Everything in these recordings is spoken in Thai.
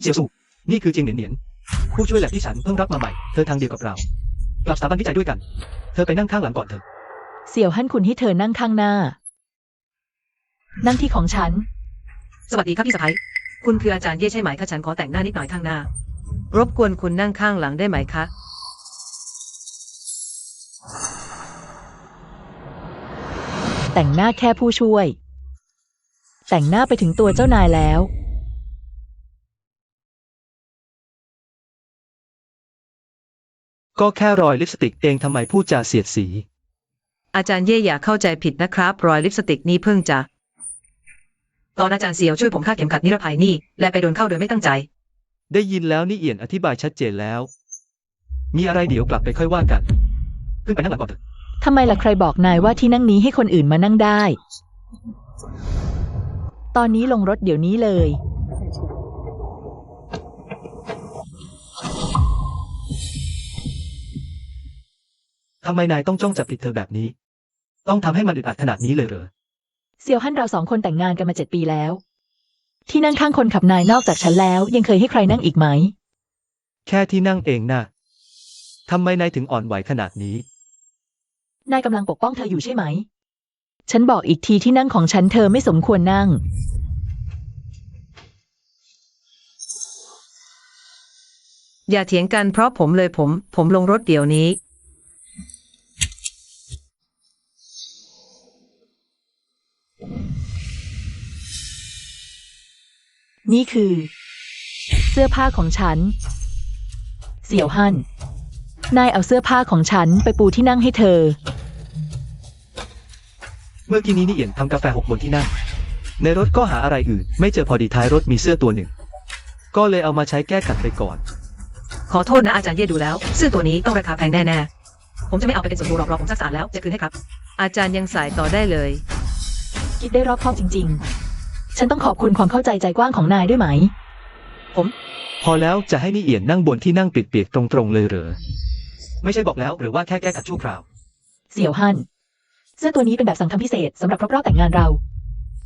เสี่ยวสู่นี่คือเจียงเหนียนเหนียนผู้ช่วยแลบที่ฉันเพิ่งรับมาใหม่เธอทางเดียวกับเรากลับสถาบันวิจัยด้วยกันเธอไปนั่งข้างหลังก่อนเถอะเสี่ยวฮั่นคุณให้เธอนั่งข้างหน้านั่งที่ของฉันสวัสดีครับพี่สะใภ้คุณคืออาจารย์เย่ใช่ไหมคะฉันขอแต่งหน้านิดหน่อยข้างหน้ารบกวนคุณนั่งข้างหลังได้ไหมคะ แต่งหน้าแค่ผู้ช่วยแต่งหน้าไปถึงตัวเจ้านายแล้วก็แค่รอยลิปสติกเองทำไมพูดจาเสียดสีอาจารย์เย่อย่าเข้าใจผิดนะครับรอยลิปสติกนี่เพิ่งจะตอนอาจารย์เสี่ยวช่วยผมคาดเข็มขัดนิรภัยนี่และไปโดนเข้าโดยไม่ตั้งใจได้ยินแล้วนี่เอียนอธิบายชัดเจนแล้วมีอะไรเดี๋ยวกลับไปค่อยว่ากันขึ้นไปนั่งหลังก่อนเถอะทำไมล่ะใครบอกนายว่าที่นั่งนี้ให้คนอื่นมานั่งได้ตอนนี้ลงรถเดี๋ยวนี้เลยทำไมนายต้องจ้องจับผิดเธอแบบนี้ต้องทำให้มันอึดอัดขนาดนี้เลยเหรอเสี่ยวฮั่นเรา2 คนแต่งงานกันมา7 ปีแล้วที่นั่งข้างคนขับนายนอกจากฉันแล้วยังเคยให้ใครนั่งอีกไหมแค่ที่นั่งเองนะทำไมนายถึงอ่อนไหวขนาดนี้นายกำลังปกป้องเธออยู่ใช่ไหมฉันบอกอีกทีที่นั่งของฉันเธอไม่สมควรนั่งอย่าเถียงกันเพราะผมลงรถเดี๋ยวนี้นี่คือเสื้อผ้าของฉันเสี่ยวฮั่นนายเอาเสื้อผ้าของฉันไปปูที่นั่งให้เธอเมื่อกี้นี้นี่เอียนทำกาแฟ6บนที่นั่งในรถก็หาอะไรอื่นไม่เจอพอดีท้ายรถมีเสื้อตัวหนึ่งก็เลยเอามาใช้แก้ขัดไปก่อนขอโทษนะอาจารย์เย่ดูแล้วเสื้อตัวนี้ต้องราคาแพงแน่ๆผมจะไม่เอาไปเป็นส่วนตัวหรอกรอผมซักสะอาดแล้วจะคืนให้ครับอาจารย์ยังใส่ต่อได้เลยคิดได้รอบคอบจริงๆฉันต้องขอบคุณความเข้าใจใจกว้างของนายด้วยไหมผมพอแล้วจะให้นี่เอียนนั่งบนที่นั่งเปียกๆตรงๆเลยเหรอไม่ใช่บอกแล้วหรือว่าแค่แก้ขัดชั่วคราวเสี่ยวฮั่นเสื้อตัวนี้เป็นแบบสั่งทำพิเศษสำหรับครบรอบแต่งงานเรา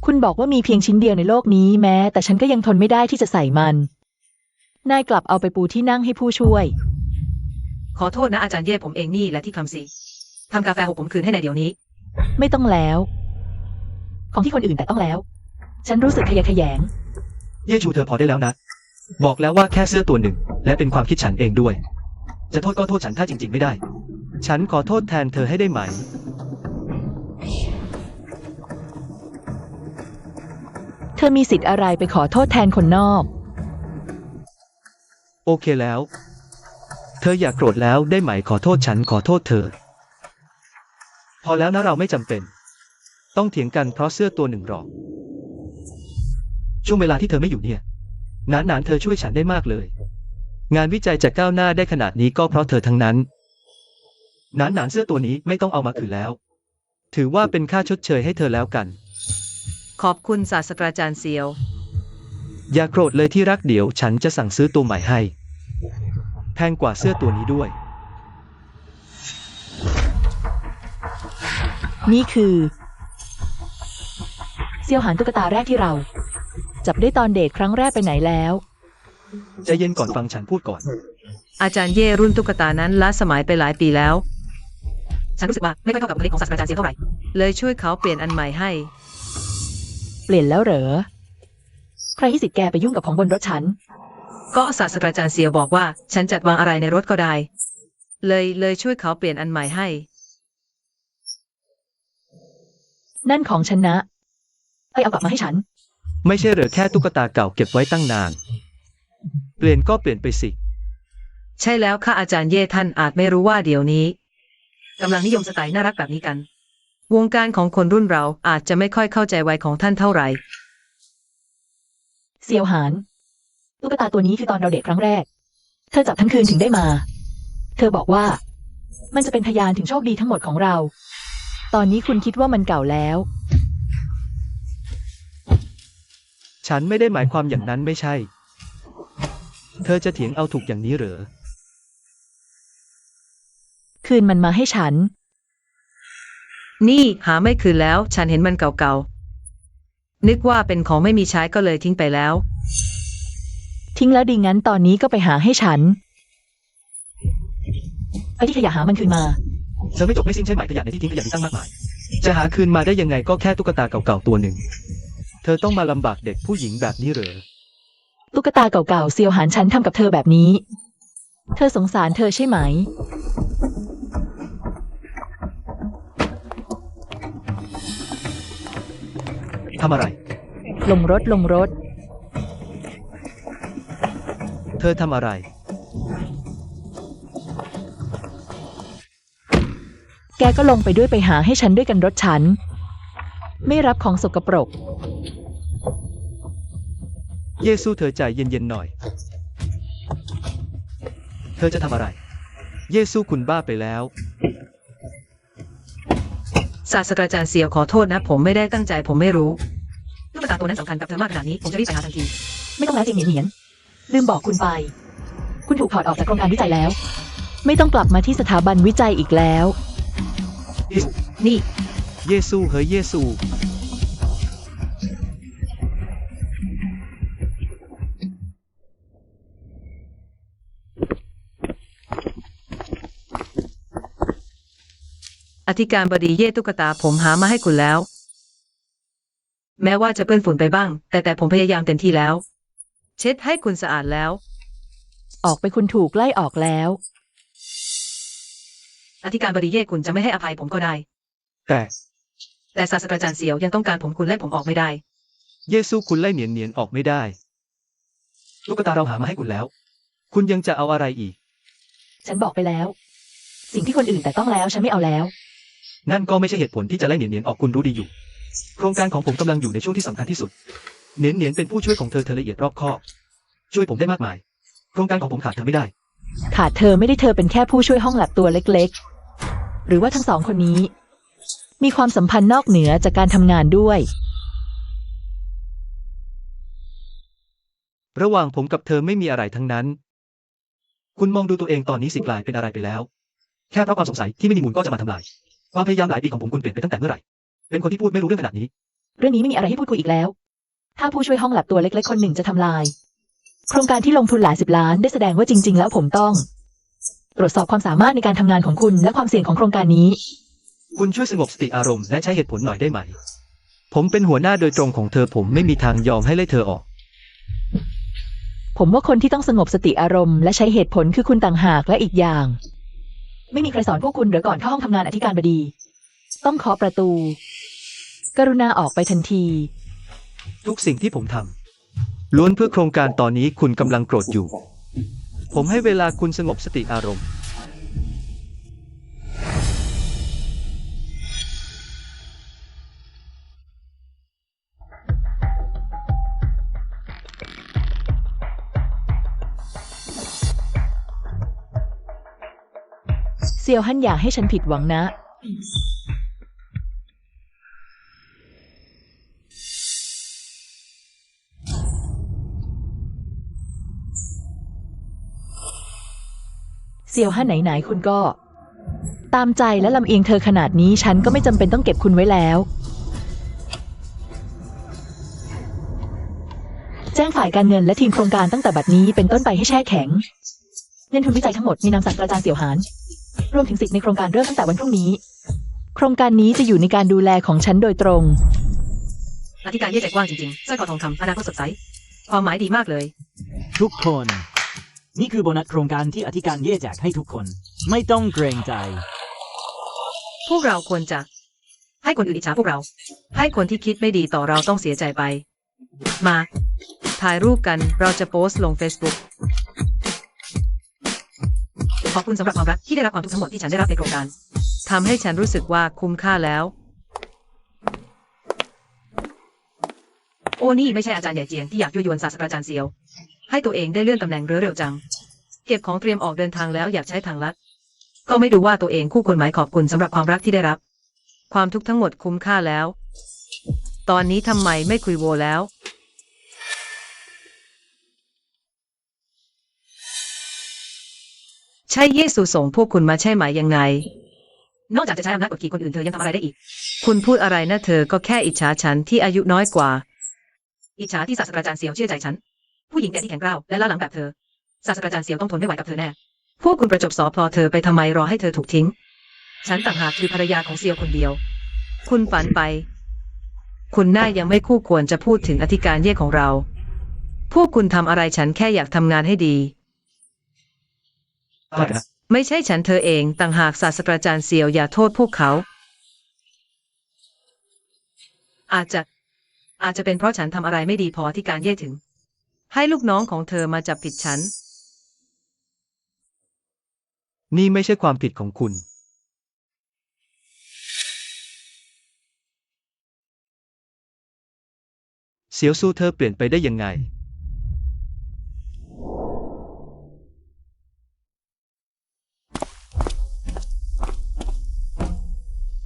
คุณบอกว่ามีเพียงชิ้นเดียวในโลกนี้แม้แต่ฉันก็ยังทนไม่ได้ที่จะใส่มันนายกลับเอาไปปูที่นั่งให้ผู้ช่วยขอโทษนะอาจารย์เย่ผมเองนี่และที่คำสิทำกาแฟ6ผมคืนให้ในเดี๋ยวนี้ไม่ต้องแล้วของที่คนอื่นแต่ต้องแล้วฉันรู้สึกขยะแขยงเย่ชูเธอพอได้แล้วนะบอกแล้วว่าแค่เสื้อตัวหนึ่งและเป็นความคิดฉันเองด้วยจะโทษก็โทษฉันถ้าจริงๆไม่ได้ฉันขอโทษแทนเธอให้ได้ไหมเธอมีสิทธิ์อะไรไปขอโทษแทนคนนอกโอเคแล้วเธออย่าโกรธแล้วได้ไหมขอโทษฉันขอโทษเธอพอแล้วนะเราไม่จำเป็นต้องเถียงกันเพราะเสื้อตัวหนึ่งหรอกช่วงเวลาที่เธอไม่อยู่เนี่ยนานๆเธอช่วยฉันได้มากเลยงานวิจัยจะก้าวหน้าได้ขนาดนี้ก็เพราะเธอทั้งนั้นนานๆเสื้อตัวนี้ไม่ต้องเอามาคืนแล้วถือว่าเป็นค่าชดเชยให้เธอแล้วกันขอบคุณศาสตราจารย์เซียวอย่าโกรธเลยที่รักเดี๋ยวฉันจะสั่งซื้อตัวใหม่ให้แพงกว่าเสื้อตัวนี้ด้วยนี่คือเซี่ยวหานตุ๊กตาแรกที่เราจับได้ตอนเดทครั้งแรกไปไหนแล้วใจเย็นก่อนฟังฉันพูดก่อนอาจารย์เย่รุ่นตุ๊กตานั้นล้าสมัยไปหลายปีแล้วฉันรู้สึกว่าไม่ค่อยเข้ากับบุคลิกของศาสตราจารย์เซียวเท่าไหร่เลยช่วยเขาเปลี่ยนอันใหม่ให้เปลี่ยนแล้วเหรอใครให้สิทธิ์แกไปยุ่งกับของบนรถฉันก็ศาสตราจารย์เซียวบอกว่าฉันจัดวางอะไรในรถก็ได้เลยช่วยเขาเปลี่ยนอันใหม่ให้นั่นของฉันนะเอากลับมาให้ฉันไม่ใช่เหรอแค่ตุ๊กตาเก่าเก็บไว้ตั้งนานเปลี่ยนก็เปลี่ยนไปสิใช่แล้วค่ะอาจารย์เย่ท่านอาจไม่รู้ว่าเดี๋ยวนี้กำลังนิยมสไตล์น่ารักแบบนี้กันวงการของคนรุ่นเราอาจจะไม่ค่อยเข้าใจวัยของท่านเท่าไหร่เซียวหานตุ๊กตาตัวนี้คือตอนเราเด็กครั้งแรกเธอจับทั้งคืนถึงได้มาเธอบอกว่ามันจะเป็นพยานถึงโชคดีทั้งหมดของเราตอนนี้คุณคิดว่ามันเก่าแล้วฉันไม่ได้หมายความอย่างนั้นไม่ใช่เธอจะเถียงเอาถูกอย่างนี้เหรอคืนมันมาให้ฉันนี่หาไม่คืนแล้วฉันเห็นมันเก่าๆนึกว่าเป็นของไม่มีใช้ก็เลยทิ้งไปแล้ว ทิ้งแล้วดีงั้นตอนนี้ก็ไปหาให้ฉันไปที่ขยะหามันคืนมา เธอไม่จบไม่สิ้นใช่ไหมขยะในที่ทิ้งขยะมีตั้งมากมาย จะหาคืนมาได้ยังไงก็แค่ตุ๊กตาเก่าๆตัวหนึ่ง เธอต้องมาลำบากเด็กผู้หญิงแบบนี้เหรอ ตุ๊กตาเก่าๆเซียวหานฉันทำกับเธอแบบนี้ เธอสงสารเธอใช่ไหม ทำอะไร ลงรถลงรถ เธอทำอะไร แกก็ลงไปด้วยไปหาให้ฉันด้วยกันรถฉัน ไม่รับของสกปรก เยซูเธอใจเย็นๆหน่อย เธอจะทำอะไร เยซูคุณบ้าไปแล้ว ศาสตราจารย์เซียวขอโทษนะ ผมไม่ได้ตั้งใจผมไม่รู้ตุ๊กตาตัวนั้นสำคัญกับเธอมากขนาดนี้ผมจะรีบไปหาทันที ไม่ต้องแล้วจริงเหนียนลืมบอกคุณไป คุณถูกถอดออกจากโครงการวิจัยแล้ว ไม่ต้องกลับมาที่สถาบันวิจัยอีกแล้ว นี่ เยซูเฮ้ยเยซู อธิการบดีเย่ตุ๊กตาผมหามาให้คุณแล้ว แม้ว่าจะเปื้อนฝุ่นไปบ้าง แต่ผมพยายามเต็มที่แล้ว เช็ดให้คุณสะอาดแล้ว ออกไปคุณถูกไล่ออกแล้ว อธิการบดีเย่คุณจะไม่ให้อภัยผมก็ได้ แต่ ศาสตราจารย์เซียวยังต้องการผมคุณไล่ผมออกไม่ได้ เยซูคุณไล่เหนียนๆออกไม่ได้ ตุ๊กตาเราหามาให้คุณแล้ว คุณยังจะเอาอะไรอีก ฉันบอกไปแล้ว สิ่งที่คนอื่นแต่ต้องแล้วฉันไม่เอาแล้ว นั่นก็ไม่ใช่เหตุผลที่จะไล่เหนียนๆออกคุณรู้ดีอยู่ โครงการของผมกำลังอยู่ในช่วงที่สำคัญที่สุด เหนียนๆเป็นผู้ช่วยของเธอละเอียดรอบคอบ ช่วยผมได้มากมาย โครงการของผมขาดเธอไม่ได้ ขาดเธอไม่ได้เธอเป็นแค่ผู้ช่วยห้องแลบตัวเล็กๆ หรือว่าทั้งสองคนนี้ มีความสัมพันธ์นอกเหนือจากการทำงานด้วย ระหว่างผมกับเธอไม่มีอะไรทั้งนั้น คุณมองดูตัวเองตอนนี้สิกลายเป็นอะไรไปแล้ว แค่เพราะความสงสัยที่ไม่มีมูลก็จะมาทำลาย ความพยายามหลายปีของผมคุณเปลี่ยนไปตั้งแต่เมื่อไหร่ เป็นคนที่พูดไม่รู้เรื่องขนาดนี้ เรื่องนี้ไม่มีอะไรให้พูดคุยอีกแล้ว ถ้าผู้ช่วยห้องแลบตัวเล็กๆคนหนึ่งจะทำลาย โครงการที่ลงทุนหลายสิบล้านได้แสดงว่าจริงๆแล้วผมต้อง ตรวจสอบความสามารถในการทำงานของคุณและความเสี่ยงของโครงการนี้ คุณช่วยสงบสติอารมณ์และใช้เหตุผลหน่อยได้ไหม ผมเป็นหัวหน้าโดยตรงของเธอผมไม่มีทางยอมให้ไล่เธอออก ผมว่าคนที่ต้องสงบสติอารมณ์และใช้เหตุผลคือคุณต่างหากและอีกอย่าง ไม่มีใครสอนพวกคุณหรือก่อนเข้าห้องทำงานอธิการบดี ต้องเคาะประตู กรุณาออกไปทันที ทุกสิ่งที่ผมทำล้วนเพื่อโครงการตอนนี้คุณกำลังโกรธอยู่ ผมให้เวลาคุณสงบสติอารมณ์ เซียวฮั่นอย่าให้ฉันผิดหวังนะ เซียวฮั่นไหนๆคุณก็ ตามใจและลำเอียงเธอขนาดนี้ฉันก็ไม่จำเป็นต้องเก็บคุณไว้แล้ว แจ้งฝ่ายการเงินและทีมโครงการตั้งแต่บัดนี้เป็นต้นไปให้แช่แข็ง เงินทุนวิจัยทั้งหมดมีนามศาสตราจารย์เสี่ยวหาน รวมถึงสิทธิ์ในโครงการเริ่มตั้งแต่วันพรุ่งนี้ โครงการนี้จะอยู่ในการดูแลของฉันโดยตรง อธิการเย่ใจกว้างจริงๆสร้อยคอทองคำอนาคตสดใส ความหมายดีมากเลย ทุกคน นี่คือโบนัสโครงการที่อธิการเย่แจกให้ทุกคน ไม่ต้องเกรงใจ พวกเราควรจะ ให้คนอื่นอิจฉาพวกเรา ให้คนที่คิดไม่ดีต่อเราต้องเสียใจไป มา ถ่ายรูปกันเราจะโพสต์ลง Facebook ขอบคุณสำหรับความรักที่ได้รับความทุกข์ทั้งหมดที่ฉันได้รับในโครงการทำให้ฉันรู้สึกว่าคุ้มค่าแล้ว โอ้นี่ไม่ใช่อาจารย์ใหญ่เจียงที่อยากยั่วยวนศาสตราจารย์เซียว ให้ตัวเองได้เลื่อนตำแหน่งเร็วจัง เก็บของเตรียมออกเดินทางแล้วอยากใช้ทางลัด ก็ไม่ดูว่าตัวเองคู่ควรไหมขอบคุณสำหรับความรักที่ได้รับ ความทุกข์ทั้งหมดคุ้มค่าแล้ว ตอนนี้ทำไมไม่คุยโวแล้ว ใช่เยซูส่งพวกคุณมาใช่ไหมยังไง นอกจากจะใช้อำนาจกดขี่คนอื่นเธอยังทำอะไรได้อีก คุณพูดอะไรนะเธอก็แค่อิจฉาฉันที่อายุน้อยกว่า อิจฉาที่ศาสตราจารย์เซียวเชื่อใจฉัน ผู้หญิงแก่ที่แข็งกร้าวและล้าหลังแบบเธอศาสตราจารย์เซียวต้องทนไม่ไหวกับเธอแน่พวกคุณประจบสอพลอเธอไปทำไมรอให้เธอถูกทิ้งฉันต่างหากคือภรรยาของเซียวคนเดียวคุณฝันไปคุณน่ายังไม่คู่ควรจะพูดถึงอธิการเย่ของเรา พวกคุณทำอะไรฉันแค่อยากทำงานให้ดี อะไรนะ ไม่ใช่ฉันเธอเองต่างหากศาสตราจารย์เซียวอย่าโทษพวกเขา อาจจะเป็นเพราะฉันทำอะไรไม่ดีพอที่การเย่ถึง ให้ลูกน้องของเธอมาจับผิดฉัน นี่ไม่ใช่ความผิดของคุณเสียวซูเธอเปลี่ยนไปได้ยังไง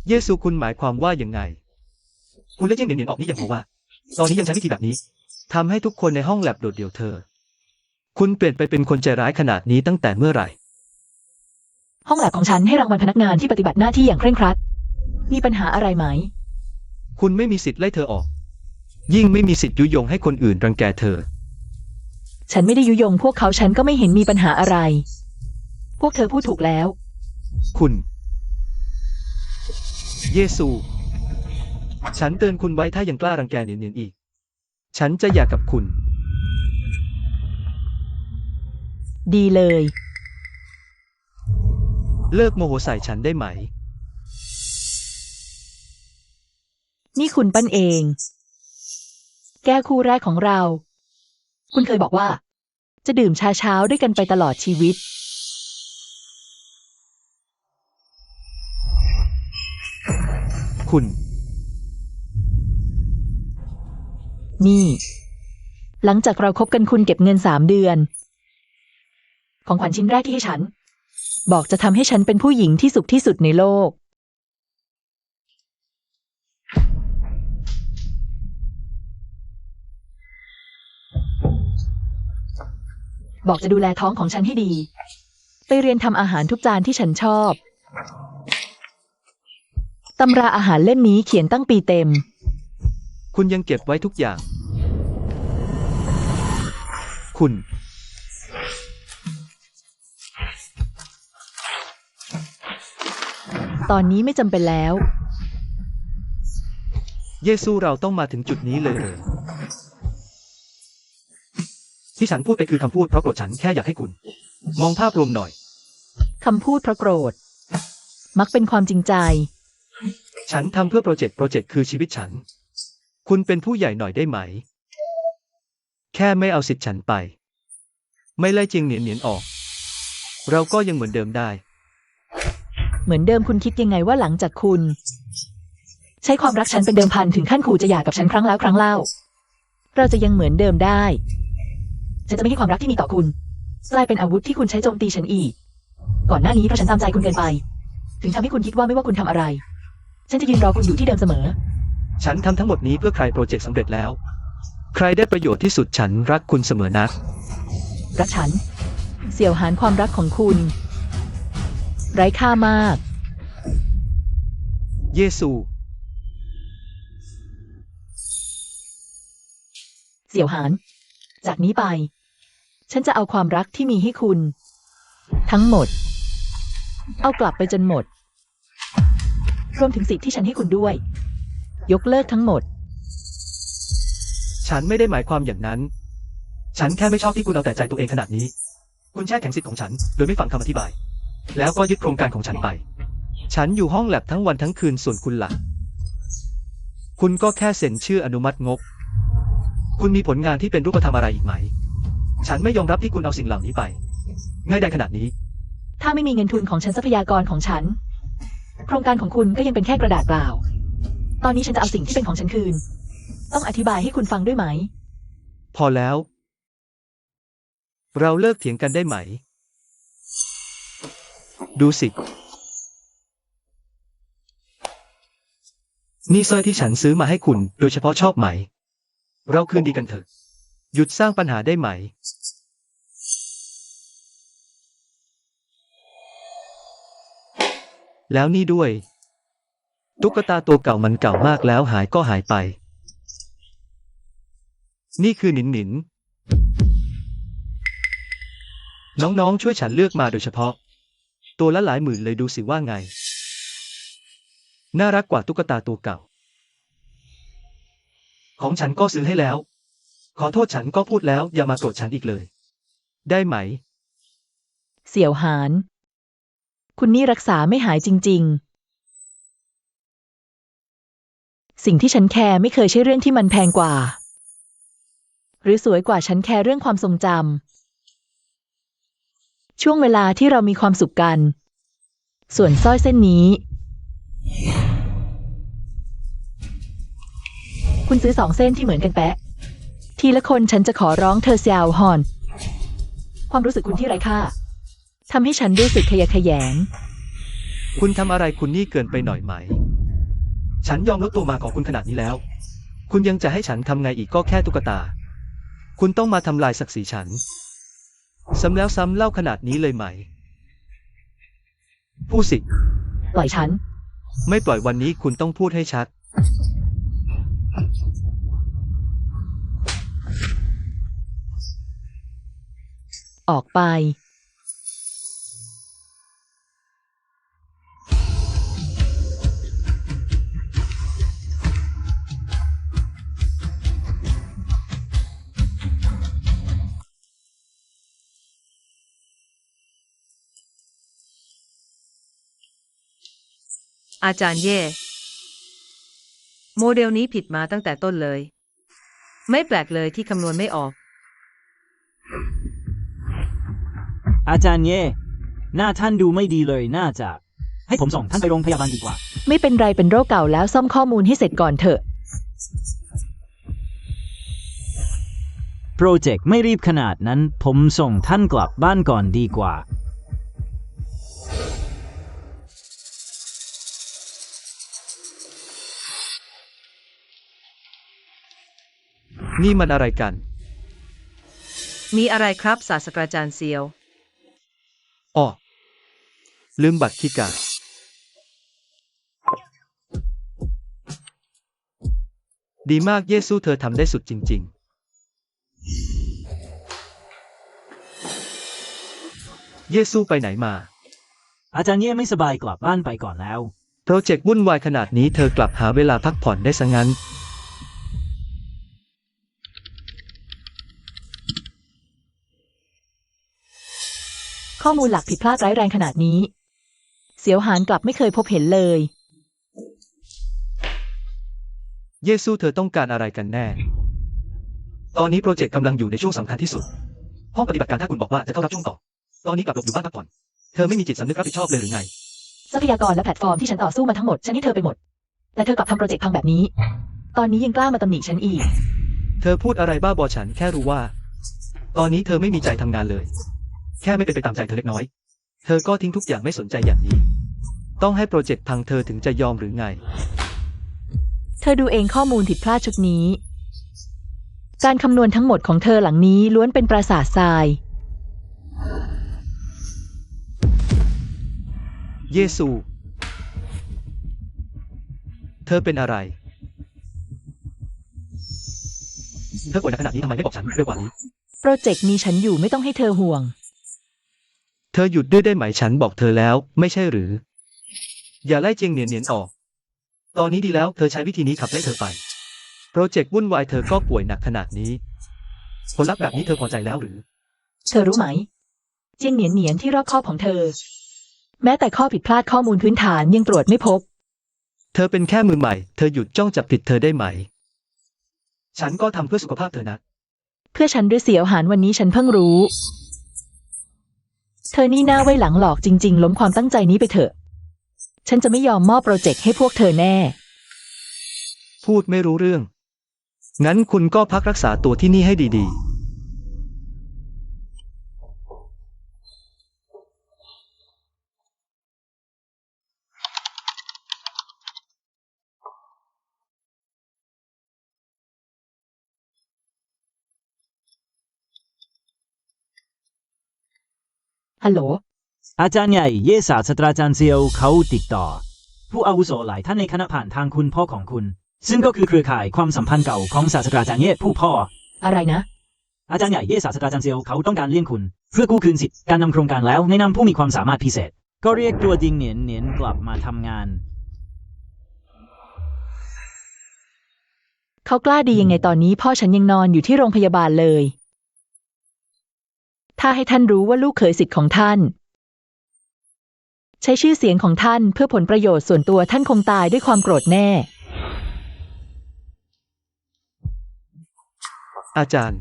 เยซูคุณหมายความว่ายังไงคุณเล่นเจียงเหนียนๆออกนี่ยังเพราะว่าตอนนี้ยังใช้วิธีแบบนี้ทำให้ทุกคนในห้องแลบโดดเดี่ยวเธอคุณเปลี่ยนไปเป็นคนใจร้ายขนาดนี้ตั้งแต่เมื่อไหร่ ห้องแลบของฉันให้รางวัลพนักงานที่ปฏิบัติหน้าที่อย่างเคร่งครัด มีปัญหาอะไรไหม คุณไม่มีสิทธิ์ไล่เธอออก ยิ่งไม่มีสิทธิ์ยุยงให้คนอื่นรังแกเธอ ฉันไม่ได้ยุยงพวกเขาฉันก็ไม่เห็นมีปัญหาอะไร พวกเธอพูดถูกแล้ว คุณ เยซู ฉันเตือนคุณไว้ถ้ายังกล้ารังแกเนียนๆอีก ฉันจะหย่ากับคุณ ดีเลย เลิกโมโหใส่ฉันได้ไหม นี่คุณปั้นเอง แก้วคู่แรกของเรา คุณเคยบอกว่า จะดื่มชาเช้าด้วยกันไปตลอดชีวิต คุณ นี่ หลังจากเราคบกันคุณเก็บเงิน3 เดือน ของขวัญชิ้นแรกที่ให้ฉัน บอกจะทำให้ฉันเป็นผู้หญิงที่สุขที่สุดในโลก บอกจะดูแลท้องของฉันให้ดี ไปเรียนทำอาหารทุกจานที่ฉันชอบ ตำราอาหารเล่มนี้เขียนตั้งปีเต็ม คุณยังเก็บไว้ทุกอย่าง คุณ ตอนนี้ไม่จำเป็นแล้ว เยซูเราต้องมาถึงจุดนี้เลยเหรอที่ฉันพูดไปคือคำพูดเพราะโกรธฉันแค่อยากให้คุณ มองภาพรวมหน่อย คำพูดเพราะโกรธ มักเป็นความจริงใจ ฉันทำเพื่อโปรเจกต์คือชีวิตฉัน คุณเป็นผู้ใหญ่หน่อยได้ไหม แค่ไม่เอาสิทธิ์ฉันไป ไม่ไล่เจียงเหนียนออก เราก็ยังเหมือนเดิมได้ เหมือนเดิมคุณคิดยังไงว่าหลังจากคุณ ใช้ความรักฉันเป็นเดิมพันถึงขั้นขู่จะหย่ากับฉันครั้งแล้วครั้งเล่า เราจะยังเหมือนเดิมได้ ฉันจะไม่ให้ความรักที่มีต่อคุณกลายเป็นอาวุธที่คุณใช้โจมตีฉันอีก ก่อนหน้านี้เพราะฉันตามใจคุณเกินไป ถึงทำให้คุณคิดว่าไม่ว่าคุณทำอะไร ฉันจะยืนรอคุณอยู่ที่เดิมเสมอ ฉันทำทั้งหมดนี้เพื่อใครโปรเจกต์สำเร็จแล้ว ใครได้ประโยชน์ที่สุดฉันรักคุณเสมอนะ รักฉัน เสี่ยวหานความรักของคุณ ไร้ค่ามาก เยซู เสี่ยวหาน จากนี้ไป ฉันจะเอาความรักที่มีให้คุณ ทั้งหมด เอากลับไปจนหมด รวมถึงสิทธิ์ที่ฉันให้คุณด้วย ยกเลิกทั้งหมด ฉันไม่ได้หมายความอย่างนั้น ฉันแค่ไม่ชอบที่คุณเอาแต่ใจตัวเองขนาดนี้ คุณแช่แข็งสิทธิ์ของฉัน โดยไม่ฟังคำอธิบาย แล้วก็ยึดโครงการของฉันไป ฉันอยู่ห้องแลบทั้งวันทั้งคืนส่วนคุณล่ะ คุณก็แค่เซ็นชื่ออนุมัติงบ คุณมีผลงานที่เป็นรูปธรรมอะไรอีกไหม ฉันไม่ยอมรับที่คุณเอาสิ่งเหล่านี้ไป ง่ายได้ขนาดนี้ ถ้าไม่มีเงินทุนของฉันทรัพยากรของฉัน โครงการของคุณก็ยังเป็นแค่กระดาษเปล่า ตอนนี้ฉันจะเอาสิ่งที่เป็นของฉันคืน ต้องอธิบายให้คุณฟังด้วยไหม พอแล้ว เราเลิกเถียงกันได้ไหม ดูสิ นี่สร้อยที่ฉันซื้อมาให้คุณ โดยเฉพาะชอบไหม เราคืนดีกันเถอะ หยุดสร้างปัญหาได้ไหม แล้วนี่ด้วย ตุ๊กตาตัวเก่ามันเก่ามากแล้วหายก็หายไป นี่คือหนินหนิน น้องๆช่วยฉันเลือกมาโดยเฉพาะ ตัวละหลายหมื่นเลยดูสิว่าไง น่ารักกว่าตุ๊กตาตัวเก่า ของฉันก็ซื้อให้แล้ว ขอโทษฉันก็พูดแล้วอย่ามาโกรธฉันอีกเลย ได้ไหม เสี่ยวหาน คุณนี่รักษาไม่หายจริงๆ สิ่งที่ฉันแคร์ไม่เคยใช่เรื่องที่มันแพงกว่า หรือสวยกว่าฉันแคร์เรื่องความทรงจำช่วงเวลาที่เรามีความสุขกัน ส่วนสร้อยเส้นนี้ คุณซื้อ2 เส้นที่เหมือนกันแปะ ทีละคนฉันจะขอร้องเธอเซียวฮอน ความรู้สึกคุณที่ไร้ค่าทำให้ฉันรู้สึกขยะแขยง คุณทำอะไรคุณนี่เกินไปหน่อยไหม ฉันยอมลดตัวมาของคุณขนาดนี้แล้ว คุณยังจะให้ฉันทำไงอีกก็แค่ตุ๊กตา คุณต้องมาทำลายศักดิ์ศรีฉัน ซ้ำแล้วซ้ำเล่าขนาดนี้เลยไหม พูดสิ ปล่อยฉัน ไม่ปล่อยวันนี้คุณต้องพูดให้ชัด ออกไป อาจารย์เย่ โมเดลนี้ผิดมาตั้งแต่ต้นเลย ไม่แปลกเลยที่คำนวณไม่ออก อาจารย์เย่หน้าท่านดูไม่ดีเลยน่าจะ ให้ผมส่งท่านไปโรงพยาบาลดีกว่า ไม่เป็นไรเป็นโรคเก่าแล้วซ่อมข้อมูลให้เสร็จก่อนเถอะ โปรเจกต์ไม่รีบขนาดนั้น ผมส่งท่านกลับบ้านก่อนดีกว่า นี่มันอะไรกัน มีอะไรครับศาสตราจารย์เซียว อ้อ ลืมบัตรคีย์การ์ดดีมากเยซูเธอทำได้สุดจริง ๆ เยซูไปไหนมา อาจารย์เย่ไม่สบายกลับบ้านไปก่อนแล้ว โปรเจกต์วุ่นวายขนาดนี้เธอกลับหาเวลาพักผ่อนได้ซะงั้น ข้อมูลหลักผิดพลาดร้ายแรงขนาดนี้ เสียวหานกลับไม่เคยพบเห็นเลย เยซูเธอต้องการอะไรกันแน่ ตอนนี้โปรเจกต์กำลังอยู่ในช่วงสำคัญที่สุด ห้องปฏิบัติการถ้าคุณบอกว่าจะเข้ารับช่วงต่อ ตอนนี้กลับหลบอยู่บ้านพักผ่อน เธอไม่มีจิตสำนึกรับผิดชอบเลยหรือไง ทรัพยากรและแพลตฟอร์มที่ฉันต่อสู้มาทั้งหมดฉันให้เธอไปหมด แต่เธอกลับทำโปรเจกต์พังแบบนี้ ตอนนี้ยังกล้ามาตำหนิฉันอีก เธอพูดอะไรบ้าบอฉันแค่รู้ว่า ตอนนี้เธอไม่มีใจทำงานเลย แค่ไม่เป็นไปตามใจเธอเล็กน้อย เธอก็ทิ้งทุกอย่างไม่สนใจอย่างนี้ ต้องให้โปรเจกต์พังเธอถึงจะยอมหรือไง เธอดูเองข้อมูลผิดพลาดชุดนี้ การคำนวณทั้งหมดของเธอหลังนี้ล้วนเป็นปราสาททราย เยซู เธอเป็นอะไร เธอป่วยหนักขนาดนี้ทำไมไม่บอกฉันเร็วกว่านี้ โปรเจกต์มีฉันอยู่ไม่ต้องให้เธอห่วง เธอหยุดด้วยได้ไหมฉันบอกเธอแล้วไม่ใช่หรือ อย่าไล่เจียงเหนียนออก ตอนนี้ดีแล้วเธอใช้วิธีนี้ขับไล่เธอไป โปรเจกต์วุ่นวายเธอก็ป่วยหนักขนาดนี้ ผลลัพธ์แบบนี้เธอพอใจแล้วหรือ เธอรู้ไหม เจียงเหนียนที่รอบคอบของเธอ แม้แต่ข้อผิดพลาดข้อมูลพื้นฐานยังตรวจไม่พบ เธอเป็นแค่มือใหม่ เธอหยุดจ้องจับผิดเธอได้ไหม ฉันก็ทำเพื่อสุขภาพเธอนะ เพื่อฉันด้วยเสียวหานวันนี้ฉันเพิ่งรู้ เธอนี่หน้าไว้หลังหลอกจริงๆล้มความตั้งใจนี้ไปเถอะ ฉันจะไม่ยอมมอบโปรเจกต์ให้พวกเธอแน่ พูดไม่รู้เรื่อง งั้นคุณก็พักรักษาตัวที่นี่ให้ดีๆ ฮัลโหล อาจารย์ใหญ่เย่ศาสตราจารย์เซียวเขาติดต่อ ผู้อาวุโสหลายท่านในคณะผ่านทางคุณพ่อของคุณ ซึ่งก็คือเครือข่ายความสัมพันธ์เก่าของศาสตราจารย์เย่ผู้พ่อ อะไรนะ อาจารย์ใหญ่เย่ศาสตราจารย์เซียวเขาต้องการเลี่ยงคุณ เพื่อกู้คืนสิทธิ์การนำโครงการแล้วแนะนำผู้มีความสามารถพิเศษ ก็เรียกตัวจริงเหนียนกลับมาทำงาน เขากล้าดียังไงตอนนี้พ่อฉันยังนอนอยู่ที่โรงพยาบาลเลย ถ้าให้ท่านรู้ว่าลูกเขยสิทธิ์ของท่าน ใช้ชื่อเสียงของท่านเพื่อผลประโยชน์ส่วนตัวท่านคงตายด้วยความโกรธแน่ อาจารย์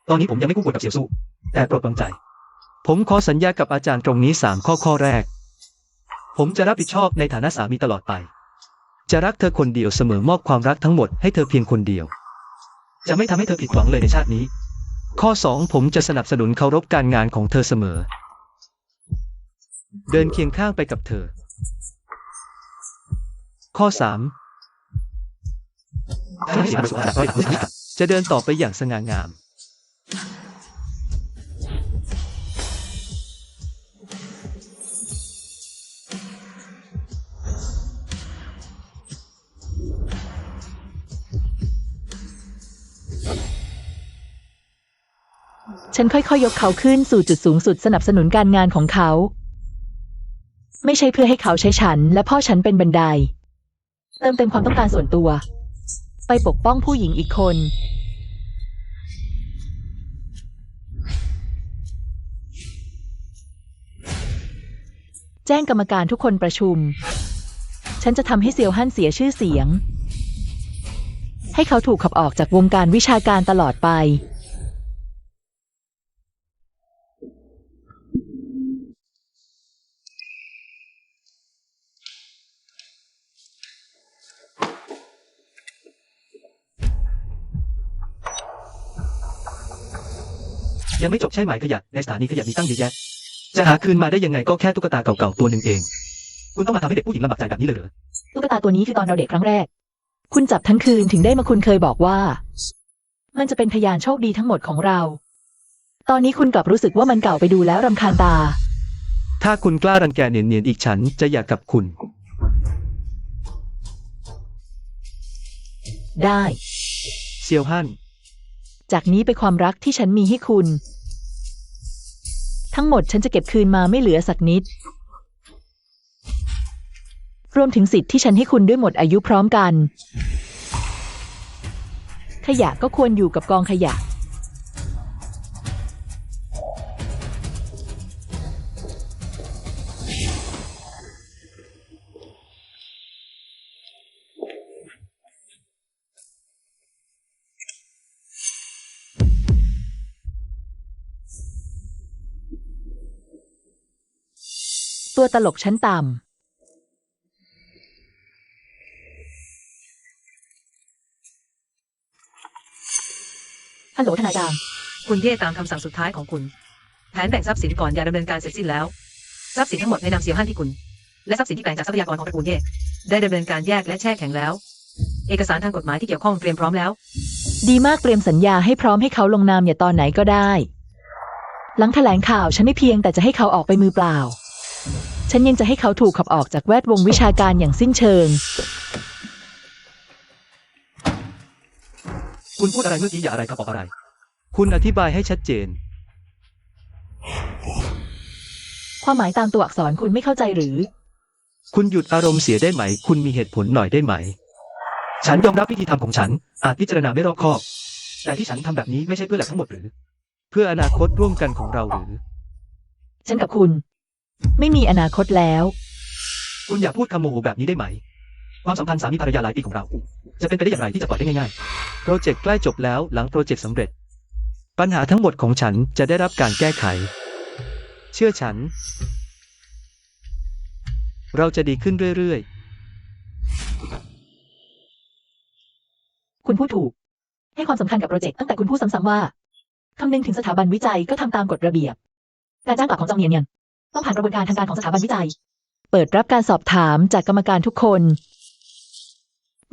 ตอนนี้ผมยังไม่คู่ควรกับเสี่ยวสู้ แต่โปรดวางใจ ผมขอสัญญากับอาจารย์ตรงนี้3 ข้อแรก ผมจะรับผิดชอบในฐานะสามีตลอดไป จะรักเธอคนเดียวเสมอมอบความรักทั้งหมดให้เธอเพียงคนเดียว จะไม่ทำให้เธอผิดหวังเลยในชาตินี้ ข้อ 2 ผมจะสนับสนุนเคารพการงานของเธอเสมอ เดินเคียงข้างไปกับเธอ ข้อ 3 จะเดินต่อไปอย่างสง่างาม ฉันค่อยๆยกเขาขึ้นสู่จุดสูงสุดสนับสนุนการงานของเขา ไม่ใช่เพื่อให้เขาใช้ฉันและพ่อฉันเป็นบันได เติมเต็มความต้องการส่วนตัว ไปปกป้องผู้หญิงอีกคน แจ้งกรรมการทุกคนประชุม ฉันจะทำให้เซียวฮั่นเสียชื่อเสียง ให้เขาถูกขับออกจากวงการวิชาการตลอดไป ยังไม่จบใช่ไหมขยะในสถานีขยะมีตั้งเยอะแยะ จะหาคืนมาได้ยังไงก็แค่ตุ๊กตาเก่าๆตัวหนึ่งเอง คุณต้องมาทำให้เด็กผู้หญิงลำบากใจแบบนี้เลยเหรอ ตุ๊กตาตัวนี้คือตอนเราเด็กครั้งแรก คุณจับทั้งคืนถึงได้มาคุณเคยบอกว่า มันจะเป็นพยานโชคดีทั้งหมดของเรา ตอนนี้คุณกลับรู้สึกว่ามันเก่าไปดูแล้วรำคาญตา ถ้าคุณกล้ารังแกเนียนๆอีกฉันจะอยากกับคุณ ได้ เซียวฮั่น จากนี้ไปความรักที่ฉันมีให้คุณ ทั้งหมดฉันจะเก็บคืนมาไม่เหลือสักนิด รวมถึงสิทธิ์ที่ฉันให้คุณด้วยหมดอายุพร้อมกัน ขยะก็ควรอยู่กับกองขยะ ตัวตลกชั้นต่ำ ฮัลโหลทนายดาม คุณเย่ตามคำสั่งสุดท้ายของคุณ แผนแบ่งทรัพย์สินก่อนอย่าดำเนินการเสร็จสิ้นแล้ว ทรัพย์สินทั้งหมดในนามเสี่ยวฮั่นที่คุณ และทรัพย์สินที่แปลงจากทรัพยากรของตระกูลเย่ได้ดำเนินการแยกและแช่แข็งแล้ว เอกสารทางกฎหมายที่เกี่ยวข้องเตรียมพร้อมแล้ว ดีมากเตรียมสัญญาให้พร้อมให้เขาลงนามอย่าตอนไหนก็ได้ หลังแถลงข่าวฉันไม่เพียงแต่จะให้เขาออกไปมือเปล่า ฉันยังจะให้เขาถูกขับออกจากแวดวงวิชาการอย่างสิ้นเชิง คุณพูดอะไรเมื่อกี้อย่าอะไรครับออกอะไร คุณอธิบายให้ชัดเจน ความหมายตามตัวอักษรคุณไม่เข้าใจหรือ คุณหยุดอารมณ์เสียได้ไหม คุณมีเหตุผลหน่อยได้ไหม ฉันยอมรับวิธีทำของฉัน อาจพิจารณาไม่รอบคอบ แต่ที่ฉันทำแบบนี้ไม่ใช่เพื่อแหลกทั้งหมดหรือ เพื่ออนาคตร่วมกันของเราหรือ ฉันกับคุณ ไม่มีอนาคตแล้ว คุณอย่าพูดคำโมโหแบบนี้ได้ไหม ความสัมพันธ์สามีภรรยาหลายปีของเรา จะเป็นไปได้อย่างไรที่จะปล่อยได้ง่ายๆ โปรเจกต์ใกล้จบแล้วหลังโปรเจกต์สำเร็จ ปัญหาทั้งหมดของฉันจะได้รับการแก้ไข เชื่อฉัน เราจะดีขึ้นเรื่อยๆ คุณพูดถูก ให้ความสำคัญกับโปรเจกต์ตั้งแต่คุณพูดซ้ำๆว่าคำนึงถึงสถาบันวิจัยก็ทำตามกฎระเบียบ การจ้างกลับของจองเนียนยังต้องผ่านกระบวนการทางการของสถาบันวิจัย เปิดรับการสอบถามจากกรรมการทุกคน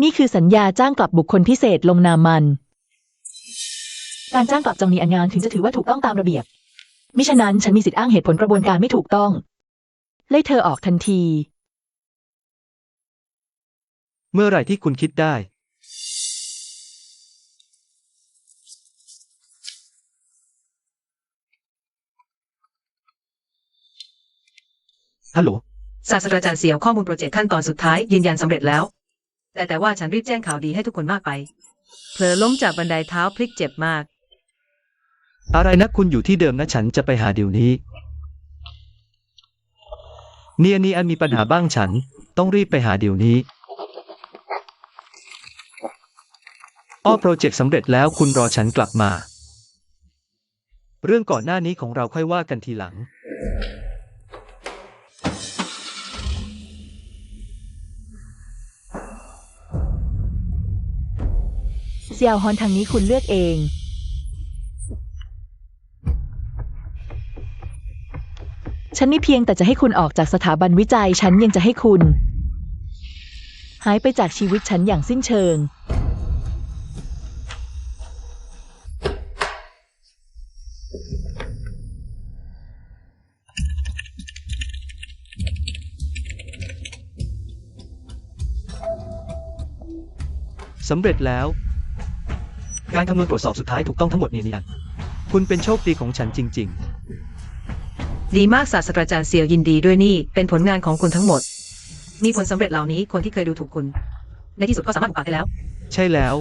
นี่คือสัญญาจ้างกลับบุคคลพิเศษลงนามมัน การจ้างกลับจองนีอันงานถึงจะถือว่าถูกต้องตามระเบียบ มิฉะนั้นฉันมีสิทธิ์อ้างเหตุผลกระบวนการไม่ถูกต้องไล่เธอออกทันที เมื่อไหร่ที่คุณคิดได้ ฮัลโหล ศาสตราจารย์เสี่ยวข้อมูลโปรเจกต์ขั้นตอนสุดท้ายยืนยันสำเร็จแล้ว แต่ว่าฉันรีบแจ้งข่าวดีให้ทุกคนมากไปเผลอล้มจากบันไดเท้าพลิกเจ็บมาก อะไรนะคุณอยู่ที่เดิมนะฉันจะไปหาเดี๋ยวนี้นี่อันมีปัญหาบ้างฉันต้องรีบไปหาเดี๋ยวนี้โปรเจกต์สำเร็จแล้วคุณรอฉันกลับมา เรื่องก่อนหน้านี้ของเราค่อยว่ากันทีหลัง เซียวฮอนทางนี้คุณเลือกเอง ฉันไม่เพียงแต่จะให้คุณออกจากสถาบันวิจัยฉันยังจะให้คุณ หายไปจากชีวิตฉันอย่างสิ้นเชิง สำเร็จแล้ว การคำนวณตรวจสอบสุดท้ายถูกต้องทั้งหมดนี่คุณเป็นโชคดีของฉันจริง ดีมากศาสตราจารย์เสี่ยวยินดีด้วยนี่เป็นผลงานของคุณทั้งหมดมีผลสำเร็จเหล่านี้คนที่เคยดูถูกคุณในที่สุดก็สามารถอุปได้แล้ว ๆ ใช่แล้ว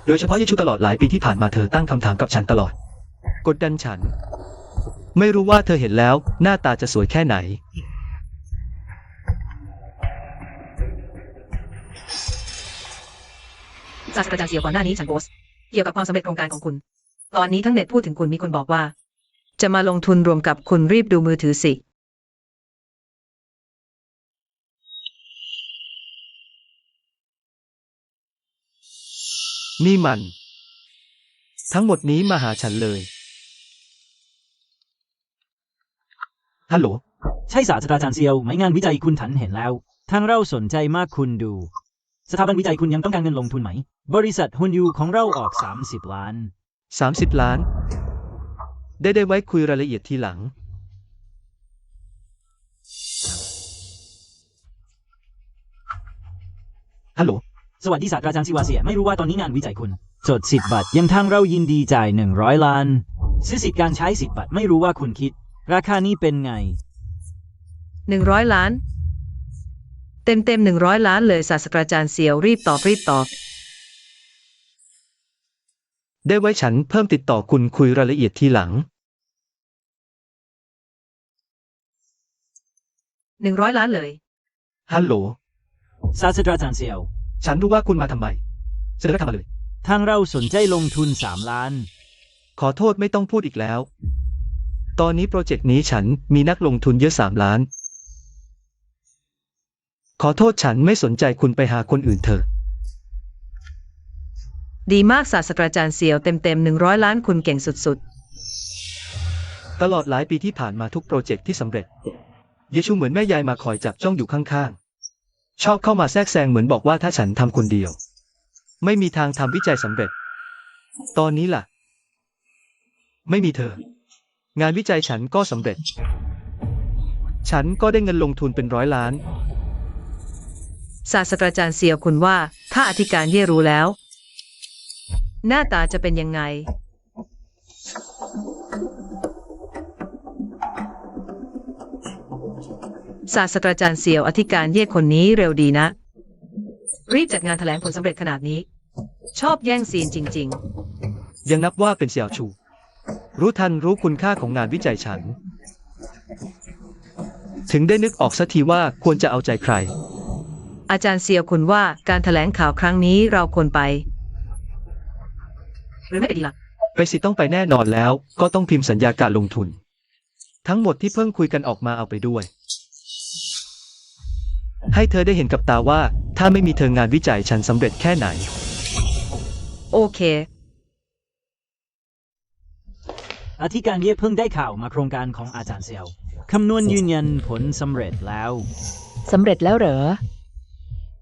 โดยเฉพาะยิชูตลอดหลายปีที่ผ่านมาเธอตั้งคำถามกับฉันตลอด กดดันฉัน ไม่รู้ว่าเธอเห็นแล้วหน้าตาจะสวยแค่ไหน ศาสตราจารย์เสี่ยวก่อนหน้านี้ฉันโพสต์เกี่ยวกับความสำเร็จโครงการของคุณ ตอนนี้ทั้งเน็ตพูดถึงคุณมีคนบอกว่า จะมาลงทุนรวมกับคุณรีบดูมือถือสิ นี่มัน ทั้งหมดนี้มาหาฉันเลย ฮัลโหล ใช่ศาสตราจารย์เซียวไหมงานวิจัยคุณฉันเห็นแล้วทางเราสนใจมากคุณดู สถาบันวิจัยคุณยังต้องการเงินลงทุนไหม บริษัทฮุนยูของเราออก30 ล้าน 30 ล้าน ได้ไว้คุยรายละเอียดทีหลัง ฮัลโหล สวัสดีศาสตราจารย์ซิวาเซียไม่รู้ว่าตอนนี้งานวิจัยคุณจด10 บาทยังทางเรายินดีจ่าย100 ล้านซื้อสิทธิ์การใช้10 บาทไม่รู้ว่าคุณคิด ราคานี้เป็นไง 100 ล้าน เต็ม100 ล้านเลยศาสตราจารย์เสี่ยวรีบตอบ ได้ไว้ฉันเพิ่มติดต่อคุณคุยรายละเอียดทีหลัง 100 ล้านเลย ฮัลโหล ศาสตราจารย์เซียว ฉันรู้ว่าคุณมาทำไมเสนอทำมาเลย ทางเราสนใจลงทุน3 ล้าน ขอโทษไม่ต้องพูดอีกแล้ว ตอนนี้โปรเจกต์นี้ฉันมีนักลงทุนเยอะ3 ล้าน ขอโทษฉันไม่สนใจคุณไปหาคนอื่นเถอะ ดีมากศาสตราจารย์เสี่ยวเต็ม100 ล้านคุณเก่งสุด ตลอดหลายปีที่ผ่านมาทุกโปรเจกต์ที่สำเร็จเยชูเหมือนแม่ยายมาคอยจับจ้องอยู่ข้างๆ ชอบเข้ามาแทรกแซงเหมือนบอกว่าถ้าฉันทำคนเดียว ไม่มีทางทำวิจัยสำเร็จ ตอนนี้ล่ะ ไม่มีเธอ งานวิจัยฉันก็สำเร็จ ฉันก็ได้เงินลงทุนเป็น100 ล้าน ๆศาสตราจารย์เสี่ยวคุณว่าถ้าอธิการเย่รู้แล้ว หน้าตาจะเป็นยังไง ศาสตราจารย์เสี่ยวอธิการเย่คนนี้เร็วดีนะ รีบจัดงานแถลงผลสำเร็จขนาดนี้ ชอบแย่งซีนจริง ยังนับว่าเป็นเสี่ยวชู รู้ทันรู้คุณค่าของงานวิจัยฉัน ถึงได้นึกออกสักทีว่าควรจะเอาใจใคร ๆ อาจารย์เสี่ยวคุณว่าการแถลงข่าวครั้งนี้เราควรไป หรือไม่ไปดีล่ะ ไปสิต้องไปแน่นอนแล้ว ก็ต้องพิมพ์สัญญาการลงทุน ทั้งหมดที่เพิ่งคุยกันออกมาเอาไปด้วย ให้เธอได้เห็นกับตาว่า ถ้าไม่มีเธองานวิจัยฉันสำเร็จแค่ไหน โอเค อธิการเย่เพิ่งได้ข่าวมาโครงการของอาจารย์เซียวคำนวณยืนยันผลสำเร็จแล้ว สำเร็จแล้วเหรอ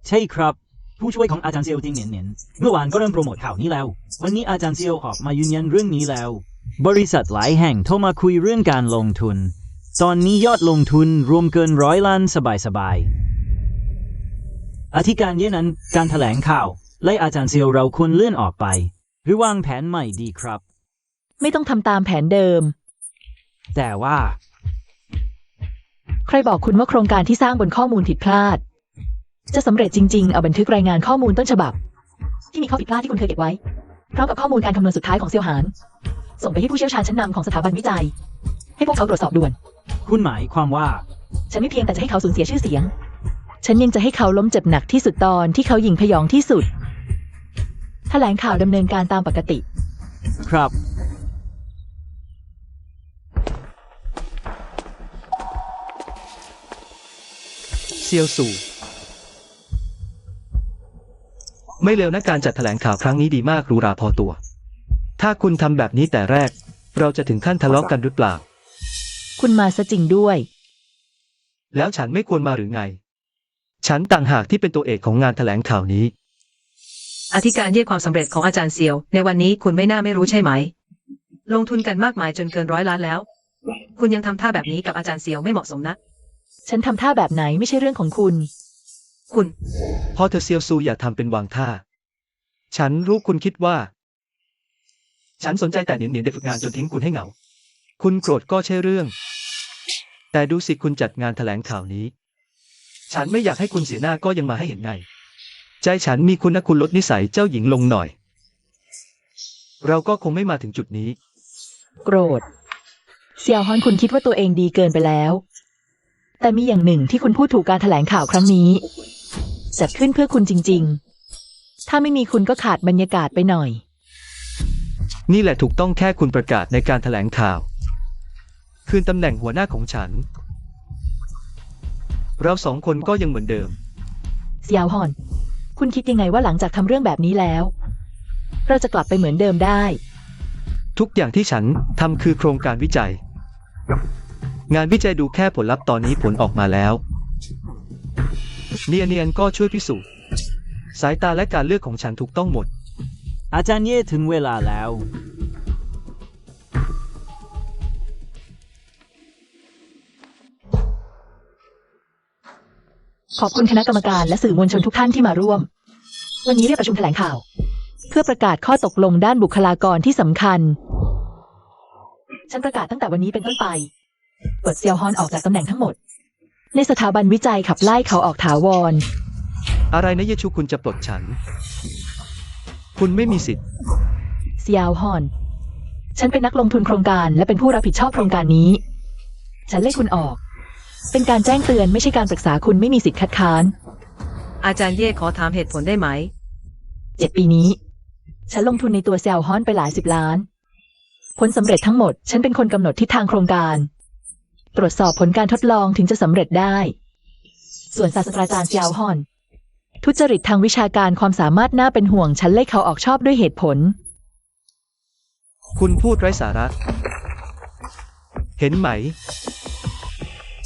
ใช่ครับ ผู้ช่วยของอาจารย์เซียวจริงเนียนเมื่อวานก็เริ่มโปรโมทข่าวนี้แล้ว วันนี้อาจารย์เซียวออกมายืนยันเรื่องนี้แล้ว บริษัทหลายแห่งโทรมาคุยเรื่องการลงทุน ตอนนี้ยอดลงทุนรวมเกิน100 ล้านสบายๆอธิการเย่นั้นการแถลงข่าวไล่อาจารย์เซียวเราควรเลื่อนออกไป หรือวางแผนใหม่ดีครับ ไม่ต้องทำตามแผนเดิม แต่ว่า ใครบอกคุณว่าโครงการที่สร้างบนข้อมูลผิดพลาด จะสำเร็จจริงๆ เอาบันทึกรายงานข้อมูลต้นฉบับ ที่มีข้อผิดพลาดที่คุณเคยเก็บไว้ พร้อมกับข้อมูลการคำนวณสุดท้ายของเซียวหาน ส่งไปให้ผู้เชี่ยวชาญชั้นนำของสถาบันวิจัย ให้พวกเขาตรวจสอบด่วน คุณหมายความว่า ฉันไม่เพียงแต่จะให้เขาสูญเสียชื่อเสียง ฉันยังจะให้เขาล้มเจ็บหนักที่สุดตอนที่เขาหยิ่งพยองที่สุด แถลงข่าวดำเนินการตามปกติ ครับ เซียวสู่ ไม่เลวนะการจัดแถลงข่าวครั้งนี้ดีมากหรูหราพอตัว ถ้าคุณทำแบบนี้แต่แรก เราจะถึงขั้นทะเลาะกันหรือเปล่า คุณมาซะจริงด้วย แล้วฉันไม่ควรมาหรือไง ฉันต่างหากที่เป็นตัวเอกของงานแถลงข่าวนี้ อธิการเย่ความสำเร็จของอาจารย์เซียว ในวันนี้คุณไม่น่าไม่รู้ใช่ไหม ลงทุนกันมากมายจนเกิน100 ล้านแล้ว คุณยังทำท่าแบบนี้กับอาจารย์เซียวไม่เหมาะสมนะ ฉันทำท่าแบบไหนไม่ใช่เรื่องของคุณ คุณ พอเธอเซียวซูอย่าทำเป็นวางท่า ฉันรู้คุณคิดว่า ฉันสนใจแต่เหนียนเด็กฝึกงานจนทิ้งคุณให้เหงา คุณโกรธก็ใช่เรื่อง แต่ดูสิคุณจัดงานแถลงข่าวนี้ ฉันไม่อยากให้คุณเสียหน้าก็ยังมาให้เห็นไง ใจฉันมีคุณนะคุณลดนิสัยเจ้าหญิงลงหน่อย เราก็คงไม่มาถึงจุดนี้ โกรธ เซียวฮอนคุณคิดว่าตัวเองดีเกินไปแล้ว แต่มีอย่างหนึ่งที่คุณพูดถูกการแถลงข่าวครั้งนี้จัดขึ้นเพื่อคุณจริงๆ ถ้าไม่มีคุณก็ขาดบรรยากาศไปหน่อย นี่แหละถูกต้องแค่คุณประกาศในการแถลงข่าว คืนตำแหน่งหัวหน้าของฉัน เราสองคนก็ยังเหมือนเดิม เซียวฮอน คุณคิดยังไงว่าหลังจากทำเรื่องแบบนี้แล้ว เราจะกลับไปเหมือนเดิมได้ ทุกอย่างที่ฉันทำคือโครงการวิจัย งานวิจัยดูแค่ผลลัพธ์ตอนนี้ผลออกมาแล้ว เนียนก็ช่วยพิสูจน์ สายตาและการเลือกของฉันถูกต้องหมด อาจารย์เย่ถึงเวลาแล้ว ขอบคุณคณะกรรมการและสื่อมวลชนทุกท่านที่มาร่วม วันนี้เรียกประชุมแถลงข่าว เพื่อประกาศข้อตกลงด้านบุคลากรที่สำคัญ ฉันประกาศตั้งแต่วันนี้เป็นต้นไปปลดเซียวฮอนออกจากตำแหน่งทั้งหมด ในสถาบันวิจัยขับไล่เขาออกถาวร อะไรนะเยชูคุณจะปลดฉัน คุณไม่มีสิทธิ์ เซียวฮอน ฉันเป็นนักลงทุนโครงการและเป็นผู้รับผิดชอบโครงการนี้ ฉันไล่คุณออก เป็นการแจ้งเตือนไม่ใช่การปรึกษาคุณไม่มีสิทธิ์คัดค้าน อาจารย์เย่ขอถามเหตุผลได้ไหม 7 ปีนี้ ฉันลงทุนในตัวเซียวฮอนไปหลาย10 ล้าน ผลสำเร็จทั้งหมดฉันเป็นคนกำหนดทิศทางโครงการ ตรวจสอบผลการทดลองถึงจะสำเร็จได้ ส่วนศาสตราจารย์เซียวฮอน ทุจริตทางวิชาการความสามารถน่าเป็นห่วงฉันไล่เขาออกชอบด้วยเหตุผล คุณพูดไร้สาระ เห็นไหม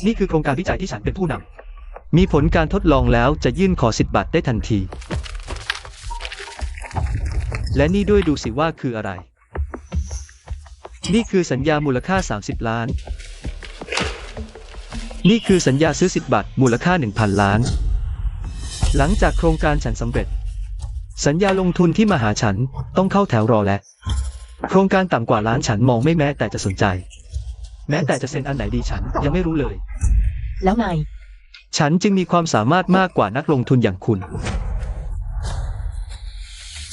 นี่คือโครงการวิจัยที่ฉันเป็นผู้นำ มีผลการทดลองแล้วจะยื่นขอสิทธิ์บัตรได้ทันที และนี่ด้วยดูสิว่าคืออะไร นี่คือสัญญามูลค่า30 ล้าน นี่คือสัญญาซื้อสิทธิ์บัตรมูลค่า 1,000 ล้าน หลังจากโครงการฉันสำเร็จ สัญญาลงทุนที่มาหาฉันต้องเข้าแถวรอและโครงการต่ำกว่าล้านฉันมองไม่แม้แต่จะสนใจ แม้แต่จะเซ็นอันไหนดีฉันยังไม่รู้เลย แล้วไง ฉันจึงมีความสามารถมากกว่านักลงทุนอย่างคุณ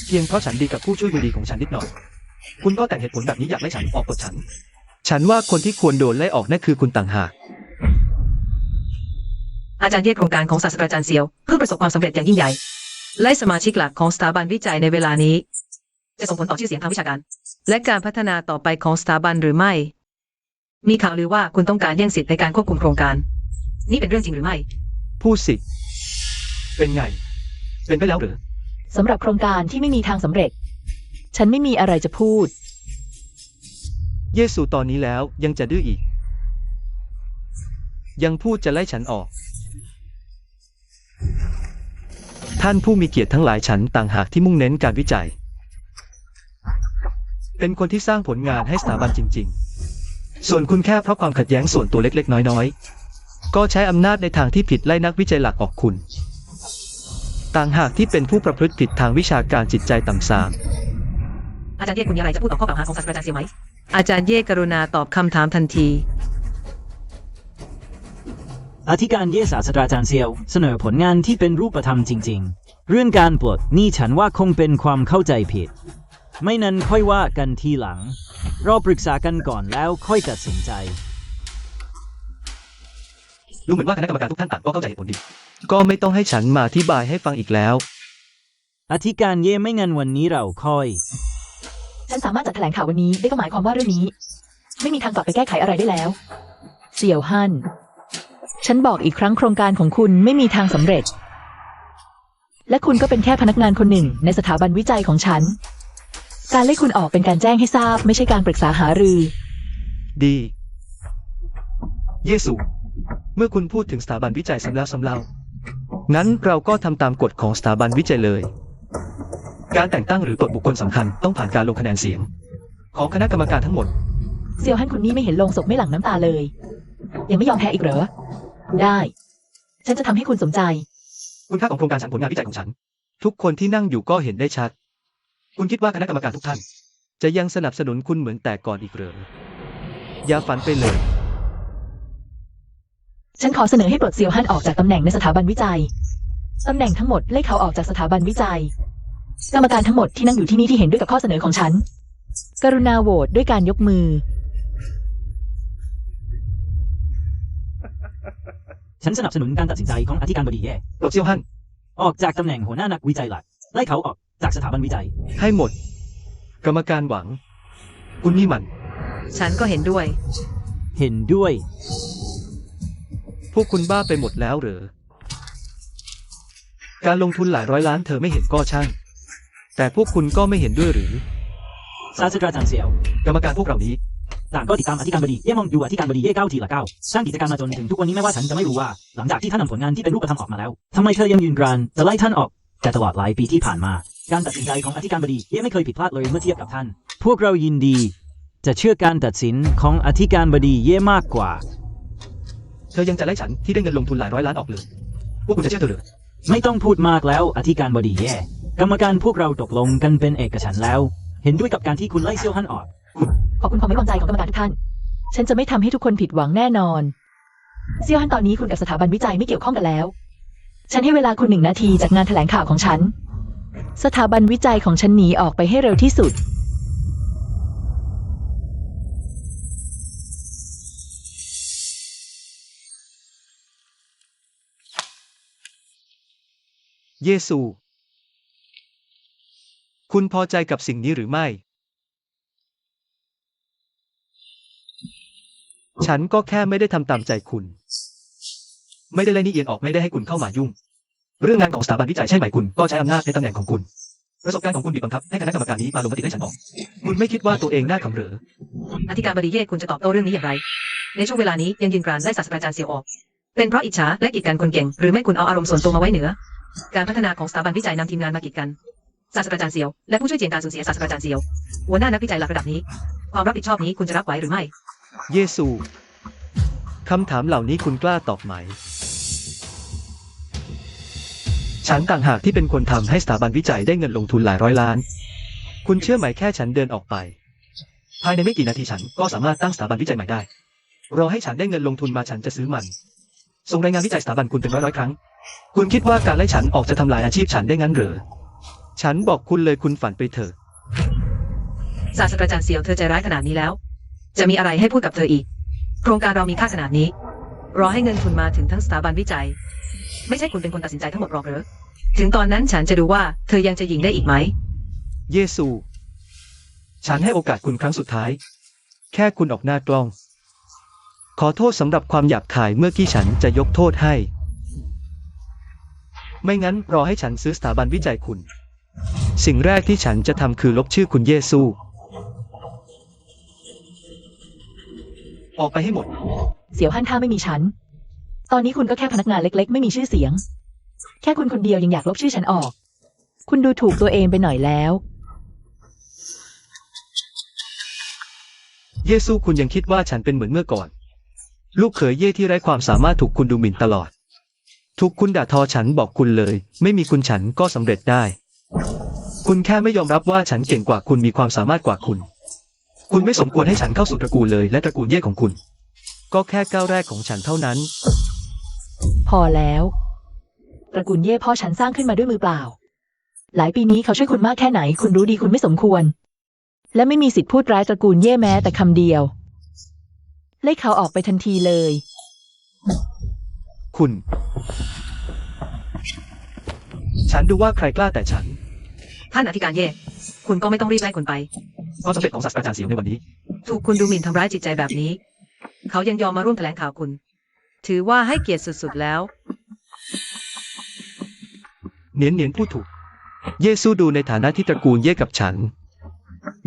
เพียงเพราะฉันดีกับผู้ช่วยมือดีของฉันนิดหน่อย คุณก็แต่งเหตุผลแบบนี้อยากไล่ฉันออกปลดฉัน ฉันว่าคนที่ควรโดนไล่ออกนั่นคือคุณต่างหาก อาจารย์เย่โครงการของศาสตราจารย์เซียวเพิ่งประสบความสำเร็จอย่างยิ่งใหญ่ และสมาชิกหลักของสถาบันวิจัยในเวลานี้ จะส่งผลต่อชื่อเสียงทางวิชาการ และการพัฒนาต่อไปของสถาบันหรือไม่ มีข่าวลือว่าคุณต้องการแย่งสิทธิ์ในการควบคุมโครงการ นี่เป็นเรื่องจริงหรือไม่ พูดสิ เป็นไง เป็นไปแล้วหรือ สำหรับโครงการที่ไม่มีทางสำเร็จ ฉันไม่มีอะไรจะพูด เยซูตอนนี้แล้วยังจะดื้ออีก ยังพูดจะไล่ฉันออก ท่านผู้มีเกียรติทั้งหลายฉันต่างหากที่มุ่งเน้นการวิจัย เป็นคนที่สร้างผลงานให้สถาบันจริงๆ ส่วนคุณแค่เพราะความขัดแย้งส่วนตัวเล็กๆน้อยๆ ก็ใช้อำนาจในทางที่ผิดไล่นักวิจัยหลักออกคุณ ต่างหากที่เป็นผู้ประพฤติผิดทางวิชาการจิตใจต่ำทราม อาจารย์เย่คุณมีอะไรจะพูดต่อข้อกล่าวหาของศาสตราจารย์เซียวไหม อาจารย์เย่กรุณาตอบคำถามทันที อธิการเย่ศาสตราจารย์เซียวเสนอผลงานที่เป็นรูปธรรมจริงๆ เรื่องการปลดหนี้ฉันว่าคงเป็นความเข้าใจผิด ไม่นั้นค่อยว่ากันทีหลังเราปรึกษากันก่อนแล้วค่อยตัดสินใจ ดูเหมือนว่าคณะกรรมการทุกท่านต่างก็เข้าใจเหตุผลดี ก็ไม่ต้องให้ฉันมาอธิบายให้ฟังอีกแล้ว อธิการเย่ไม่งั้นวันนี้เราค่อย ฉันสามารถจัดแถลงข่าววันนี้ได้ก็หมายความว่าเรื่องนี้ ไม่มีทางกลับไปแก้ไขอะไรได้แล้ว เสี่ยวฮั่นฉันบอกอีกครั้งโครงการของคุณไม่มีทางสำเร็จ และคุณก็เป็นแค่พนักงานคนหนึ่งในสถาบันวิจัยของฉัน การไล่คุณออกเป็นการแจ้งให้ทราบไม่ใช่การปรึกษาหารือ ดี เยซู เมื่อคุณพูดถึงสถาบันวิจัยซ้ำแล้วซ้ำเล่างั้นเราก็ทำตามกฎของสถาบันวิจัยเลย การแต่งตั้งหรือปลดบุคคลสำคัญต้องผ่านการลงคะแนนเสียง ของคณะกรรมการทั้งหมด เสี่ยวฮั่นคุณนี่ไม่เห็นโลงศพไม่หลั่งน้ำตาเลย ยังไม่ยอมแพ้อีกเหรอ ได้ ฉันจะทำให้คุณสมใจ คุณค่าของโครงการฉันผลงานวิจัยของฉัน ทุกคนที่นั่งอยู่ก็เห็นได้ชัด คุณคิดว่าคณะกรรมการทุกท่าน จะยังสนับสนุนคุณเหมือนแต่ก่อนอีกเหรอ อย่าฝันไปเลย ฉันขอเสนอให้ปลดเสี่ยวฮั่นออกจากตำแหน่งในสถาบันวิจัย ตำแหน่งทั้งหมดไล่เขาออกจากสถาบันวิจัย กรรมการทั้งหมดที่นั่งอยู่ที่นี่ที่เห็นด้วยกับข้อเสนอของฉัน กรุณาโหวตด้วยการยกมือ ฉันสนับสนุนการตัดสินใจของอธิการบดีเย่ ปลดเซี่ยวฮั่น ออกจากตำแหน่งหัวหน้านักวิจัยหลักไล่เขาออกจากสถาบันวิจัย ให้หมด กรรมการหวัง คุณนี่มัน ฉันก็เห็นด้วย เห็นด้วย พวกคุณบ้าไปหมดแล้วเหรอ การลงทุนหลายร้อยล้านเธอไม่เห็นก็ช่าง แต่พวกคุณก็ไม่เห็นด้วยหรือ ศาสตราจารย์เซียว กรรมการพวกเรานี้ ต่างก็ติดตามอธิการบดีเย่มองดูอธิการบดีเย่ก้าวทีละก้าวสร้างกิจการมาจนถึงทุกวันนี้แม้ว่าฉันจะไม่รู้ว่าหลังจากที่ท่านนำผลงานที่เป็นรูปธรรมออกมาแล้วทำไมเธอยังยืนกรานจะไล่ท่านออกแต่ตลอดหลายปีที่ผ่านมาการตัดสินใจของอธิการบดีเย่ไม่เคยผิดพลาดเลยเมื่อเทียบกับท่าน พวกเรายินดีจะเชื่อการตัดสินของอธิการบดีเย่มากกว่า เธอยังจะไล่ฉันที่ได้เงินลงทุนหลายร้อยล้านออกเลย พวกคุณจะเชื่อเธอเหรอ ไม่ต้องพูดมากแล้วอธิการบดีเย่กรรมการพวกเราตกลงกันเป็นเอกฉันท์แล้ว เห็นด้วยกับการที่คุณไล่เซี่ยวฮั่นออก ขอบคุณความไว้วางใจของกรรมการทุกท่าน ฉันจะไม่ทำให้ทุกคนผิดหวังแน่นอน เซี่ยวฮั่นตอนนี้คุณกับสถาบันวิจัยไม่เกี่ยวข้องกันแล้ว ฉันให้เวลาคุณ1 นาทีจากงานแถลงข่าวของฉัน สถาบันวิจัยของฉันหนีออกไปให้เร็วที่สุด เยซู คุณพอใจกับสิ่งนี้หรือไม่ ฉันก็แค่ไม่ได้ทำตามใจคุณ ไม่ได้ไล่นี่เอียนออกไม่ได้ให้คุณเข้ามายุ่ง เรื่องงานของสถาบันวิจัยใช่ไหมคุณก็ใช้อำนาจในตำแหน่งของคุณ ประสบการณ์ของคุณบีบบังคับให้คณะกรรมการนี้มาลงมติให้ฉันออก คุณไม่คิดว่าตัวเองน่าขำเหรอ อธิการบดีเย่คุณจะตอบโต้เรื่องนี้อย่างไร ในช่วงเวลานี้ยังยืนกรานไล่ศาสตราจารย์เซียวออก เป็นเพราะอิจฉาและกีดกันคนเก่งหรือไม่คุณเอาอารมณ์ส่วนตัวมาไว้เหนือ การพัฒนาของสถาบันวิจัยนำทีมงานมากีดกัน ศาสตราจารย์เซียวและผู้ช่วยเจียนการสูญเสียศาสตราจารย์เซียวหัวหน้านักวิจัยหลักระดับนี้ ความรับผิดชอบนี้คุณจะรับไหวหรือไม่ เยซู คำถามเหล่านี้คุณกล้าตอบไหม ฉันต่างหากที่เป็นคนทำให้สถาบันวิจัยได้เงินลงทุนหลายร้อยล้าน คุณเชื่อไหมแค่ฉันเดินออกไป ภายในไม่กี่นาทีฉันก็สามารถตั้งสถาบันวิจัยใหม่ได้ รอให้ฉันได้เงินลงทุนมาฉันจะซื้อมัน ส่งรายงานวิจัยสถาบันคุณเป็นร้อยครั้ง คุณคิดว่าการไล่ฉันออกจะทำลายอาชีพฉันได้งั้นเหรอ ฉันบอกคุณเลยคุณฝันไปเถอะ ศาสตราจารย์เซียวเธอใจร้ายขนาดนี้แล้ว จะมีอะไรให้พูดกับเธออีก โครงการเรามีค่าขนาดนี้ รอให้เงินทุนมาถึงทั้งสถาบันวิจัย ไม่ใช่คุณเป็นคนตัดสินใจทั้งหมดหรอกเหรอ ถึงตอนนั้นฉันจะดูว่าเธอยังจะยิงได้อีกไหม เยซู ฉันให้โอกาสคุณครั้งสุดท้าย แค่คุณออกหน้ากล้อง ขอโทษสำหรับความหยาบคายเมื่อกี้ฉันจะยกโทษให้ ไม่งั้นรอให้ฉันซื้อสถาบันวิจัยคุณ สิ่งแรกที่ฉันจะทำคือลบชื่อคุณเยซู ออกไปให้หมด เสี่ยวฮั่นถ้าไม่มีฉัน ตอนนี้คุณก็แค่พนักงานเล็กๆ ไม่มีชื่อเสียง แค่คุณคนเดียวยังอยากลบชื่อฉันออก คุณดูถูกตัวเองไปหน่อยแล้ว เยซูคุณยังคิดว่าฉันเป็นเหมือนเมื่อก่อน ลูกเขยเย่ที่ไร้ความสามารถถูกคุณดูหมิ่นตลอด ถูกคุณด่าทอฉันบอกคุณเลย ไม่มีคุณฉันก็สำเร็จได้ คุณแค่ไม่ยอมรับว่าฉันเก่งกว่าคุณมีความสามารถกว่าคุณ คุณไม่สมควรให้ฉันเข้าสู่ตระกูลเลยและตระกูลเย่ของคุณ ก็แค่ก้าวแรกของฉันเท่านั้น พอแล้ว ตระกูลเย่พ่อฉันสร้างขึ้นมาด้วยมือเปล่า หลายปีนี้เขาช่วยคุณมากแค่ไหน คุณรู้ดีคุณไม่สมควร และไม่มีสิทธิ์พูดร้ายตระกูลเย่แม้แต่คำเดียว ไล่เขาออกไปทันทีเลย คุณ ฉันดูว่าใครกล้าแต่ฉัน ท่านอธิการเย่คุณก็ไม่ต้องรีบไล่คุณไป ความสำเร็จของศาสตราจารย์เสียวในวันนี้ ถูกคุณดูหมิ่นทำร้ายจิตใจแบบนี้ เขายังยอมมาร่วมแถลงข่าวคุณ ถือว่าให้เกียรติสุดๆแล้ว เนียนเนียนพูดถูก เยซูดูในฐานะที่ตระกูลเย่กับฉัน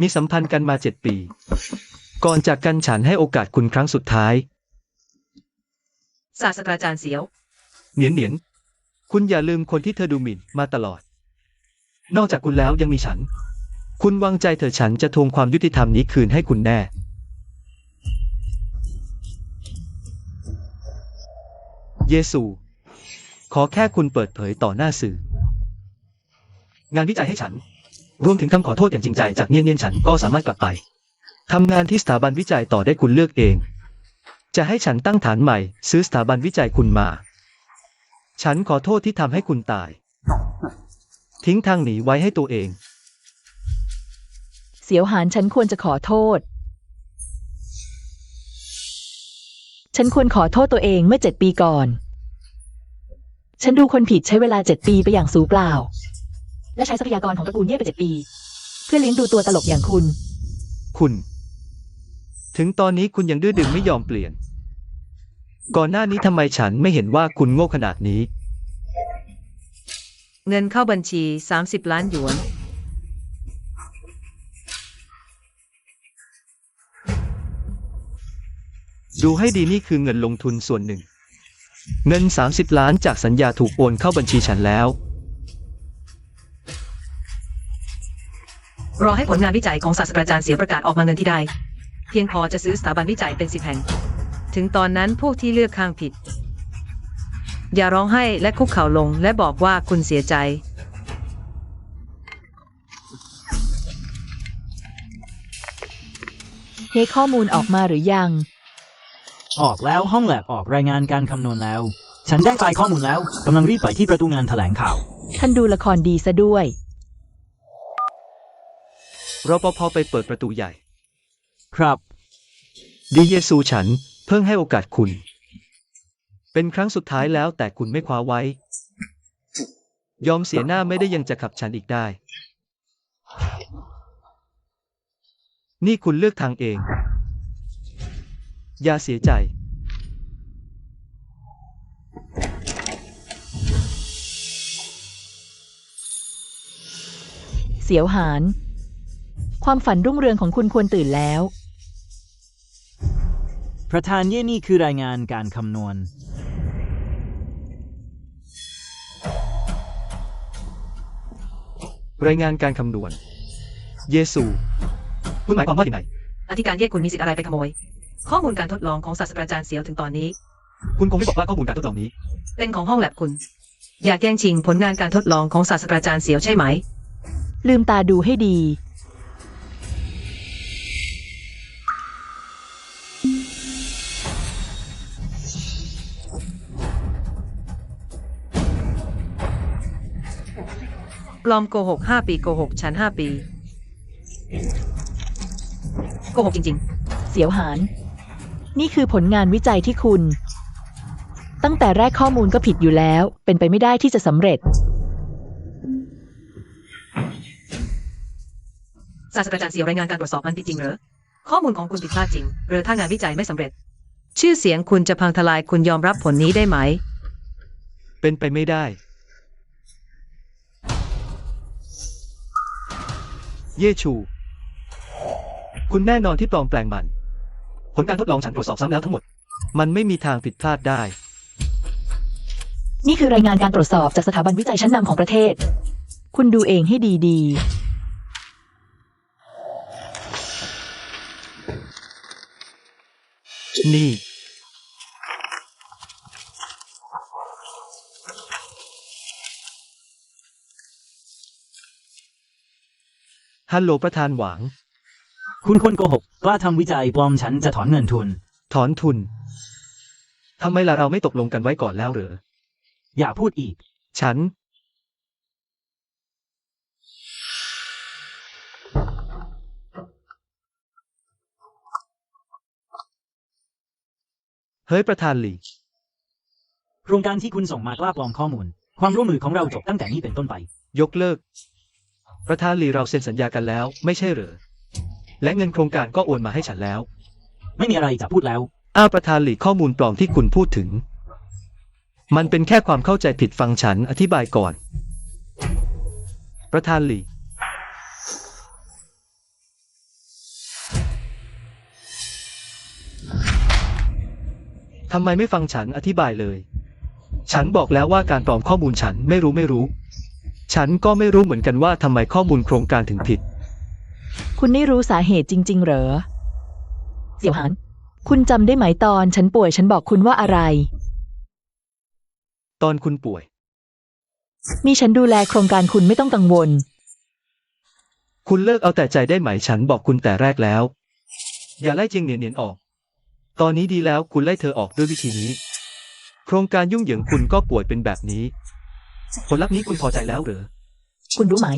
มีสัมพันธ์กันมา7 ปี ก่อนจากกันฉันให้โอกาสคุณครั้งสุดท้าย ศาสตราจารย์เสียว เนียนเนียนคุณอย่าลืมคนที่เธอดูหมิ่นมาตลอด นอกจากคุณแล้วยังมีฉัน คุณวางใจเถอะฉันจะทวงความยุติธรรมนี้คืนให้คุณแน่ เยซู ขอแค่คุณเปิดเผยต่อหน้าสื่อ งานวิจัยให้ฉัน รวมถึงคำขอโทษอย่างจริงใจจากเนียนเนียนฉันก็สามารถกลับไปทำงานที่สถาบันวิจัยต่อได้คุณเลือกเอง จะให้ฉันตั้งฐานใหม่ซื้อสถาบันวิจัยคุณมา ฉันขอโทษที่ทำให้คุณตาย ทิ้งทางหนีไว้ให้ตัวเอง เสียวหานฉันควรจะขอโทษ ฉันควรขอโทษตัวเองเมื่อ7 ปีก่อน ฉันดูคนผิดใช้เวลา7 ปีไปอย่างสูญเปล่า และใช้ทรัพยากรของตระกูลเย่ไป7 ปี เพื่อเลี้ยงดูตัวตลกอย่างคุณ คุณ ถึงตอนนี้คุณยังดื้อดึงไม่ยอมเปลี่ยน ก่อนหน้านี้ทำไมฉันไม่เห็นว่าคุณโง่ขนาดนี้ เงินเข้าบัญชี30 ล้านหยวน ดูให้ดีนี่คือเงินลงทุนส่วนหนึ่ง เงิน30 ล้านจากสัญญาถูกโอนเข้าบัญชีฉันแล้ว รอให้ผลงานวิจัยของศาสตราจารย์เสียวประกาศออกมาเงินที่ได้ เพียงพอจะซื้อสถาบันวิจัยเป็น10 แห่ง ถึงตอนนั้นพวกที่เลือกข้างผิด อย่าร้องไห้และคุกเข่าลงและบอกว่าคุณเสียใจ เฮข้อมูลออกมาหรือยัง ออกแล้วห้องแลบออกรายงานการคำนวณแล้ว ฉันได้ไฟล์ข้อมูลแล้วกำลังรีบไปที่ประตูงานแถลงข่าว ท่านดูละครดีซะด้วย รปภไปเปิดประตูใหญ่ ครับ ดีเยซูฉันเพิ่งให้โอกาสคุณ เป็นครั้งสุดท้ายแล้วแต่คุณไม่คว้าไว้ ยอมเสียหน้าไม่ได้ยังจะขับฉันอีกได้ นี่คุณเลือกทางเอง อย่าเสียใจ เสียวหาน ความฝันรุ่งเรืองของคุณควรตื่นแล้ว ประธานเย่นี่คือรายงานการคำนวณ รายงานการคำนวณ เยซู คุณหมายความว่าอย่างไร อธิการเย่คุณมีสิทธิ์อะไรไปขโมย ข้อมูลการทดลองของศาสตราจารย์เสียวถึงตอนนี้ คุณคงไม่บอกว่าข้อมูลการทดลองนี้ เป็นของห้องแลบคุณ อยากแย่งชิงผลงานการทดลองของศาสตราจารย์เสียวใช่ไหม ลืมตาดูให้ดี ปลอมโกหก5 ปีโกหกฉัน5 ปีโกหกจริง เสียวหาน นี่คือผลงานวิจัยที่คุณ ตั้งแต่แรกข้อมูลก็ผิดอยู่แล้ว เป็นไปไม่ได้ที่จะสำเร็จ ๆศาสตราจารย์เสียวรายงานการตรวจสอบมันผิดจริงเหรอข้อมูลของคุณผิดพลาดจริงหรือถ้างานวิจัยไม่สำเร็จ ชื่อเสียงคุณจะพังทลายคุณยอมรับผลนี้ได้ไหม เป็นไปไม่ได้ เยชู คุณแน่นอนที่ปลอมแปลงมัน ผลการทดลองฉันตรวจสอบซ้ำแล้วทั้งหมด มันไม่มีทางผิดพลาดได้ นี่คือรายงานการตรวจสอบจากสถาบันวิจัยชั้นนำของประเทศ คุณดูเองให้ดี นี่ ฮัลโหลประธานหวัง คุณคนโกหกกล้าทำวิจัยปลอมฉันจะถอนเงินทุน ถอนทุน ทำไมล่ะเราไม่ตกลงกันไว้ก่อนแล้วเหรอ อย่าพูดอีก ฉัน เฮ้ยประธานหลี โครงการที่คุณส่งมากล้าปลอมข้อมูล ความร่วมมือของเราจบตั้งแต่นี้เป็นต้นไป ยกเลิก ประธานหลีเราเซ็นสัญญากันแล้วไม่ใช่เหรอ และเงินโครงการก็โอนมาให้ฉันแล้ว ไม่มีอะไรจะพูดแล้ว อ้าวประธานหลีข้อมูลปลอมที่คุณพูดถึง มันเป็นแค่ความเข้าใจผิดฟังฉันอธิบายก่อน ประธานหลีทำไมไม่ฟังฉันอธิบายเลย ฉันบอกแล้วว่าการปลอมข้อมูลฉันไม่รู้ ฉันก็ไม่รู้เหมือนกันว่าทำไมข้อมูลโครงการถึงผิด คุณไม่รู้สาเหตุจริง ๆ เหรอ เสี่ยวหาน คุณจำได้ไหมตอนฉันป่วยฉันบอกคุณว่าอะไร ตอนคุณป่วย มีฉันดูแลโครงการคุณไม่ต้องกังวล คุณเลิกเอาแต่ใจได้ไหมฉันบอกคุณแต่แรกแล้ว อย่าไล่เจียงเหนียนออก ตอนนี้ดีแล้วคุณไล่เธอออกด้วยวิธีนี้ โครงการยุ่งเหยิงคุณก็ป่วยเป็นแบบนี้ ผลลัพธ์นี้คุณพอใจแล้วเหรอ คุณรู้ไหม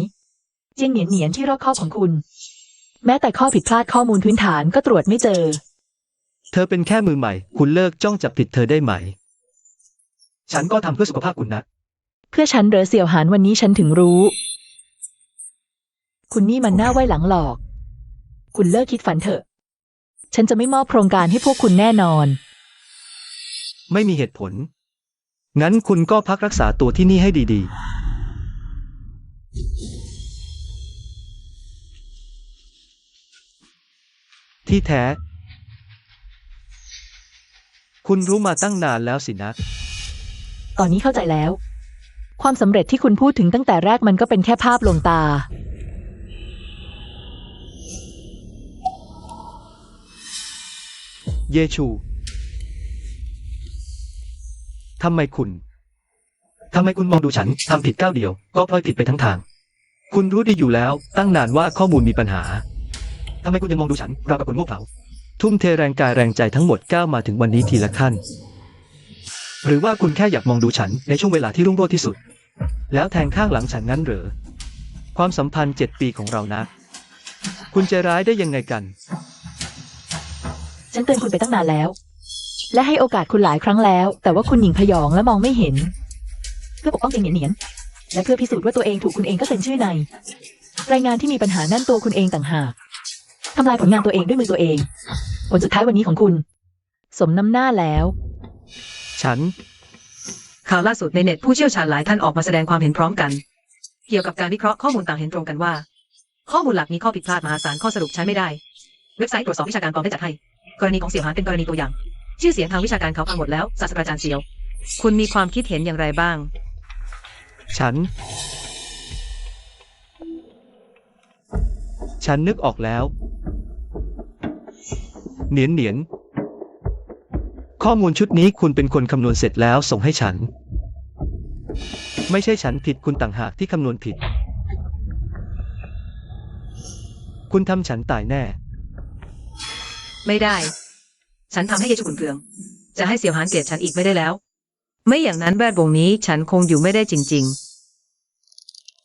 เจียงเหนียนที่รอบคอบของคุณ แม้แต่ข้อผิดพลาดข้อมูลพื้นฐานก็ตรวจไม่เจอ เธอเป็นแค่มือใหม่ คุณเลิกจ้องจับผิดเธอได้ไหม ฉันก็ทำเพื่อสุขภาพคุณนะ เพื่อฉันเหรอเสี่ยวหานวันนี้ฉันถึงรู้ คุณนี่มันหน้าไว้หลังหลอก คุณเลิกคิดฝันเถอะ ฉันจะไม่มอบโครงการให้พวกคุณแน่นอน ไม่มีเหตุผล งั้นคุณก็พักรักษาตัวที่นี่ให้ดีๆ ที่แท้ คุณรู้มาตั้งนานแล้วสินะ ตอนนี้เข้าใจแล้ว ความสำเร็จที่คุณพูดถึงตั้งแต่แรกมันก็เป็นแค่ภาพลวงตา เยชูทำไมคุณมองดูฉันทำผิดก้าวเดียว ก็พลอยผิดไปทั้งทาง คุณรู้ดีอยู่แล้วตั้งนานว่าข้อมูลมีปัญหา ทำไมคุณยังมองดูฉันราวกับคนโง่เขลาทุ่มเทแรงกายแรงใจทั้งหมดก้าวมาถึงวันนี้ทีละขั้น หรือว่าคุณแค่อยากมองดูฉันในช่วงเวลาที่รุ่งโรจน์ที่สุด แล้วแทงข้างหลังฉันงั้นเหรอ ความสัมพันธ์7 ปีของเรานะ คุณใจร้ายได้ยังไงกัน ฉันเตือนคุณไปตั้งนานแล้ว และให้โอกาสคุณหลายครั้งแล้ว แต่ว่าคุณหญิงพยองและมองไม่เห็น เพื่อปกป้องเจียงเหนียนและเพื่อพิสูจน์ว่าตัวเองถูกคุณเองก็เซ็นชื่อในรายงานที่มีปัญหานั่นตัวคุณเองต่างหากทำลายผลงานตัวเองด้วยมือตัวเอง ผลสุดท้ายวันนี้ของคุณ สมน้ำหน้าแล้ว ฉัน ข่าวล่าสุดในเน็ตผู้เชี่ยวชาญหลายท่านออกมาแสดงความเห็นพร้อมกัน เกี่ยวกับการวิเคราะห์ข้อมูลต่างเห็นตรงกันว่า ข้อมูลหลักมีข้อผิดพลาดมหาศาลข้อสรุปใช้ไม่ได้ เว็บไซต์ตรวจสอบวิชาการปลอมได้จัดให้กรณีของเสี่ยวหานเป็นกรณีตัวอย่าง ชื่อเสียงทางวิชาการเขาพังหมดแล้วศาสตราจารย์เซียว คุณมีความคิดเห็นอย่างไรบ้าง ฉันนึกออกแล้ว เหนียน ข้อมูลชุดนี้คุณเป็นคนคำนวณเสร็จแล้วส่งให้ฉัน ไม่ใช่ฉันผิดคุณต่างหากที่คำนวณผิด คุณทำฉันตายแน่ ไม่ได้ ฉันทำให้เยชูขุนเคือง จะให้เสี่ยวหานเกลียดฉันอีกไม่ได้แล้ว ไม่อย่างนั้นแวดวงนี้ฉันคงอยู่ไม่ได้จริง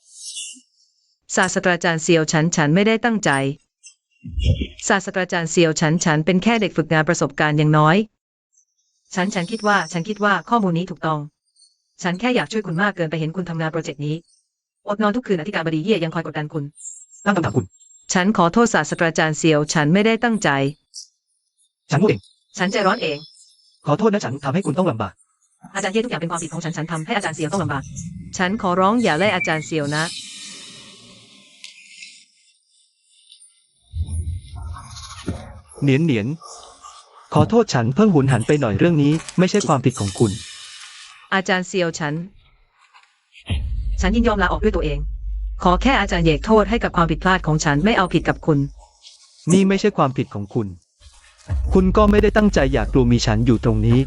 ๆ ศาสตราจารย์เซียวฉันไม่ได้ตั้งใจ ศาสตราจารย์เซียวฉันเป็นแค่เด็กฝึกงานประสบการณ์อย่างน้อย ฉันคิดว่าข้อมูลนี้ถูกต้อง ฉันแค่อยากช่วยคุณมากเกินไปเห็นคุณทำงานโปรเจกต์นี้ อดนอนทุกคืนอธิการบดีเย่ยังคอยกดดันคุณ ตั้งคำถามคุณ ฉันขอโทษศาสตราจารย์เซียวฉันไม่ได้ตั้งใจ ฉันพูดเอง ฉันใจร้อนเอง ขอโทษนะฉันทำให้คุณต้องลำบาก อาจารย์เย่ทุกอย่างเป็นความผิดของฉันทำให้อาจารย์เซียวต้องลำบาก ฉันขอร้องอย่าไล่อาจารย์เซียวนะ เหนียน ขอโทษฉันเพิ่งหุนหันไปหน่อยเรื่องนี้ไม่ใช่ความผิดของคุณ อาจารย์เซียวฉันยินยอมลาออกด้วยตัวเอง ขอแค่อาจารย์เหยกโทษให้กับความผิดพลาดของฉันไม่เอาผิดกับคุณ นี่ไม่ใช่ความผิดของคุณ คุณก็ไม่ได้ตั้งใจอยากกลัวมีฉันอยู่ตรงนี้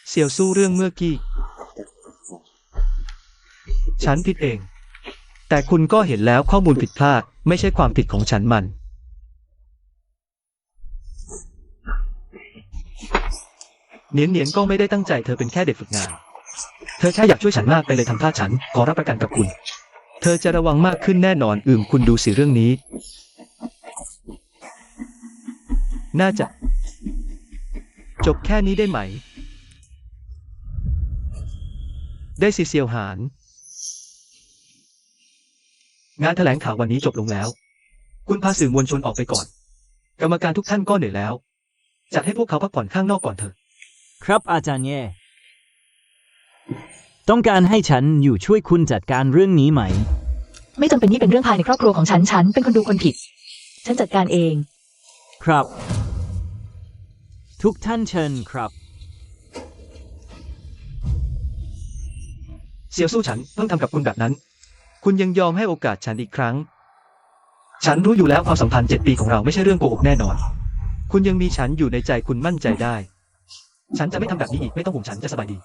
เสี่ยวสู้เรื่องเมื่อกี้ ฉันผิดเอง แต่คุณก็เห็นแล้วข้อมูลผิดพลาด ไม่ใช่ความผิดของฉันมัน เนียนก็ไม่ได้ตั้งใจเธอเป็นแค่เด็กฝึกงาน เธอแค่อยากช่วยฉันมากไปเลยทำท่าฉันขอรับประกันกับคุณ เธอจะระวังมากขึ้นแน่นอนคุณดูสิเรื่องนี้ น่าจะ จบแค่นี้ได้ไหม ได้สิเซียวหาน งานแถลงข่าววันนี้จบลงแล้ว คุณพาสื่อมวลชนออกไปก่อน กรรมการทุกท่านก็เหนื่อยแล้ว จัดให้พวกเขาพักผ่อนข้างนอกก่อนเถอะ ครับอาจารย์เย่ต้องการให้ฉันอยู่ช่วยคุณจัดการเรื่องนี้ไหม ไม่จำเป็นนี่เป็นเรื่องภายในครอบครัวของฉัน ฉันเป็นคนดูคนผิด ฉันจัดการเอง ครับ ทุกท่านเชิญครับ เซียวสู้ฉันเพิ่งทำกับคุณแบบนั้น คุณยังยอมให้โอกาสฉันอีกครั้ง ฉันรู้อยู่แล้วความสัมพันธ์7 ปีของเราไม่ใช่เรื่องโกหกแน่นอน คุณยังมีฉันอยู่ในใจคุณมั่นใจได้ ฉันจะไม่ทำแบบนี้อีกไม่ต้องห่วงฉันจะสบายดี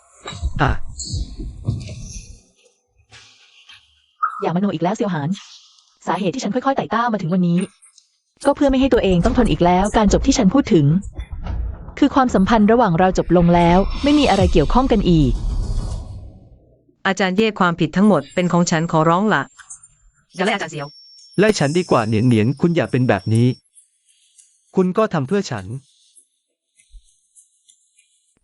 อย่ามโนอีกแล้วเซียวหาน สาเหตุที่ฉันค่อยๆไต่เต้ามาถึงวันนี้ ก็เพื่อไม่ให้ตัวเองต้องทนอีกแล้ว การจบที่ฉันพูดถึง คือความสัมพันธ์ระหว่างเราจบลงแล้ว ไม่มีอะไรเกี่ยวข้องกันอีก อาจารย์เย่ความผิดทั้งหมดเป็นของฉันขอร้องละอย่าไล่อาจารย์เซียว ไล่ฉันดีกว่าเนียนคุณอย่าเป็นแบบนี้ คุณก็ทำเพื่อฉัน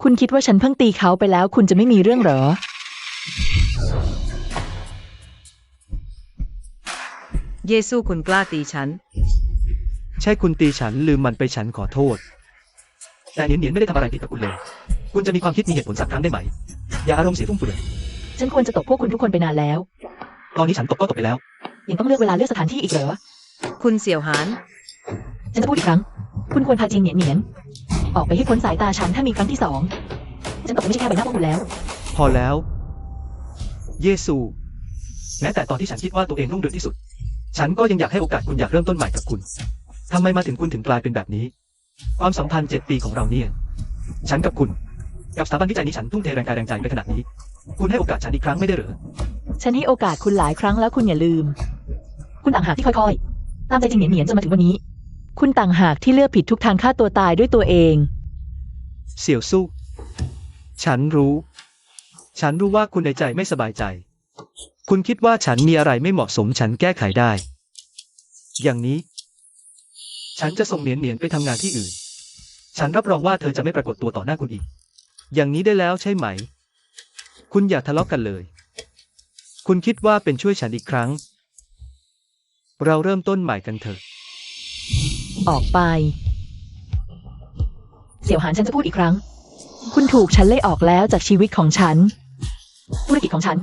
คุณคิดว่าฉันเพิ่งตีเขาไปแล้ว คุณจะไม่มีเรื่องเหรอ เยซูคุณกล้าตีฉัน ใช่คุณตีฉันลืมมันไปฉันขอโทษ แต่เนียนไม่ได้ทำอะไรผิดกับคุณเลย คุณจะมีความคิดมีเหตุผลสักครั้งได้ไหม อย่าอารมณ์เสียฟุ่มเฟือย ฉันควรจะตบพวกคุณทุกคนไปนานแล้ว ตอนนี้ฉันตกก็ตกไปแล้ว ยังต้องเลือกเวลาเลือกสถานที่อีกเหรอ คุณเสี่ยวหาน ฉันจะพูดอีกครั้ง คุณควรพาจิงเหนียนออกไปให้พ้นสายตาฉันถ้ามีครั้งที่2 ฉันตบไม่ใช่แค่ใบหน้าพวกคุณแล้ว พอแล้ว เยซู แม้แต่ตอนที่ฉันคิดว่าตัวเองรุ่งเรืองที่สุด ฉันก็ยังอยากให้โอกาสคุณอยากเริ่มต้นใหม่กับคุณทำไมมาถึงคุณถึงกลายเป็นแบบนี้ ความสัมพันธ์7 ปีของเราเนี่ย ฉันกับคุณ กับสถาบันวิจัยนี้ฉันทุ่มเทแรงกายแรงใจไปขนาดนี้ คุณให้โอกาสฉันอีกครั้งไม่ได้เหรอ ฉันให้โอกาสคุณหลายครั้งแล้วคุณอย่าลืม คุณต่างหากที่ค่อยๆ ตามใจจิงเหนียนจนมาถึงวันนี้ คุณต่างหากที่เลือกผิดทุกทางฆ่าตัวตายด้วยตัวเอง เสี่ยวสู้ ฉันรู้ว่าคุณในใจไม่สบายใจ คุณคิดว่าฉันมีอะไรไม่เหมาะสมฉันแก้ไขได้ อย่างนี้ ฉันจะส่งเนียนไปทำงานที่อื่น ฉันรับรองว่าเธอจะไม่ปรากฏตัวต่อหน้าคุณอีก อย่างนี้ได้แล้วใช่ไหม คุณอย่าทะเลาะกันเลย คุณคิดว่าเป็นช่วยฉันอีกครั้ง เราเริ่มต้นใหม่กันเถอะ ออกไป เสี่ยวหานฉันจะพูดอีกครั้ง คุณถูกฉันไล่ออกแล้วจากชีวิตของฉัน ธุรกิจของฉัน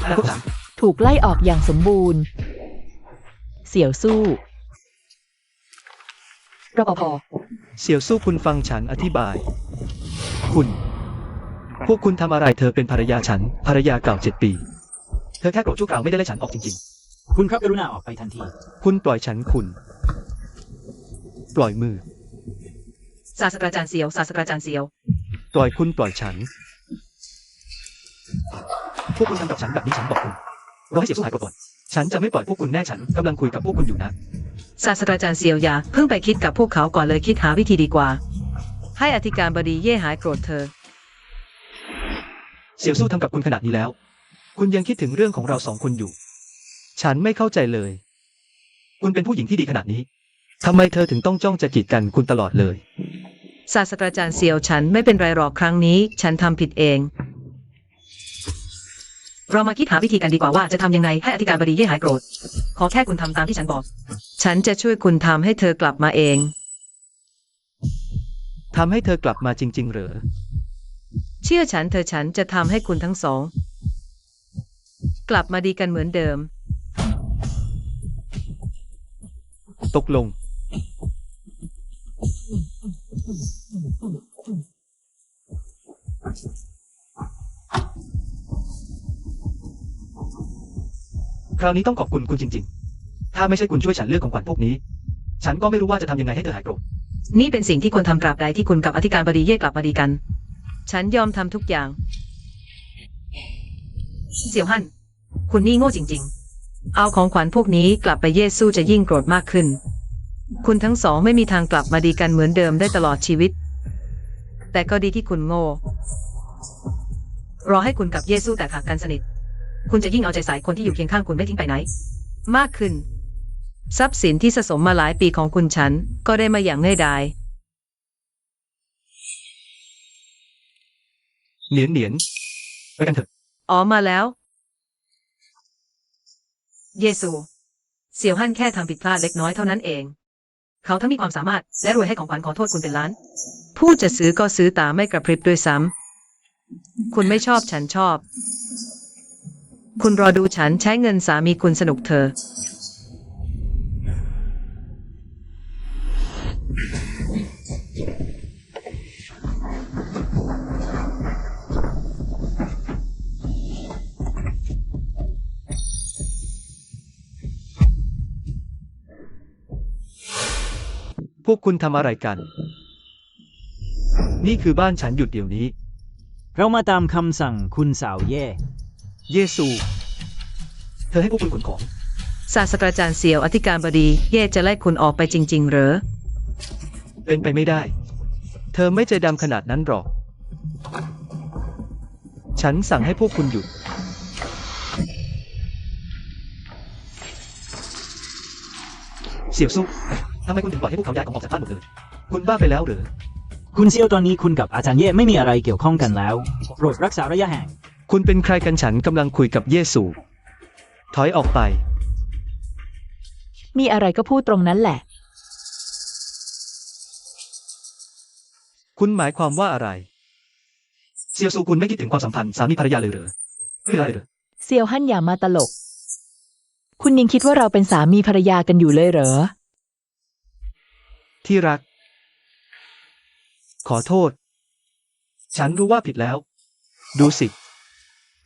แล้วพวกฉัน ถูกไล่ออกอย่างสมบูรณ์ เสี่ยวสู้รปภ เสี่ยวสู้คุณฟังฉันอธิบาย พวกคุณทำอะไรเธอเป็นภรรยาฉัน ภรรยาเก่า7 ปี เธอแค่โกรธชั่วคราวไม่ได้ไล่ฉันออกจริง คุณครับกรุณาออกไปทันที ๆ คุณปล่อยฉันคุณ ปล่อยมือ ศาสตราจารย์เซียวศาสตราจารย์เซียว ปล่อยคุณปล่อยฉัน พวกคุณทำกับฉันแบบนี้ฉันบอกคุณรอให้เสียสู้หายก่อน ฉันจะไม่ปล่อยพวกคุณแน่ฉันกำลังคุยกับพวกคุณอยู่นะ ศาสตราจารย์เซียวอย่าเพิ่งไปคิดกับพวกเขาก่อนเลยคิดหาวิธีดีกว่า ให้อธิการบดีเย่หายโกรธเธอ เสี่ยวสู้ทำกับคุณขนาดนี้แล้ว คุณยังคิดถึงเรื่องของเรา2 คนอยู่ ฉันไม่เข้าใจเลย คุณเป็นผู้หญิงที่ดีขนาดนี้ทำไมเธอถึงต้องจ้องจะกีดกันคุณตลอดเลย ศาสตราจารย์เซียวฉันไม่เป็นไรหรอกครั้งนี้ฉันทำผิดเอง เรามาคิดหาวิธีกันดีกว่าว่าจะทำยังไงให้อธิการบดีเย่หายโกรธ ขอแค่คุณทำตามที่ฉันบอก ฉันจะช่วยคุณทำให้เธอกลับมาเอง ทำให้เธอกลับมาจริงๆเหรอ เชื่อฉันเธอฉันจะทำให้คุณทั้งสอง กลับมาดีกันเหมือนเดิม ตกลง คราวนี้ต้องขอบคุณคุณจริงๆ ถ้าไม่ใช่คุณช่วยฉันเลือกของขวัญพวกนี้ ฉันก็ไม่รู้ว่าจะทำยังไงให้เธอหายโกรธ นี่เป็นสิ่งที่ควรทำตราบใดที่คุณกับอธิการบดีเย่กลับมาดีกัน ฉันยอมทำทุกอย่าง เสี่ยวฮั่น คุณนี่โง่จริง เอาของขวัญพวกนี้กลับไปเยซูจะยิ่งโกรธมากขึ้น คุณทั้งสองไม่มีทางกลับมาดีกันเหมือนเดิมได้ตลอดชีวิต แต่ก็ดีที่คุณโง่ รอให้คุณกับเยซูแตกหักกันสนิท คุณจะยิ่งเอาใจใส่คนที่อยู่เคียงข้างคุณไม่ทิ้งไปไหน มากขึ้น ทรัพย์สินที่สะสมมาหลายปีของคุณฉันก็ได้มาอย่างง่ายดาย เหนียนเหนียนไปกันเถอะ อ๋อมาแล้ว เยซูเสี่ยวฮั่นแค่ทำผิดพลาดเล็กน้อยเท่านั้นเอง เขาทั้งมีความสามารถและรวยให้ของขวัญขอโทษคุณเป็นล้าน ผู้จะซื้อก็ซื้อตาไม่กระพริบด้วยซ้ำ คุณไม่ชอบฉันชอบ คุณรอดูฉันใช้เงินสามีคุณสนุกเธอ พวกคุณทำอะไรกัน นี่คือบ้านฉันหยุดเดี๋ยวนี้ เรามาตามคำสั่งคุณสาวเย่ เยซู เธอให้พวกคุณขนของ ศาสตราจารย์เสี่ยวอธิการบดีเย่จะไล่คุณออกไปจริง ๆ เหรอ เป็นไปไม่ได้ เธอไม่ใจดำขนาดนั้นหรอก ฉันสั่งให้พวกคุณหยุด เสี่ยวซุกทำไมคุณถึงปล่อยให้พวกเขาย้ายของออกจากบ้านหมดเลย คุณบ้าไปแล้วหรือ คุณเซียวตอนนี้คุณกับอาจารย์เย่ไม่มีอะไรเกี่ยวข้องกันแล้วโปรดรักษาระยะห่าง คุณเป็นใครกันฉันกำลังคุยกับเยซู ถอยออกไป มีอะไรก็พูดตรงนั้นแหละ คุณหมายความว่าอะไร เสี่ยวซูคุณไม่คิดถึงความสัมพันธ์สามีภรรยาเลยเหรอไม่เป็นไรเหรอ เซียวฮั่นอย่ามาตลก คุณยังคิดว่าเราเป็นสามีภรรยากันอยู่เลยเหรอ ที่รัก ขอโทษ ฉันรู้ว่าผิดแล้ว ดูสิ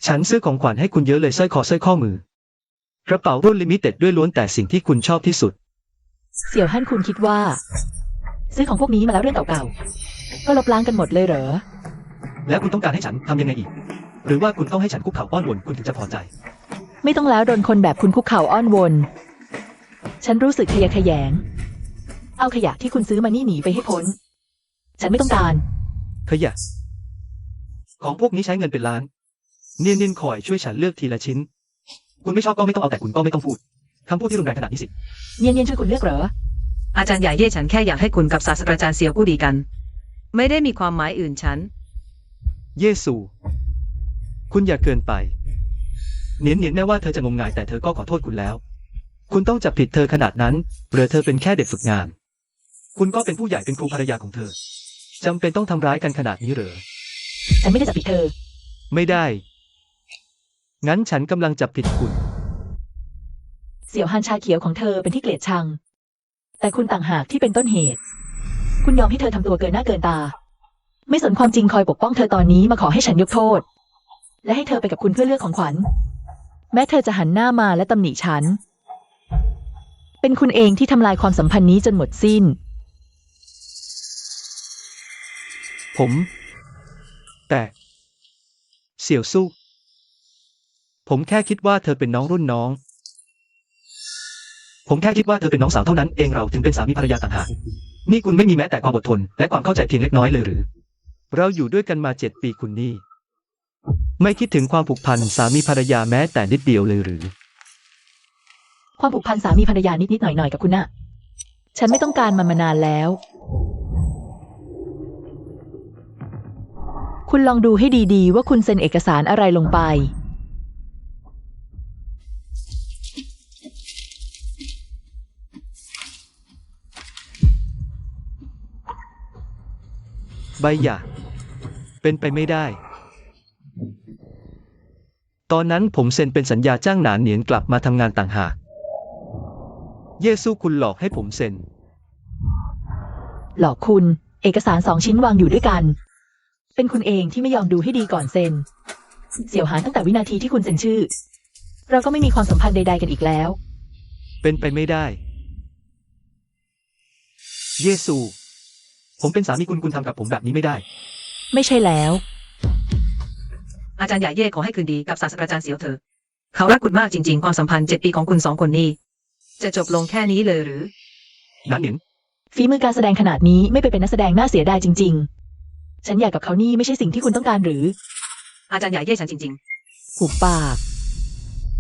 ฉันซื้อของขวัญให้คุณเยอะเลยสร้อยคอสร้อยข้อมือกระเป๋ารุ่นลิมิเต็ดด้วยล้วนแต่สิ่งที่คุณชอบที่สุด เสี่ยวฮั่นคุณคิดว่า ซื้อของพวกนี้มาแล้วเรื่องเก่าๆ ก็ลบล้างกันหมดเลยเหรอ แล้วคุณต้องการให้ฉันทำยังไงอีก หรือว่าคุณต้องให้ฉันคุกเข่าอ้อนวอนคุณถึงจะพอใจ ไม่ต้องแล้วโดนคนแบบคุณคุกเข่าอ้อนวอน ฉันรู้สึกทะเยอทะแยง เอาขยะที่คุณซื้อมานี่หนีไปให้พ้น ฉันไม่ต้องการ ขยะ ของพวกนี้ใช้เงินเป็นล้าน เนียนคอยช่วยฉันเลือกทีละชิ้น คุณไม่ชอบก็ไม่ต้องเอาแต่คุณก็ไม่ต้องพูดคำพูดที่รุนแรงขนาดนี้สิ เนียนช่วยคุณเลือกเหรอ อาจารย์ใหญ่เย่ฉันแค่อยากให้คุณกับศาสตราจารย์เสี่ยวกู้ดีกัน ไม่ได้มีความหมายอื่นฉัน เยซู คุณอย่าเกินไป เนียนแน่ว่าเธอจะงมงายแต่เธอก็ขอโทษคุณแล้ว คุณต้องจับผิดเธอขนาดนั้นหรือเธอเป็นแค่เด็กฝึกงาน คุณก็เป็นผู้ใหญ่เป็นครูภรรยาของเธอจำเป็นต้องทำร้ายกันขนาดนี้เหรอ ฉันไม่ได้จับผิดเธอ ไม่ได้ งั้นฉันกำลังจับผิดคุณ เสี่ยวฮันชาเขียวของเธอเป็นที่เกลียดชัง แต่คุณต่างหากที่เป็นต้นเหตุ คุณยอมให้เธอทำตัวเกินหน้าเกินตา ไม่สนความจริงคอยปกป้องเธอตอนนี้มาขอให้ฉันยกโทษ และให้เธอไปกับคุณเพื่อเลือกของขวัญ แม้เธอจะหันหน้ามาและตำหนิฉัน เป็นคุณเองที่ทำลายความสัมพันธ์นี้จนหมดสิ้น แต่เสี่ยวสู้ ผมแค่คิดว่าเธอเป็นน้องรุ่นน้อง ผมแค่คิดว่าเธอเป็นน้องสาวเท่านั้นเองเราถึงเป็นสามีภรรยาต่างหาก นี่คุณไม่มีแม้แต่ความอดทนและความเข้าใจเพียงเล็กน้อยเลยหรือ เราอยู่ด้วยกันมา7 ปีคุณนี่ ไม่คิดถึงความผูกพันสามีภรรยาแม้แต่นิดเดียวเลยหรือ ความผูกพันสามีภรรยานิดๆหน่อยๆกับคุณน่ะ ฉันไม่ต้องการมันมานานแล้ว คุณลองดูให้ดีๆว่าคุณเซ็นเอกสารอะไรลงไป ใบหย่าเป็นไปไม่ได้ ตอนนั้นผมเซ็นเป็นสัญญาจ้างหนานเหนียนกลับมาทำงานต่างหาก เยซูคุณหลอกให้ผมเซ็น หลอกคุณ เอกสาร2 ชิ้นวางอยู่ด้วยกัน เป็นคุณเองที่ไม่ยอมดูให้ดีก่อนเซ็น เสี่ยวหานตั้งแต่วินาทีที่คุณเซ็นชื่อ เราก็ไม่มีความสัมพันธ์ใดๆกันอีกแล้ว เป็นไปไม่ได้ เยซู ผมเป็นสามีคุณทำกับผมแบบนี้ไม่ได้ ไม่ใช่แล้ว อาจารย์ใหญ่เย่ขอให้คืนดีกับศาสตราจารย์เสี่ยวเธอ เขารักคุณมากจริงๆความสัมพันธ์7 ปีของคุณ2 คนนี้ จะจบลงแค่นี้เลยหรือ นั้นเหนียน ฝีมือการแสดงขนาดนี้ไม่ไปเป็นนักแสดงน่าเสียดายจริง ๆ ฉันอยากกับเขานี่ไม่ใช่สิ่งที่คุณต้องการหรือ อาจารย์ใหญ่เย่ฉันจริง หุบปาก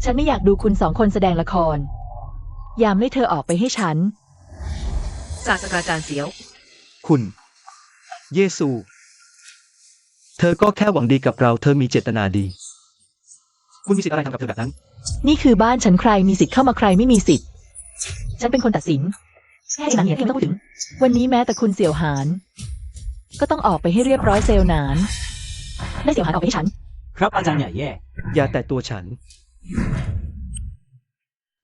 ฉันไม่อยากดูคุณ2 คนแสดงละคร ยามไล่เธอออกไปให้ฉัน ๆศาสตราจารย์เสียว คุณ เยซู เธอก็แค่หวังดีกับเรา เธอมีเจตนาดี คุณมีสิทธิ์อะไรทำกับเธอแบบนั้น นี่คือบ้านฉันใครมีสิทธิ์เข้ามาใครไม่มีสิทธิ์ ฉันเป็นคนตัดสินแค่หนังเหนียนเพียงต้องพูดถึง วันนี้แม้แต่คุณเสี่ยวหาน ก็ต้องออกไปให้เรียบร้อยเซลล์หนานได้เสี่ยวหานออกไปให้ฉัน ครับอาจารย์ใหญ่เย่ อย่าแตะตัวฉัน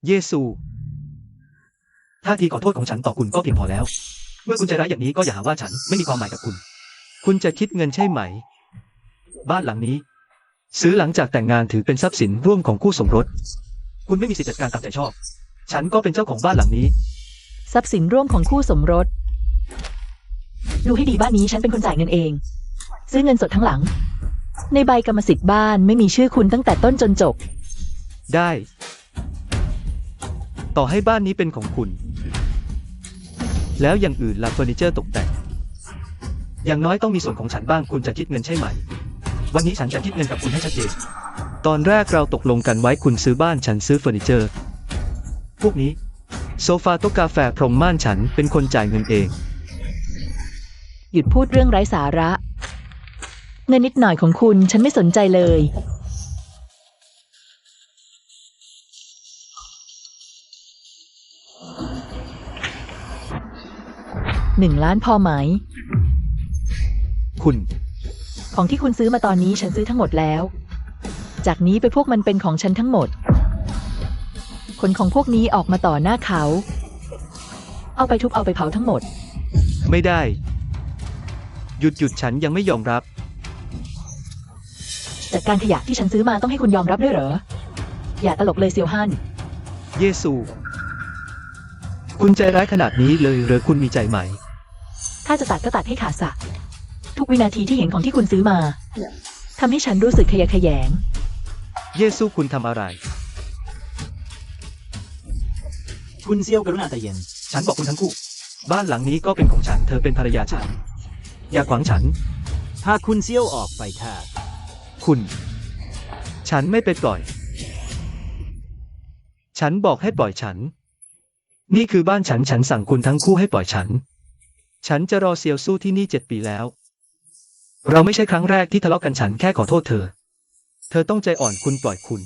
เยซูท่าทีขอโทษของฉันต่อคุณก็เพียงพอแล้ว เมื่อคุณใจร้ายอย่างนี้ก็อย่าหาว่าฉันไม่มีความหมายกับคุณ คุณจะคิดเงินใช่ไหม บ้านหลังนี้ ซื้อหลังจากแต่งงานถือเป็นทรัพย์สินร่วมของคู่สมรส คุณไม่มีสิทธิ์จัดการตามใจชอบ ฉันก็เป็นเจ้าของบ้านหลังนี้ ทรัพย์สินร่วมของคู่สมรส ดูให้ดีบ้านนี้ฉันเป็นคนจ่ายเงินเอง ซื้อเงินสดทั้งหลัง ในใบกรรมสิทธิ์บ้านไม่มีชื่อคุณตั้งแต่ต้นจนจบ ได้ ต่อให้บ้านนี้เป็นของคุณ แล้วอย่างอื่นล่ะเฟอร์นิเจอร์ตกแต่ง อย่างน้อยต้องมีส่วนของฉันบ้าง คุณจะคิดเงินใช่ไหม วันนี้ฉันจะคิดเงินกับคุณให้ชัดเจน ตอนแรกเราตกลงกันไว้คุณซื้อบ้านฉันซื้อเฟอร์นิเจอร์ พวกนี้ โซฟาโต๊ะกาแฟพรมม่านฉันเป็นคนจ่ายเงินเอง หยุดพูดเรื่องไร้สาระ เงินนิดหน่อยของคุณฉันไม่สนใจเลย1 ล้านพอไหม คุณ ของที่คุณซื้อมาตอนนี้ฉันซื้อทั้งหมดแล้ว จากนี้ไปพวกมันเป็นของฉันทั้งหมด คนของพวกนี้ออกมาต่อหน้าเขา เอาไปทุบเอาไปเผาทั้งหมด ไม่ได้ หยุดฉันยังไม่ยอมรับ จัดการขยะที่ฉันซื้อมาต้องให้คุณยอมรับด้วยเหรอ อย่าตลกเลยเซียวฮั่น เยซู คุณใจร้ายขนาดนี้เลยหรือคุณมีใจไหม ถ้าจะตัดก็ตัดให้ขาดสะทุกวินาทีที่เห็นของที่คุณซื้อมาทำให้ฉันรู้สึกขยะแขยง เยซูคุณทำอะไร คุณเซียวกรุณาใจเย็น ฉันบอกคุณทั้งคู่ บ้านหลังนี้ก็เป็นของฉัน เธอเป็นภรรยาฉัน อย่าขวางฉัน ถ้าคุณเซียวออกไปเถอะ คุณ ฉันไม่ไปปล่อย ฉันบอกให้ปล่อยฉัน นี่คือบ้านฉันสั่งคุณทั้งคู่ให้ปล่อยฉัน ฉันจะรอเซียวสู้ที่นี่7 ปีแล้ว เราไม่ใช่ครั้งแรกที่ทะเลาะกันฉันแค่ขอโทษเธอ เธอต้องใจอ่อนคุณปล่อยคุณ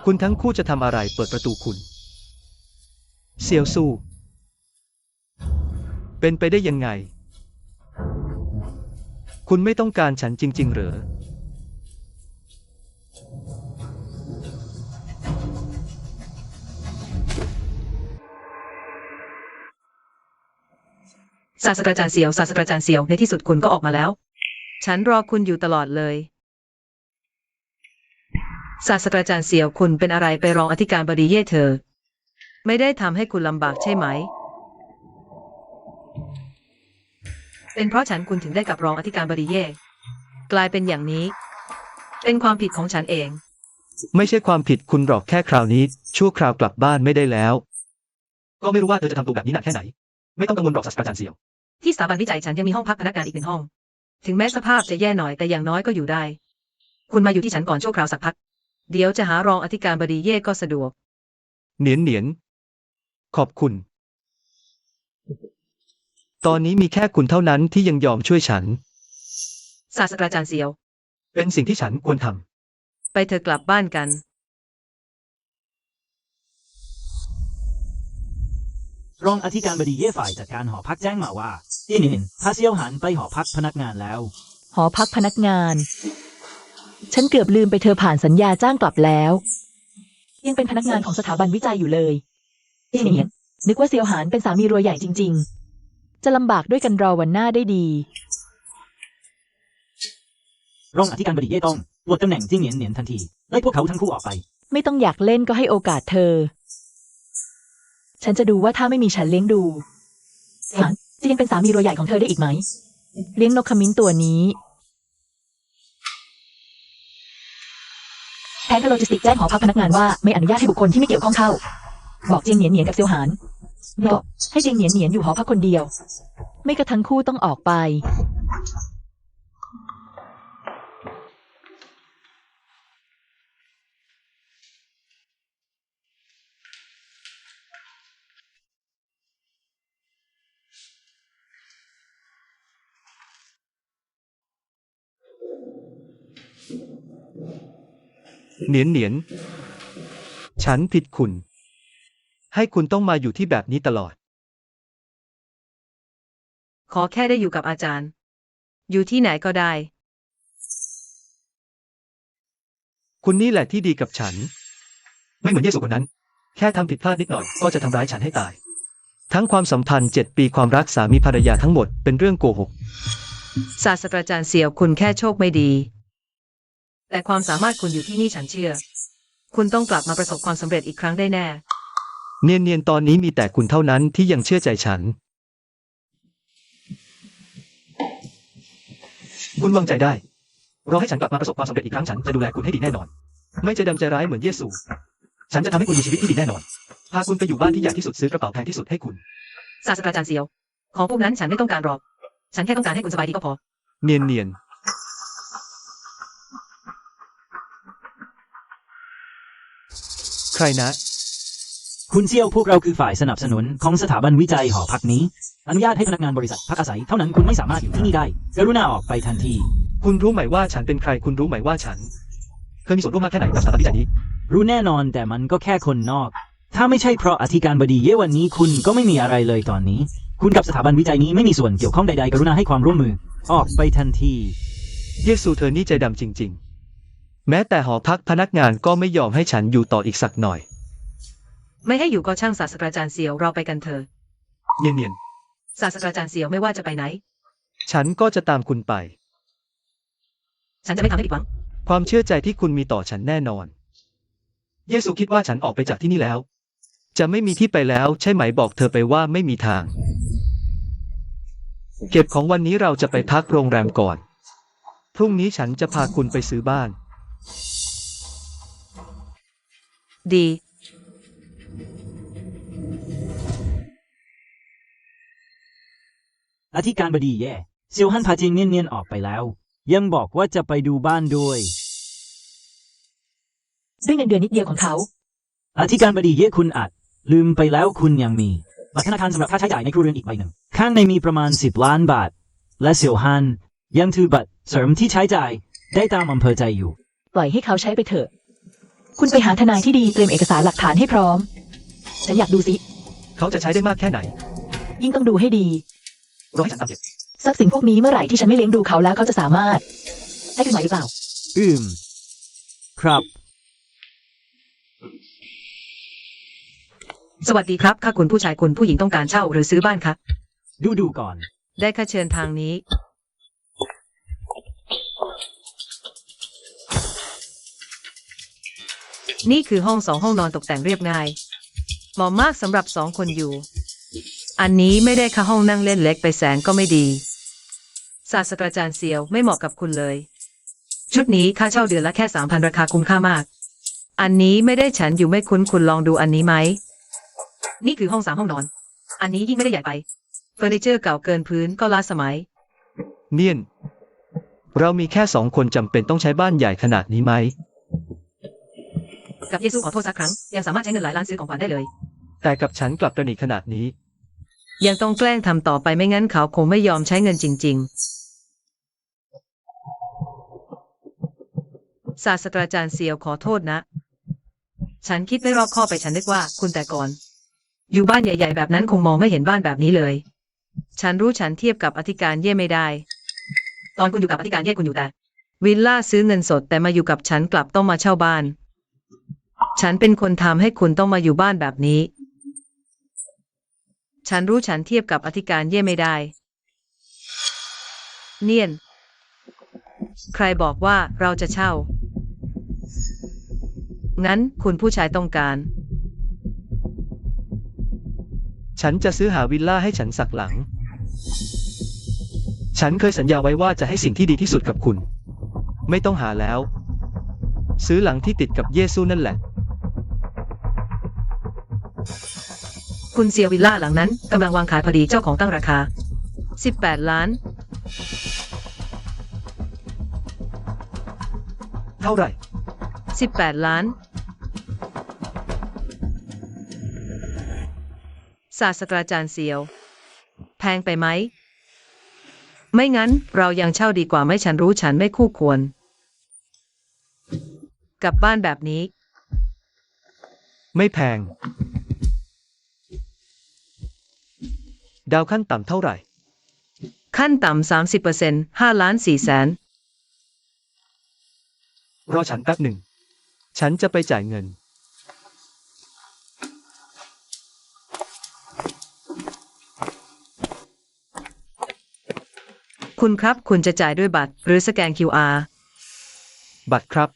คุณทั้งคู่จะทำอะไรเปิดประตูคุณ เซียวสู้ เป็นไปได้ยังไง คุณไม่ต้องการฉันจริง ๆ เหรอ ศาสตราจารย์เสียวศาสตราจารย์เสียวในที่สุดคุณก็ออกมาแล้ว ฉันรอคุณอยู่ตลอดเลย ศาสตราจารย์เสียวคุณเป็นอะไรไปรองอธิการบดีเย่เธอ ไม่ได้ทำให้คุณลำบากใช่ไหม เป็นเพราะฉันคุณถึงได้กับรองอธิการบดีเย่กลายเป็นอย่างนี้ เป็นความผิดของฉันเอง ไม่ใช่ความผิดคุณหรอกแค่คราวนี้ ชั่วคราวกลับบ้านไม่ได้แล้ว ก็ไม่รู้ว่าเธอจะทำตัวแบบนี้หนักแค่ไหน ไม่ต้องกังวลหรอกศาสตราจารย์เสี่ยว ที่สถาบันวิจัยฉันยังมีห้องพักพนักงานอีก1 ห้อง ถึงแม้สภาพจะแย่หน่อยแต่อย่างน้อยก็อยู่ได้ คุณมาอยู่ที่ฉันก่อนชั่วคราวสักพัก เดี๋ยวจะหารองอธิการบดีเย่ก็สะดวก เหนียน ขอบคุณ ตอนนี้มีแค่คุณเท่านั้นที่ยังยอมช่วยฉัน ศาสตราจารย์เสียว เป็นสิ่งที่ฉันควรทำ ไปเธอกลับบ้านกัน รองอธิการบดีเย่ฝ่ายจัดการหอพักแจ้งมาว่าเตี้ยหนินพาเซียวหันไปหอพักพนักงานแล้ว หอพักพนักงาน ฉันเกือบลืมไปเธอผ่านสัญญาจ้างกลับแล้ว ยังเป็นพนักงานของสถาบันวิจัยอยู่เลยเอี่ยนนึกว่าเซียวหานเป็นสามีรวยใหญ่จริง ๆ จะลำบากด้วยกันรอวันหน้าได้ดี รองอธิการบดีเย่ต้องปลดตำแหน่งจิ้งเหนียนทันทีไล่พวกเขาทั้งคู่ออกไป ไม่ต้องอยากเล่นก็ให้โอกาสเธอ ฉันจะดูว่าถ้าไม่มีฉันเลี้ยงดูหานจะยังเป็นสามีรวยใหญ่ของเธอได้อีกไหม เลี้ยงนกขมิ้นตัวนี้แผนการโลจิสติกแจ้งหอพักพนักงานว่าไม่อนุญาตให้บุคคลที่ไม่เกี่ยวข้องเข้า บอกเจียงเหนียนเหนียนกับเซียวหานบอกให้เจียงเหนียนเหนียนอยู่หอพักคนเดียว ไม่กระทั้งคู่ต้องออกไป เหนียนเหนียน ฉันผิดคุณ ให้คุณต้องมาอยู่ที่แบบนี้ตลอด ขอแค่ได้อยู่กับอาจารย์ อยู่ที่ไหนก็ได้ คุณนี่แหละที่ดีกับฉัน ไม่เหมือนเยซูคนนั้น แค่ทำผิดพลาดนิดหน่อยก็จะทำร้ายฉันให้ตาย ทั้งความสัมพันธ์7 ปีความรักสามีภรรยาทั้งหมดเป็นเรื่องโกหก ศาสตราจารย์เสี่ยวคุณแค่โชคไม่ดี แต่ความสามารถคุณอยู่ที่นี่ฉันเชื่อ คุณต้องกลับมาประสบความสำเร็จอีกครั้งได้แน่ เนียนๆตอนนี้มีแต่คุณเท่านั้นที่ยังเชื่อใจฉัน คุณวางใจได้ รอให้ฉันกลับมาประสบความสำเร็จอีกครั้งฉันจะดูแลคุณให้ดีแน่นอน ไม่ใจดำใจร้ายเหมือนเยซู ฉันจะทำให้คุณมีชีวิตที่ดีแน่นอน พาคุณไปอยู่บ้านที่ใหญ่ที่สุดซื้อกระเป๋าแพงที่สุดให้คุณ ศาสตราจารย์เสี่ยว ของพวกนั้นฉันไม่ต้องการหรอก ฉันแค่ต้องการให้คุณสบายดีก็พอ เนียนๆ ใครนะ คุณเซียวพวกเราคือฝ่ายสนับสนุนของสถาบันวิจัยหอพักนี้ อนุญาตให้พนักงานบริษัทพักอาศัยเท่านั้นคุณไม่สามารถอยู่ที่นี่ได้กรุณาออกไปทันที คุณรู้ไหมว่าฉันเป็นใคร คุณรู้ไหมว่าฉันเคยมีส่วนร่วมมากแค่ไหนกับสถาบันวิจัยนี้ รู้แน่นอนแต่มันก็แค่คนนอก ถ้าไม่ใช่เพราะอธิการบดีเย่วันนี้คุณก็ไม่มีอะไรเลยตอนนี้ คุณกับสถาบันวิจัยนี้ไม่มีส่วนเกี่ยวข้องใดๆกรุณาให้ความร่วมมือ ออกไปทันที เยซูเธอนี่ใจดำจริงๆ แม้แต่หอพักพนักงานก็ไม่ยอมให้ฉันอยู่ต่ออีกสักหน่อย ไม่ให้อยู่ก็ช่างศาสตราจารย์เสี่ยวเราไปกันเถอะ เนียน ศาสตราจารย์เสี่ยวไม่ว่าจะไปไหน ๆ ฉันก็จะตามคุณไป ฉันจะไม่ทำให้ผิดหวัง ความเชื่อใจที่คุณมีต่อฉันแน่นอน เยซูคิดว่าฉันออกไปจากที่นี่แล้ว จะไม่มีที่ไปแล้วใช่ไหมบอกเธอไปว่าไม่มีทาง เก็บของวันนี้เราจะไปพักโรงแรมก่อน พรุ่งนี้ฉันจะพาคุณไปซื้อบ้าน ดี อธิการบดีแย่เซียวฮั่นพาจิงเนียนๆออกไปแล้ว ยังบอกว่าจะไปดูบ้านด้วย ด้วยเงินเดือนนิดเดียวของเขา อธิการบดีเย่คุณอาจลืมไปแล้วคุณยังมีบัตรธนาคารสำหรับค่าใช้จ่ายในครัวเรือนอีกใบหนึ่งข้างในมีประมาณ10 ล้านบาท และเซียวฮั่นยังถือบัตรเสริมที่ใช้จ่ายได้ตามอำเภอใจอยู่ ปล่อยให้เขาใช้ไปเถอะ คุณไปหาทนายที่ดีเตรียมเอกสารหลักฐานให้พร้อม ฉันอยากดูสิ เขาจะใช้ได้มากแค่ไหน ยิ่งต้องดูให้ดี รอให้ฉันตามเก็บ ทรัพย์สินพวกนี้เมื่อไหร่ที่ฉันไม่เลี้ยงดูเขาแล้วเขาจะสามารถให้ขึ้นไหวหรือเปล่า ครับ สวัสดีครับค่ะคุณผู้ชายคุณผู้หญิงต้องการเช่าหรือซื้อบ้านคะ ดูก่อน ได้ค่ะเชิญทางนี้ นี่คือห้อง2 ห้องนอนตกแต่งเรียบง่าย เหมาะมากสำหรับ2 คนอยู่ อันนี้ไม่ได้ค่ะห้องนั่งเล่นเล็กไปแสนก็ไม่ดี ศาสตราจารย์เซียวไม่เหมาะกับคุณเลย ชุดนี้ค่าเช่าเดือนละแค่ 3,000 ราคาคุ้มค่ามาก อันนี้ไม่ได้ฉันอยู่ไม่คุ้นคุณลองดูอันนี้ไหม นี่คือห้อง3 ห้องนอน อันนี้ยิ่งไม่ได้ใหญ่ไป เฟอร์นิเจอร์เก่าเกินพื้นก็ล้าสมัย เนียน เรามีแค่2 คนจำเป็นต้องใช้บ้านใหญ่ขนาดนี้ไหม กับเยซูขอโทษสักครั้ง ยังสามารถใช้เงินหลายล้านซื้อของขวัญได้เลย แต่กับฉันกลับตระหนี่ขนาดนี้ ยังต้องแกล้งทำต่อไปไม่งั้นเขาคงไม่ยอมใช้เงินจริงๆ ศาสตราจารย์เซียวขอโทษนะ ฉันคิดไม่รอบคอบไปฉันนึกว่าคุณแต่ก่อน อยู่บ้านใหญ่ๆแบบนั้นคงมองไม่เห็นบ้านแบบนี้เลย ฉันรู้ฉันเทียบกับอธิการเย่ไม่ได้ ตอนคุณอยู่กับอธิการเย่คุณอยู่แต่วิลล่าซื้อเงินสดแต่มาอยู่กับฉันกลับต้องมาเช่าบ้าน ฉันเป็นคนทำให้คุณต้องมาอยู่บ้านแบบนี้ ฉันรู้ฉันเทียบกับอธิการเย่ไม่ได้ เนียน ใครบอกว่าเราจะเช่า งั้นคุณผู้ชายต้องการ ฉันจะซื้อหาวิลล่าให้ฉันสักหลัง ฉันเคยสัญญาไว้ว่าจะให้สิ่งที่ดีที่สุดกับคุณ ไม่ต้องหาแล้ว ซื้อหลังที่ติดกับเยซูนั่นแหละ คุณเซียววิลล่าหลังนั้นกำลังวางขายพอดีเจ้าของตั้งราคา 18 ล้าน เท่าไหร่ 18 ล้าน ศาสตราจารย์เซียว แพงไปไหม ไม่งั้นเรายังเช่าดีกว่าไหม่ฉันรู้ฉันไม่คู่ควร กลับบ้านแบบนี้ ไม่แพง ดาวขั้นต่ำเท่าไหร่ ขั้นต่ำ 30% 5 ล้าน 4 แสน รอฉันแป๊บหนึ่ง ฉันจะไปจ่ายเงิน คุณครับ คุณจะจ่ายด้วยบัตรหรือสแกน QR บัตรครับ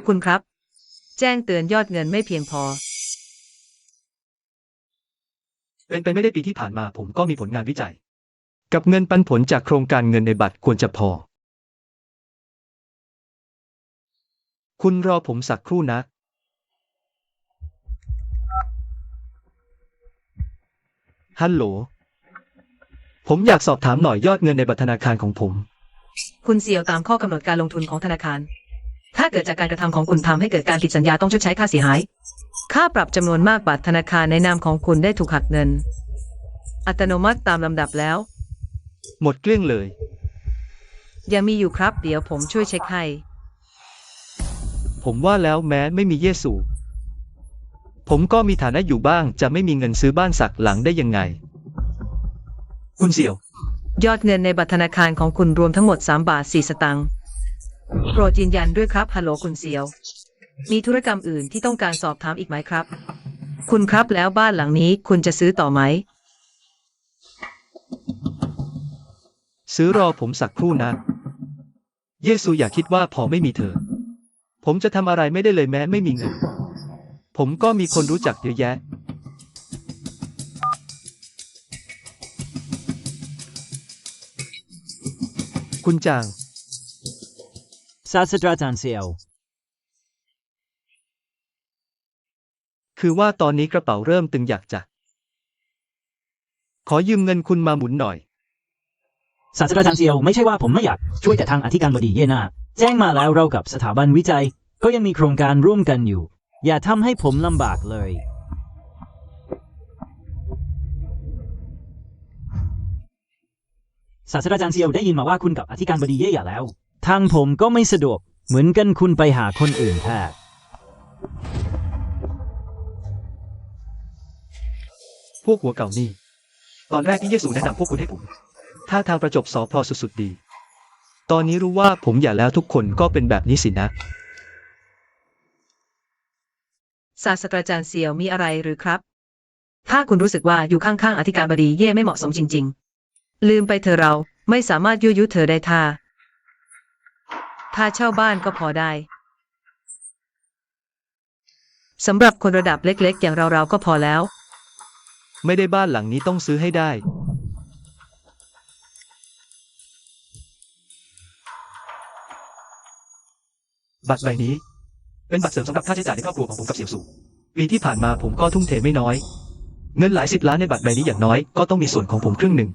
คุณครับ แจ้งเตือนยอดเงินไม่เพียงพอ เป็นไปไม่ได้ปีที่ผ่านมาผมก็มีผลงานวิจัย กับเงินปันผลจากโครงการเงินในบัตรควรจะพอ คุณรอผมสักครู่นะ ฮัลโหล ผมอยากสอบถามหน่อยยอดเงินในบัตรธนาคารของผม คุณเซียวตามข้อกำหนดการลงทุนของธนาคาร ถ้าเกิดจากการกระทำของคุณทำให้เกิดการผิดสัญญาต้องชดใช้ค่าเสียหาย ค่าปรับจำนวนมากบัตรธนาคารในนามของคุณได้ถูกหักเงิน อัตโนมัติตามลำดับแล้ว หมดเกลี้ยงเลย ยังมีอยู่ครับ เดี๋ยวผมช่วยเช็คให้ ผมว่าแล้วแม้ไม่มีเยซู ผมก็มีฐานะอยู่บ้างจะไม่มีเงินซื้อบ้านสักหลังได้ยังไง คุณเสี่ยว ยอดเงินในบัตรธนาคารของคุณรวมทั้งหมด3 บาท 4 สตางค์ โปรดยืนยันด้วยครับ ฮัลโหลคุณเซียว มีธุรกรรมอื่นที่ต้องการสอบถามอีกไหมครับ คุณครับแล้วบ้านหลังนี้คุณจะซื้อต่อไหม ซื้อรอผมสักครู่นะ เยซูอย่าคิดว่าพอไม่มีเธอ ผมจะทำอะไรไม่ได้เลยแม้ไม่มีเงิน ผมก็มีคนรู้จักเยอะแยะ คุณจาง ศาสตราจารย์เซียว คือว่าตอนนี้กระเป๋าเริ่มตึงอยากจะ ขอยืมเงินคุณมาหมุนหน่อย ศาสตราจารย์เซียวไม่ใช่ว่าผมไม่อยากช่วยแต่ทางอธิการบดีเย่นาแจ้งมาแล้วเรากับสถาบันวิจัย ก็ยังมีโครงการร่วมกันอยู่ อย่าทำให้ผมลำบากเลย ศาสตราจารย์เซียวได้ยินมาว่าคุณกับอธิการบดีเย่หย่าแล้ว ทางผมก็ไม่สะดวกเหมือนกันคุณไปหาคนอื่นแทน พวกหัวเก่านี่ ตอนแรกที่เยซูแนะนำพวกคุณให้ผม ถ้าทางประจบสอพลอสุดๆดี ตอนนี้รู้ว่าผมหย่าแล้วทุกคนก็เป็นแบบนี้สินะ ศาสตราจารย์เซียวมีอะไรหรือครับ ถ้าคุณรู้สึกว่าอยู่ข้างๆอธิการบดีเย่ไม่เหมาะสมจริงๆ ลืมไปเธอะเราไม่สามารถยั่วยุเธอได้ถ้าเช่าบ้านก็พอได้สำหรับคนระดับเล็กๆ อย่างเราก็พอแล้ว ไม่ได้บ้านหลังนี้ต้องซื้อให้ได้ บัตรใบนี้ เป็นบัตรเสริมสำหรับค่าใช้จ่ายในครอบครัวของผมกับเสี่ยวสูปีที่ผ่านมาผมก็ทุ่มเทไม่น้อย เงินหลาย10 ล้านในบัตรใบนี้อย่างน้อยก็ต้องมีส่วนของผมครึ่งหนึ่ง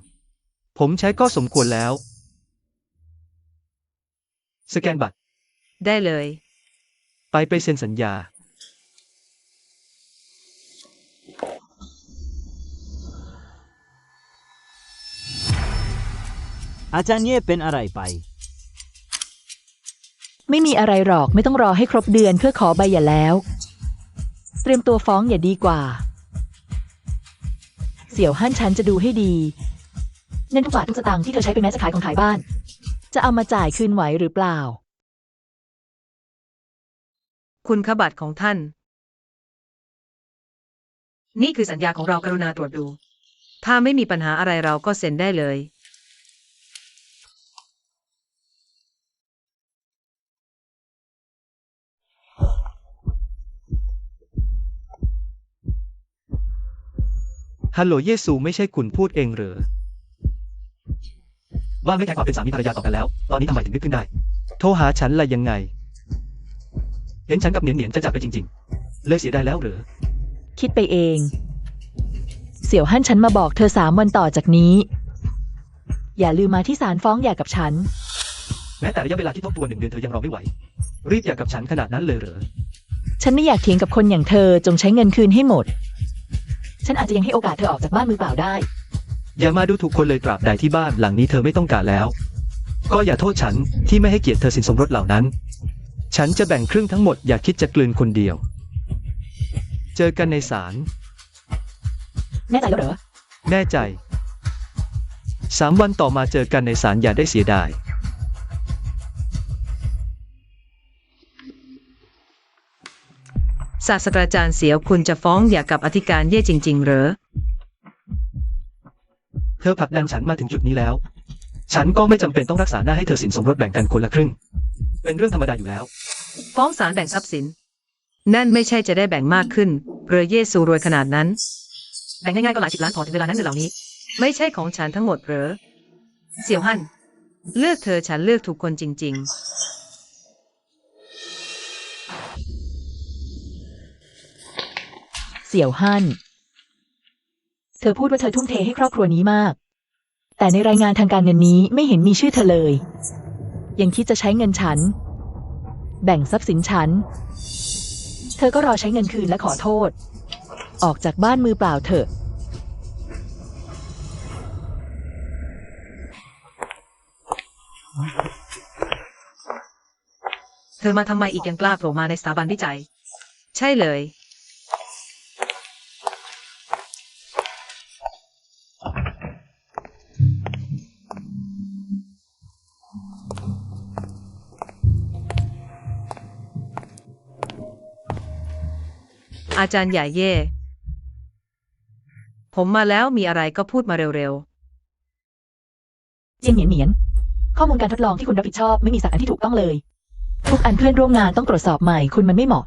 ผมใช้ก็สมควรแล้ว สแกนบัตร ได้เลย ไปเซ็นสัญญา อาจารย์เย่เป็นอะไรไป ไม่มีอะไรหรอกไม่ต้องรอให้ครบเดือนเพื่อขอใบหย่าแล้ว เตรียมตัวฟ้องอย่าดีกว่า เสี่ยวฮั่นฉันจะดูให้ดีเงินทุกบาททุกสตางค์ที่เธอใช้เป็นแม้จะขายของขายบ้าน จะเอามาจ่ายคืนไหวหรือเปล่า คุณขบัตรของท่าน นี่คือสัญญาของเรากรุณาตรวจดู ถ้าไม่มีปัญหาอะไรเราก็เซ็นได้เลย ฮัลโหลเยซูไม่ใช่คุณพูดเองเหรอว่าไม่แคร์ความเป็นสามีภรรยาต่อกันแล้ว ตอนนี้ทำไมถึงนึกขึ้นได้ โทรหาฉันละยังไง เห็นฉันกับเหนียนเหนียนจะจากไปจริงๆ เลยเสียดายแล้วเหรอ คิดไปเอง เสี่ยวฮั่นฉันมาบอกเธอ3 วันต่อจากนี้ อย่าลืมมาที่ศาลฟ้องหย่ากับฉัน แม้แต่ระยะเวลาที่ทบทวน1 เดือนเธอยังรอไม่ไหว รีบหย่ากับฉันขนาดนั้นเลยเหรอ ฉันไม่อยากเถียงกับคนอย่างเธอจงใช้เงินคืนให้หมด ฉันอาจจะยังให้โอกาสเธอออกจากบ้านมือเปล่าได้ อย่ามาดูถูกคนเลยตราบใดที่บ้านหลังนี้เธอไม่ต้องการแล้ว ก็อย่าโทษฉันที่ไม่ให้เกียรติเธอสินสมรสเหล่านั้น ฉันจะแบ่งครึ่งทั้งหมดอย่าคิดจะกลืนคนเดียว เจอกันในศาล แน่ใจแล้วเหรอ แน่ใจ3 วันต่อมาเจอกันในศาลอย่าได้เสียดาย ศาสตราจารย์เสียวคุณจะฟ้องหย่ากับอธิการเย่จริง ๆ เหรอ เธอผลักดันฉันมาถึงจุดนี้แล้ว ฉันก็ไม่จำเป็นต้องรักษาหน้าให้เธอสินสมรสแบ่งกันคนละครึ่ง เป็นเรื่องธรรมดาอยู่แล้ว ฟ้องศาลแบ่งทรัพย์สิน นั่นไม่ใช่จะได้แบ่งมากขึ้นเรือเยซูรวยขนาดนั้น แบ่งง่ายๆก็หลาย10 ล้านพอถึงเวลานั้นเงินเหล่านี้ ไม่ใช่ของฉันทั้งหมดเหรอ เสี่ยวฮั่นเลือกเธอฉันเลือกถูกคนจริง เสี่ยวฮั่น เธอพูดว่าเธอทุ่มเทให้ครอบครัวนี้มาก แต่ในรายงานทางการเงินนี้ไม่เห็นมีชื่อเธอเลย ยังคิดจะใช้เงินฉัน แบ่งทรัพย์สินฉัน เธอก็รอใช้เงินคืนและขอโทษ ออกจากบ้านมือเปล่าเถอะ ๆ เธอมาทำไมอีกยังกล้าโผล่มาในสถาบันวิจัย ใช่เลย อาจารย์ใหญ่เย่ ผมมาแล้วมีอะไรก็พูดมาเร็ว เจียงเหนียนเหนียน ข้อมูลการทดลองที่คุณรับผิดชอบไม่มีสักอันที่ถูกต้องเลย ทุกอันเพื่อนร่วมงานต้องตรวจสอบใหม่คุณมันไม่เหมาะ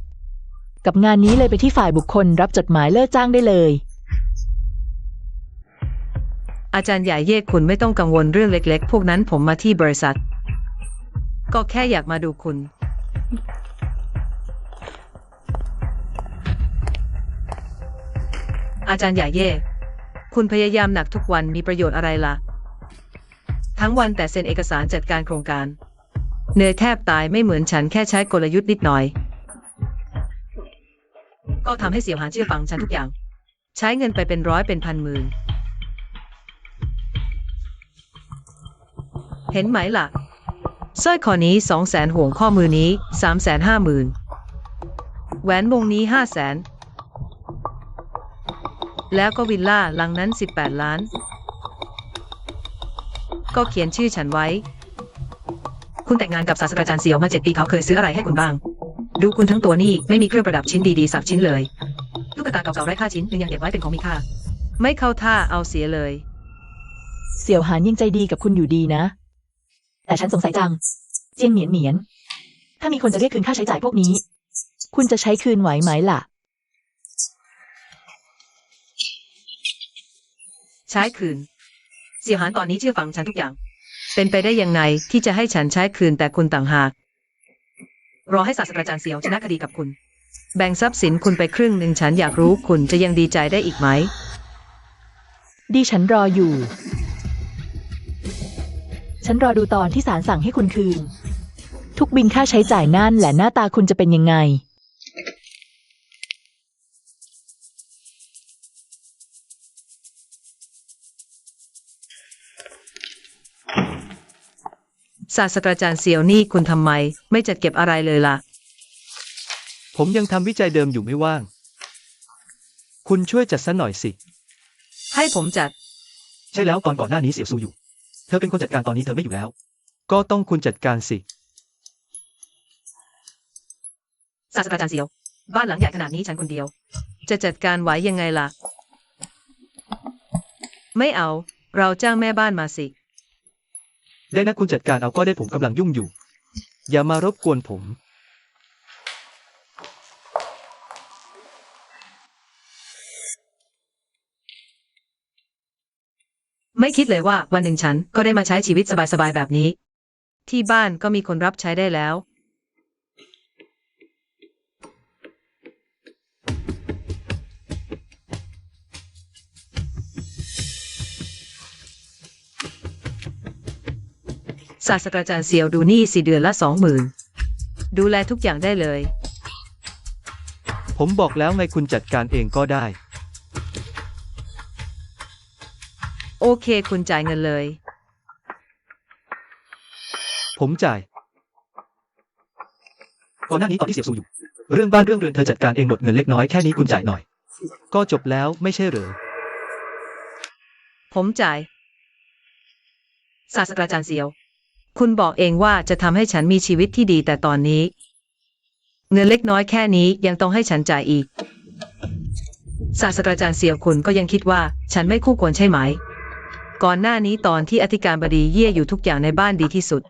กับงานนี้เลยไปที่ฝ่ายบุคคลรับจดหมายเลิกจ้างได้เลย ๆ อาจารย์ใหญ่เย่คุณไม่ต้องกังวลเรื่องเล็กๆ พวกนั้นผมมาที่บริษัท ก็แค่อยากมาดูคุณ อาจารย์ใหญ่เย่ คุณพยายามหนักทุกวันมีประโยชน์อะไรล่ะ ทั้งวันแต่เซ็นเอกสารจัดการโครงการ เหนื่อยแทบตายไม่เหมือนฉันแค่ใช้กลยุทธ์นิดหน่อย ก็ทำให้เสี่ยวหานเชื่อฟังฉันทุกอย่าง ใช้เงินไปเป็นร้อยเป็นพันหมื่น เห็นไหมล่ะ สร้อยคอนี้200,000ห่วงข้อมือนี้350,000แหวนวงนี้500,000แล้วก็วิลล่าหลังนั้น18 ล้าน ก็เขียนชื่อฉันไว้ คุณแต่งงานกับศาสตราจารย์เสี่ยวมา7 ปีเขาเคยซื้ออะไรให้คุณบ้าง ดูคุณทั้งตัวนี่ไม่มีเครื่องประดับชิ้นดีๆสักชิ้นเลยลูกตาเก่าๆไร้ค่าชิ้นหนึ่งยังเก็บไว้เป็นของมีค่า ไม่เข้าท่าเอาเสียเลย เสี่ยวหานยังใจดีกับคุณอยู่ดีนะ แต่ฉันสงสัยจัง เจียงเหนียนเหนียน ถ้ามีคนจะเรียกคืนค่าใช้จ่ายพวกนี้ คุณจะใช้คืนไหวไหมล่ะ ใช้คืน เสี่ยวหานตอนนี้เชื่อฟังฉันทุกอย่าง เป็นไปได้ยังไงที่จะให้ฉันใช้คืนแต่คุณต่างหาก รอให้ศาสตราจารย์เสี่ยวชนะคดีกับคุณ แบ่งทรัพย์สินคุณไปครึ่งหนึ่งฉันอยากรู้คุณจะยังดีใจได้อีกไหม ดิฉันรออยู่ ฉันรอดูตอนที่ศาลสั่งให้คุณคืน ทุกบินค่าใช้จ่ายนั่นแหละหน้าตาคุณจะเป็นยังไง ศาสตราจารย์เสี่ยวนี่คุณทำไมไม่จัดเก็บอะไรเลยล่ะ ผมยังทำวิจัยเดิมอยู่ไม่ว่าง คุณช่วยจัดซะหน่อยสิ ให้ผมจัด ใช่แล้วก่อนหน้านี้เสี่ยวซูอยู่ เธอเป็นคนจัดการตอนนี้เธอไม่อยู่แล้ว ก็ต้องคุณจัดการสิ ศาสตราจารย์เสี่ยว บ้านหลังใหญ่ขนาดนี้ฉันคนเดียว จะจัดการไหวยังไงล่ะ ไม่เอา เราจ้างแม่บ้านมาสิ ได้นะคุณจัดการเอาก็ได้ผมกำลังยุ่งอยู่ อย่ามารบกวนผม ไม่คิดเลยว่าวันหนึ่งฉันก็ได้มาใช้ชีวิตสบายๆแบบนี้ ที่บ้านก็มีคนรับใช้ได้แล้ว ศาสตราจารย์เซียวดูนี่4 เดือนละ 20,000 ดูแลทุกอย่างได้เลย ผมบอกแล้วไงคุณจัดการเองก็ได้ โอเคคุณจ่ายเงินเลย ผมจ่ายก่อนหน้านี้ตอนที่เสียสูอยู่ เรื่องบ้านเรื่องเรือนเธอจัดการเองหมดเงินเล็กน้อยแค่นี้คุณจ่ายหน่อย ก็จบแล้วไม่ใช่เหรอ ผมจ่าย ศาสตราจารย์เซียว คุณบอกเองว่าจะทำให้ฉันมีชีวิตที่ดีแต่ตอนนี้ เงินเล็กน้อยแค่นี้ยังต้องให้ฉันจ่ายอีก ศาสตราจารย์เซียวคุณก็ยังคิดว่าฉันไม่คู่ควรใช่ไหม ก่อนหน้านี้ตอนที่อธิการบดีเย่อยู่ทุกอย่างในบ้านดีที่สุด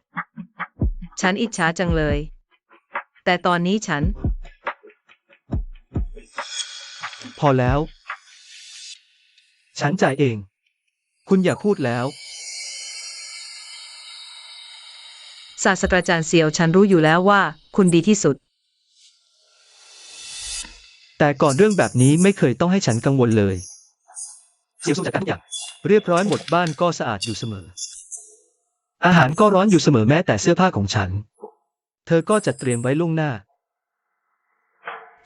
ฉันอิจฉาจังเลย แต่ตอนนี้ฉัน พอแล้ว ฉันจ่ายเอง คุณอย่าพูดแล้ว ศาสตราจารย์เซียวฉันรู้อยู่แล้วว่าคุณดีที่สุด แต่ก่อนเรื่องแบบนี้ไม่เคยต้องให้ฉันกังวลเลย เสียสูจัดการทุกอย่าง เรียบร้อยหมดบ้านก็สะอาดอยู่เสมอ อาหารก็ร้อนอยู่เสมอแม้แต่เสื้อผ้าของฉัน เธอก็จัดเตรียมไว้ล่วงหน้า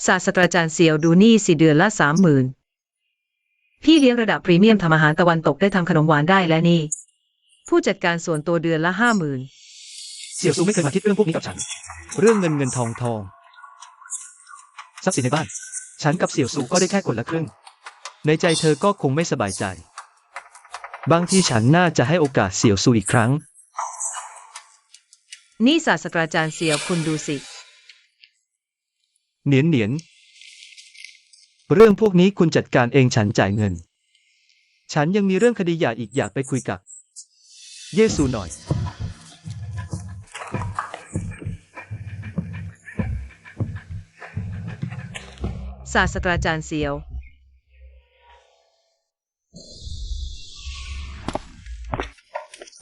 ศาสตราจารย์เซียวดูนี่4 เดือนละ 30,000 พี่เลี้ยงระดับพรีเมียมทำอาหารตะวันตกได้ทำขนมหวานได้และนี่ ผู้จัดการส่วนตัวเดือนละ 50,000 เสี่ยวซูไม่เคยมาคิดเรื่องพวกนี้กับฉัน เรื่องเงินทองทรัพย์สินในบ้าน ฉันกับเสี่ยวซูก็ได้แค่คนละครึ่ง ในใจเธอก็คงไม่สบายใจ บางทีฉันน่าจะให้โอกาสเสี่ยวซูอีกครั้ง นี่ศาสตราจารย์เซียวคุณดูสิ เหนียน เรื่องพวกนี้คุณจัดการเองฉันจ่ายเงิน ฉันยังมีเรื่องคดีหย่าอีกอยากไปคุยกับ เยซูหน่อย ศาสตราจารย์เซียว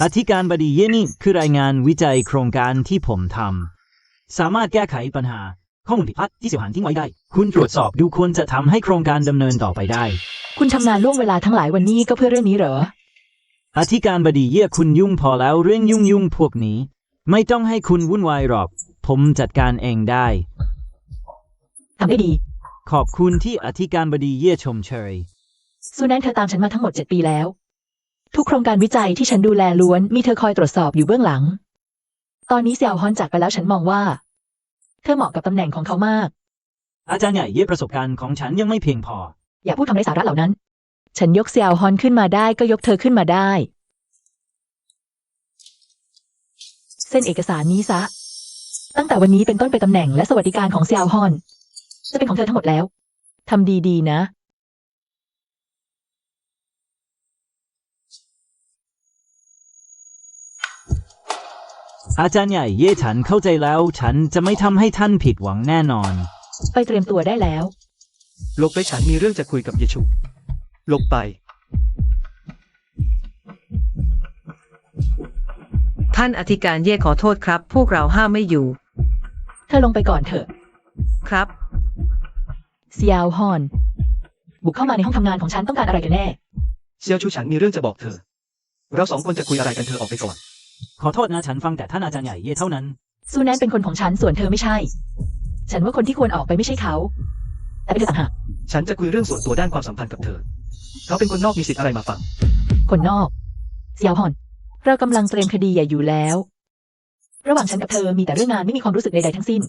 อธิการบดีเย่นี่คือรายงานวิจัยโครงการที่ผมทำสามารถแก้ไขปัญหาข้อมูลผิดพลาดที่เสี่ยวหานทิ้งไว้ได้ คุณตรวจสอบดูควรจะทำให้โครงการดำเนินต่อไปได้ คุณทำงานล่วงเวลาทั้งหลายวันนี้ก็เพื่อเรื่องนี้เหรอ อธิการบดีเย่คุณยุ่งพอแล้วเรื่องยุ่งพวกนี้ ไม่ต้องให้คุณวุ่นวายหรอก ผมจัดการเองได้ ทำได้ดี ขอบคุณที่อธิการบดีเย่ชมเชย ซูแนนเธอตามฉันมาทั้งหมด7 ปีแล้ว ทุกโครงการวิจัยที่ฉันดูแลล้วนมีเธอคอยตรวจสอบอยู่เบื้องหลัง ตอนนี้เซียวฮอนจากไปแล้วฉันมองว่า เธอเหมาะกับตำแหน่งของเขามาก อาจารย์ใหญ่เย่ประสบการณ์ของฉันยังไม่เพียงพอ อย่าพูดคำไร้สาระเหล่านั้น ฉันยกเซียวฮอนขึ้นมาได้ก็ยกเธอขึ้นมาได้ เส้นเอกสารนี้ซะ ตั้งแต่วันนี้เป็นต้นไปตำแหน่งและสวัสดิการของเซียวฮอนจะเป็นของเธอทั้งหมดแล้วทำดีๆนะ อาจารย์ใหญ่เย่ฉันเข้าใจแล้ว ฉันจะไม่ทำให้ท่านผิดหวังแน่นอน ไปเตรียมตัวได้แล้ว หลบไปฉันมีเรื่องจะคุยกับเยชูหลบไป ท่านอธิการเย่ขอโทษครับ พวกเราห้ามไม่อยู่ เธอลงไปก่อนเถอะ ครับ เซียวฮอน บุกเข้ามาในห้องทำงานของฉันต้องการอะไรกันแน่ เซียวชูฉันมีเรื่องจะบอกเธอ เรา2 คนจะคุยอะไรกันเธอออกไปก่อน ขอโทษนะฉันฟังแต่ท่านอาจารย์ใหญ่เย่เท่านั้น ซูแนนเป็นคนของฉันส่วนเธอไม่ใช่ ฉันว่าคนที่ควรออกไปไม่ใช่เขา แต่เป็นเธอต่างหาก ฉันจะคุยเรื่องส่วนตัวด้านความสัมพันธ์กับเธอ เขาเป็นคนนอกมีสิทธิ์อะไรมาฟัง คนนอก เซียวฮอน เรากำลังเตรียมคดีใหญ่อยู่แล้ว ระหว่างฉันกับเธอมีแต่เรื่องงานไม่มีความรู้สึกใดๆทั้งสิ้น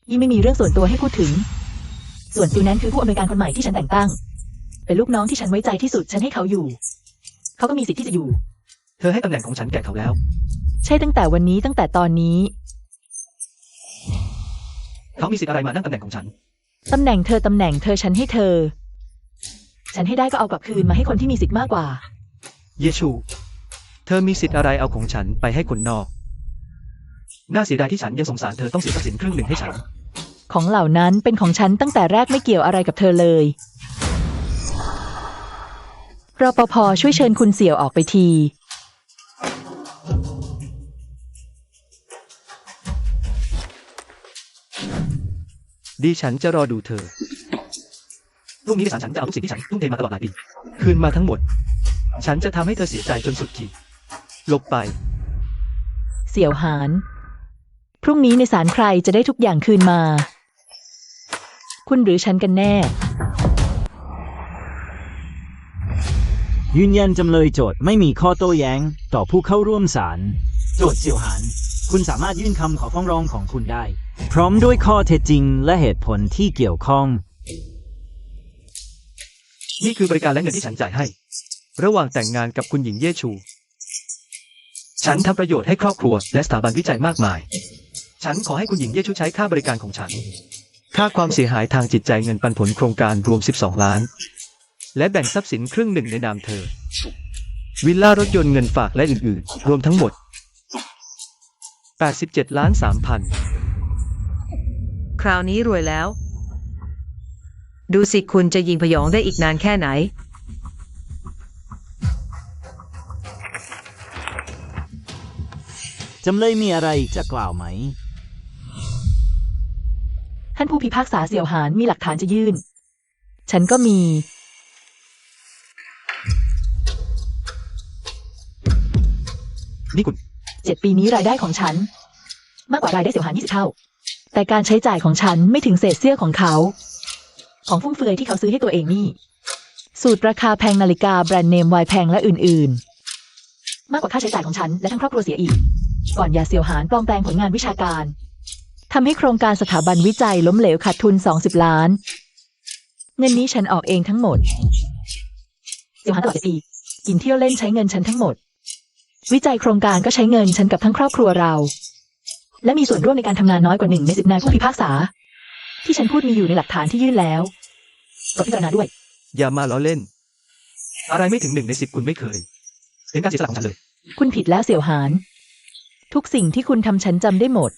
ยิ่งไม่มีเรื่องส่วนตัวให้พูดถึง ส่วนซูแนนคือผู้อำนวยการคนใหม่ที่ฉันแต่งตั้ง เป็นลูกน้องที่ฉันไว้ใจที่สุดฉันให้เขาอยู่ เขาก็มีสิทธิ์ที่จะอยู่ เธอให้ตำแหน่งของฉันแก่เขาแล้ว ใช่ตั้งแต่วันนี้ตั้งแต่ตอนนี้ เขามีสิทธิ์อะไรมานั่งตำแหน่งของฉัน ตำแหน่งเธอฉันให้เธอ ฉันให้ได้ก็เอากลับคืนมาให้คนที่มีสิทธิ์มากกว่า เยชู เธอมีสิทธิ์อะไรเอาของฉันไปให้คนนอก น่าเสียดายที่ฉันยังสงสารเธอต้องเสียทรัพย์สินครึ่งหนึ่งให้ฉัน ของเหล่านั้นเป็นของฉันตั้งแต่แรกไม่เกี่ยวอะไรกับเธอเลย รปภช่วยเชิญคุณเสี่ยวออกไปที ดิฉันจะรอดูเธอ พรุ่งนี้ในศาลฉันจะเอาทุกสิ่งที่ฉันทุ่มเทมาตลอดหลายปี คืนมาทั้งหมด ฉันจะทำให้เธอเสียใจจนสุดขีดหลบไป เสี่ยวหาน พรุ่งนี้ในศาลใครจะได้ทุกอย่างคืนมา คุณหรือฉันกันแน่ ยืนยันจำเลยโจทย์ไม่มีข้อโต้แย้งต่อผู้เข้าร่วมศาล โจทย์เสี่ยวหาน คุณสามารถยื่นคำขอฟ้องร้องของคุณได้ พร้อมด้วยข้อเท็จจริงและเหตุผลที่เกี่ยวข้อง นี่คือบริการและเงินที่ฉันจ่ายให้ ระหว่างแต่งงานกับคุณหญิงเย่ชู ฉันทำประโยชน์ให้ครอบครัวและสถาบันวิจัยมากมาย ฉันขอให้คุณหญิงเย่ชูใช้ค่าบริการของฉัน ค่าความเสียหายทางจิตใจเงินปันผลโครงการรวม 12 ล้าน และแบ่งทรัพย์สินครึ่งหนึ่งในนามเธอ วิลล่ารถยนต์เงินฝากและอื่นๆ รวมทั้งหมด 87 ล้าน 3 พัน คราวนี้รวยแล้ว ดูสิคุณจะยิงพยองได้อีกนานแค่ไหน จำเลยมีอะไรจะกล่าวไหม ท่านผู้พิพากษาเสี่ยวหานมีหลักฐานจะยื่น ฉันก็มี นี่คุณ 7 ปีนี้รายได้ของฉัน มากกว่ารายได้เสี่ยวหาน20 เท่า แต่การใช้จ่ายของฉันไม่ถึงเศษเสี้ยวของเขา ของฟุ่มเฟือยที่เขาซื้อให้ตัวเองนี่ สูตรราคาแพงนาฬิกาแบรนด์เนมไวน์แพงและอื่นๆ มากกว่าค่าใช้จ่ายของฉันและทั้งครอบครัวเสียอีก ก่อนยาเสี่ยวหานปลอมแปลงผลงานวิชาการทำให้โครงการสถาบันวิจัยล้มเหลวขาดทุน20 ล้าน เงินนี้ฉันออกเองทั้งหมด เสี่ยวหานตลอด7 ปีกินเที่ยวเล่นใช้เงินฉันทั้งหมด วิจัยโครงการก็ใช้เงินฉันกับทั้งครอบครัวเรา และมีส่วนร่วมในการทำงานน้อยกว่า1 ใน 10นายผู้พิพากษา ที่ฉันพูดมีอยู่ในหลักฐานที่ยื่นแล้วโปรดพิจารณาด้วย อย่ามาล้อเล่น อะไรไม่ถึง1 ใน 10คุณไม่เคย เป็นการเสียสละของฉันเลย คุณผิดแล้วเสี่ยวหาน ทุกสิ่งที่คุณทำฉันจำได้หมด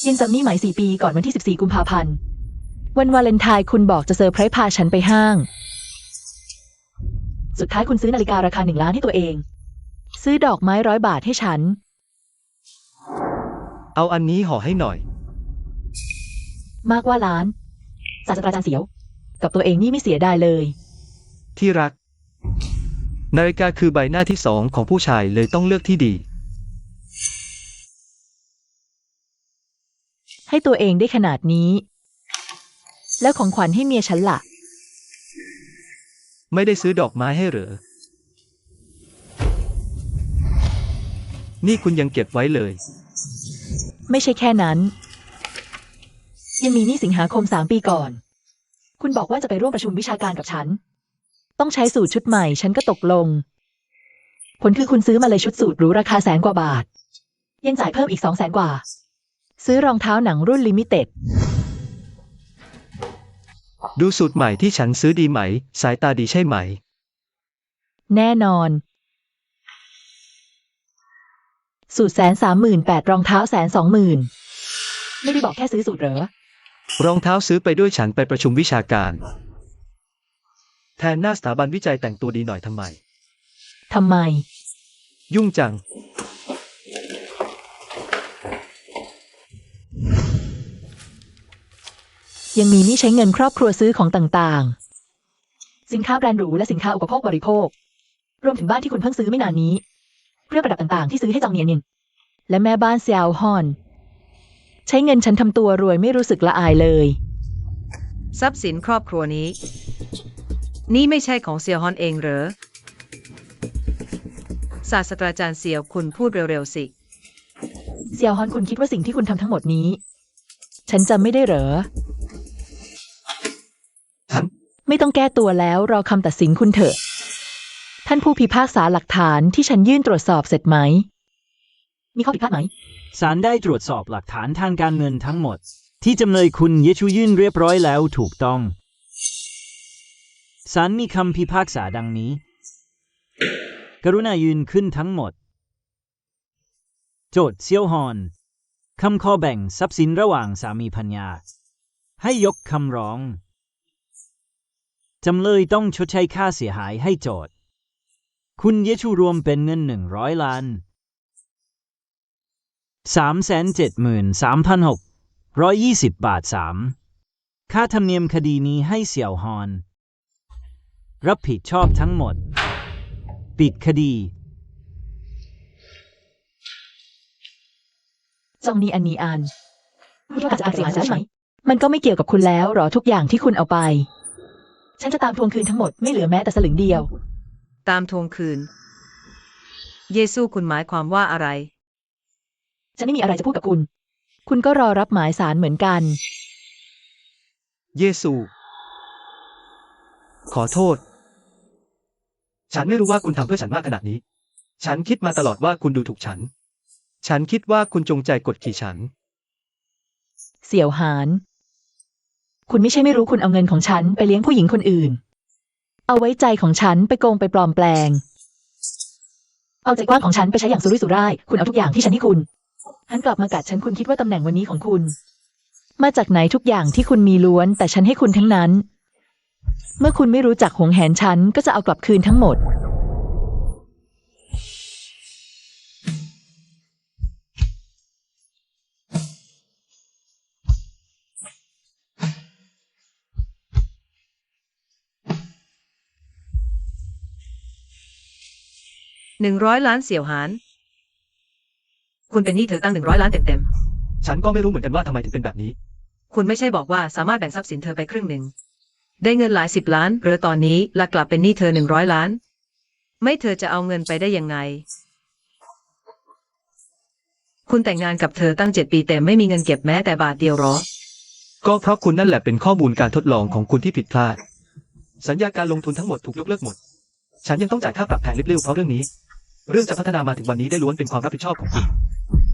ยินจำนี่หมาย4 ปีก่อนวันที่14 กุมภาพันธ์ วันวาเลนไทน์คุณบอกจะเซอร์ไพรส์พาฉันไปห้าง สุดท้ายคุณซื้อนาฬิการาคา1 ล้านให้ตัวเอง ซื้อดอกไม้100 บาทให้ฉัน เอาอันนี้ห่อให้หน่อย มากว่าล้าน ศาสตราจารย์เสียว กับตัวเองนี่ไม่เสียดายเลย ที่รัก นาฬิกาคือใบหน้าที่2ของผู้ชายเลยต้องเลือกที่ดี ให้ตัวเองได้ขนาดนี้ แล้วของขวัญให้เมียฉันล่ะ ไม่ได้ซื้อดอกไม้ให้เหรอ นี่คุณยังเก็บไว้เลย ไม่ใช่แค่นั้น ยังมีนี่สิงหาคม3 ปีก่อน คุณบอกว่าจะไปร่วมประชุมวิชาการกับฉัน ต้องใช้สูตรชุดใหม่ฉันก็ตกลง ผลคือคุณซื้อมาเลยชุดสูตรหรูราคา100,000 กว่าบาท ยังจ่ายเพิ่มอีก200,000 กว่า ซื้อรองเท้าหนังรุ่นลิมิเต็ด ดูสูตรใหม่ที่ฉันซื้อดีไหม สายตาดีใช่ไหม แน่นอน สูตร138,000 รองเท้า120,000 ไม่ได้บอกแค่ซื้อสูตรเหรอ รองเท้าซื้อไปด้วยฉันไปประชุมวิชาการ แทนหน้าสถาบันวิจัยแต่งตัวดีหน่อยทำไม ทำไม ยุ่งจัง ยังมีนี่ใช้เงินครอบครัวซื้อของต่างๆ สินค้าแบรนด์หรูและสินค้าอุปโภคบริโภค รวมถึงบ้านที่คุณเพิ่งซื้อไม่นานนี้ เครื่องประดับต่างๆที่ซื้อให้จองเนียนนิน และแม่บ้านเซียวฮอน ใช้เงินฉันทำตัวรวยไม่รู้สึกละอายเลย ทรัพย์สินครอบครัวนี้ นี่ไม่ใช่ของเซียวฮอนเองเหรอ ศาสตราจารย์เซียวคุณพูดเร็วๆสิ เซียวฮอนคุณคิดว่าสิ่งที่คุณทำทั้งหมดนี้ ฉันจำไม่ได้เหรอ ฉัน ไม่ต้องแก้ตัวแล้วรอคำตัดสินคุณเถอะ ท่านผู้พิพากษาหลักฐานที่ฉันยื่นตรวจสอบเสร็จไหม มีข้อผิดพลาดไหม ศาลได้ตรวจสอบหลักฐานทางการเงินทั้งหมด ที่จำเลยคุณเยชูยื่นเรียบร้อยแล้วถูกต้อง ศาลมีคำพิพากษาดังนี้ กรุณายืนขึ้นทั้งหมด โจทย์เซียวฮอนคำข้อแบ่งทรัพย์สินระหว่างสามีภรรยา ให้ยกคำร้อง จำเลยต้องชดใช้ค่าเสียหายให้โจทก์คุณเยชูรวมเป็นเงิน100 ล้าน 373,620 บาท 3. ค่าธรรมเนียมคดีนี้ให้เสี่ยวฮอนรับผิดชอบทั้งหมด ปิดคดี จองนี้อันนี้อันคุณต้องการจะอ่านเสียหายใช่ไหมมันก็ไม่เกี่ยวกับคุณแล้วหรอทุกอย่างที่คุณเอาไป ฉันจะตามทวงคืนทั้งหมดไม่เหลือแม้แต่สลึงเดียว ตามทวงคืน เยซูคุณหมายความว่าอะไร ฉันไม่มีอะไรจะพูดกับคุณ คุณก็รอรับหมายสารเหมือนกัน เยซู ขอโทษ ฉันไม่รู้ว่าคุณทำเพื่อฉันมากขนาดนี้ ฉันคิดมาตลอดว่าคุณดูถูกฉัน ฉันคิดว่าคุณจงใจกดขี่ฉัน เสี่ยวหาน คุณไม่ใช่ไม่รู้คุณเอาเงินของฉันไปเลี้ยงผู้หญิงคนอื่น เอาไว้ใจของฉันไปโกงไปปลอมแปลง เอาใจกว้างของฉันไปใช้อย่างสุรุ่ยสุร่าย คุณเอาทุกอย่างที่ฉันให้คุณฉันกลับมากัดฉันคุณคิดว่าตำแหน่งวันนี้ของคุณ มาจากไหนทุกอย่างที่คุณมีล้วน แต่ฉันให้คุณทั้งนั้น เมื่อคุณไม่รู้จักหวงแหนฉันก็จะเอากลับคืนทั้งหมด 100 ล้านเสี่ยวหาน คุณเป็นหนี้เธอตั้ง100 ล้านเต็ม ฉันก็ไม่รู้เหมือนกันว่าทำไมถึงเป็นแบบนี้ ๆ คุณไม่ใช่บอกว่าสามารถแบ่งทรัพย์สินเธอไปครึ่งหนึ่ง ได้เงินหลาย10 ล้านหรือตอนนี้และกลับเป็นหนี้เธอ100 ล้าน ไม่เธอจะเอาเงินไปได้ยังไง คุณแต่งงานกับเธอตั้ง7 ปีแต่ไม่มีเงินเก็บแม้แต่บาทเดียวหรอ ก็เพราะคุณนั่นแหละเป็นข้อมูลการทดลองของคุณที่ผิดพลาด สัญญาการลงทุนทั้งหมดถูกยกเลิกหมด ฉันยังต้องจ่ายค่าปรับแพงลิบลิ่วเพราะเรื่องนี้ เรื่องจะพัฒนามาถึงวันนี้ได้ล้วนเป็นความรับผิดชอบของคุณ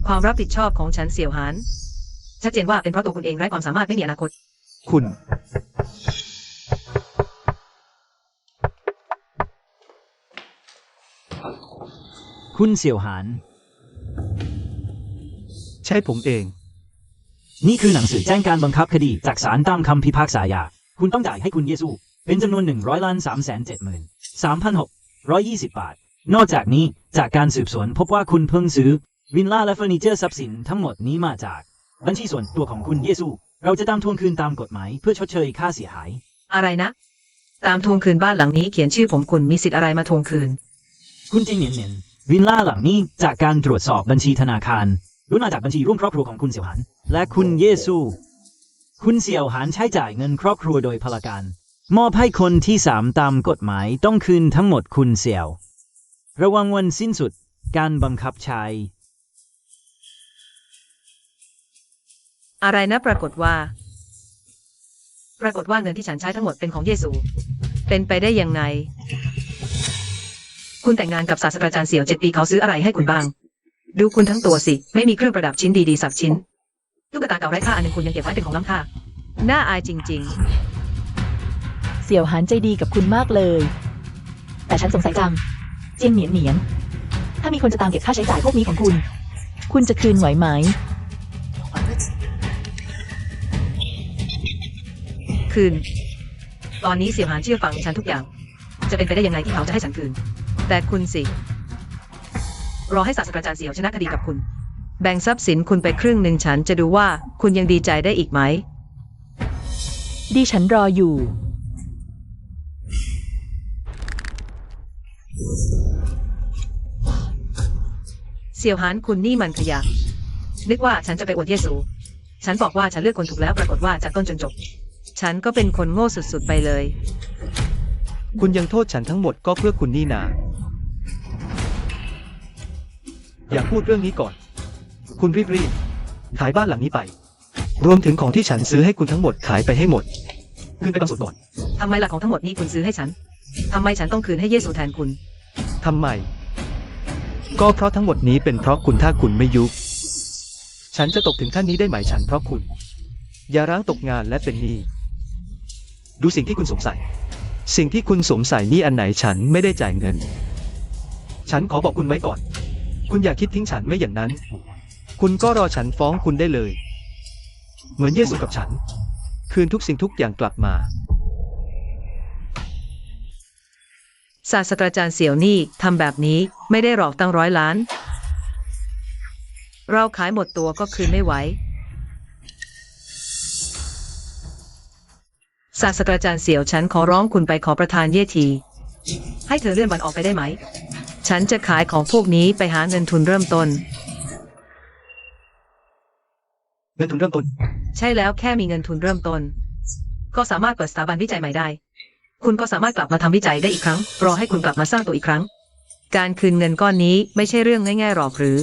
ความรับผิดชอบของฉันเสี่ยวหาน ชัดเจนว่าเป็นเพราะตัวคุณเองไร้ความสามารถไม่มีอนาคต คุณ คุณเสี่ยวหาน ใช่ผมเอง นี่คือหนังสือแจ้งการบังคับคดีจากศาลตามคำพิพากษาหย่าคุณต้องจ่ายให้คุณเยซูเป็นจำนวน100,373,620 บาท นอกจากนี้จากการสืบสวนพบว่าคุณเพิ่งซื้อวิลล่าและเฟอร์นิเจอร์ทรัพย์สินทั้งหมดนี้มาจากบัญชีส่วนตัวของคุณเยซูเราจะตามทวงคืนตามกฎหมายเพื่อชดเชยค่าเสียหาย อะไรนะ ตามทวงคืนบ้านหลังนี้เขียนชื่อผมคุณมีสิทธิ์อะไรมาทวงคืน คุณจริงเนียนวิลล่าหลังนี้จากการตรวจสอบบัญชีธนาคารรู้มาจากบัญชีร่วมครอบครัวของคุณเสี่ยวหานและคุณเยซูคุณเสี่ยวหานใช้จ่ายเงินครอบครัวโดยพลการมอบให้คนที่3ตามกฎหมายต้องคืนทั้งหมดคุณเสี่ยวระวังวันสิ้นสุดการบังคับใช้ อะไรนะปรากฏว่าเงินที่ฉันใช้ทั้งหมดเป็นของเยซู เป็นไปได้ยังไง คุณแต่งงานกับศาสตราจารย์เสี่ยว7 ปีเขาซื้ออะไรให้คุณบ้าง ดูคุณทั้งตัวสิ ไม่มีเครื่องประดับชิ้นดีๆสักชิ้นตุ๊กตาเก่าไร้ค่าอันหนึ่งคุณยังเก็บไว้เป็นของล้ำค่า น่าอายจริง เสี่ยวหานใจดีกับคุณมากเลย แต่ฉันสงสัยจัง เจียงเหนียน ถ้ามีคนจะตามเก็บค่าใช้จ่ายพวกนี้ของคุณ คุณจะคืนไหวไหม ๆ คืน ตอนนี้เสี่ยวหานเชื่อฟังฉันทุกอย่าง จะเป็นไปได้ยังไงที่เขาจะให้ฉันคืน แต่คุณสิ รอให้ศาสตราจารย์เสี่ยวชนะคดีกับคุณ แบ่งทรัพย์สินคุณไปครึ่งหนึ่งฉันจะดูว่าคุณยังดีใจได้อีกไหม ดิฉันรออยู่ เสี่ยวหานคุณนี่มันขยะ นึกว่าฉันจะไปอวดเยซู ฉันบอกว่าฉันเลือกคนถูกแล้วปรากฏว่าจากต้นจนจบ ฉันก็เป็นคนโง่สุดๆไปเลย คุณยังโทษฉันทั้งหมดก็เพื่อคุณนี่นา อย่าพูดเรื่องนี้ก่อน คุณรีบขายบ้านหลังนี้ไป รวมถึงของที่ฉันซื้อให้คุณทั้งหมดขายไปให้หมด คืนไปบางส่วนก่อน ทำไมล่ะของทั้งหมดนี้คุณซื้อให้ฉัน ทำไมฉันต้องคืนให้เยซูแทนคุณ ทำไม ก็เพราะทั้งหมดนี้เป็นเพราะคุณถ้าคุณไม่ยุบ ฉันจะตกถึงขั้นนี้ได้ไหมฉันเพราะคุณ อย่าร้างตกงานและเป็นหนี้ ดูสิ่งที่คุณสงสัย สิ่งที่คุณสงสัยนี่อันไหนฉันไม่ได้จ่ายเงิน ฉันขอบอกคุณไว้ก่อน คุณอย่าคิดทิ้งฉันไม่อย่างนั้น คุณก็รอฉันฟ้องคุณได้เลย เหมือนเยซูกับฉัน คืนทุกสิ่งทุกอย่างกลับมา ศาสตราจารย์เสี่ยวนี่ทำแบบนี้ไม่ได้หรอกตั้ง100 ล้าน เราขายหมดตัวก็คืนไม่ไหว ศาสตราจารย์เสี่ยวฉันขอร้องคุณไปขอประธานเย่ที ให้เธอเลื่อนวันออกไปได้ไหม ฉันจะขายของพวกนี้ไปหาเงินทุนเริ่มต้น เงินทุนเริ่มต้น ใช่แล้วแค่มีเงินทุนเริ่มต้น ก็สามารถเปิดสถาบันวิจัยใหม่ได้ คุณก็สามารถกลับมาทำวิจัยได้อีกครั้ง รอให้คุณกลับมาสร้างตัวอีกครั้ง การคืนเงินก้อนนี้ไม่ใช่เรื่องง่ายๆหรอกหรือ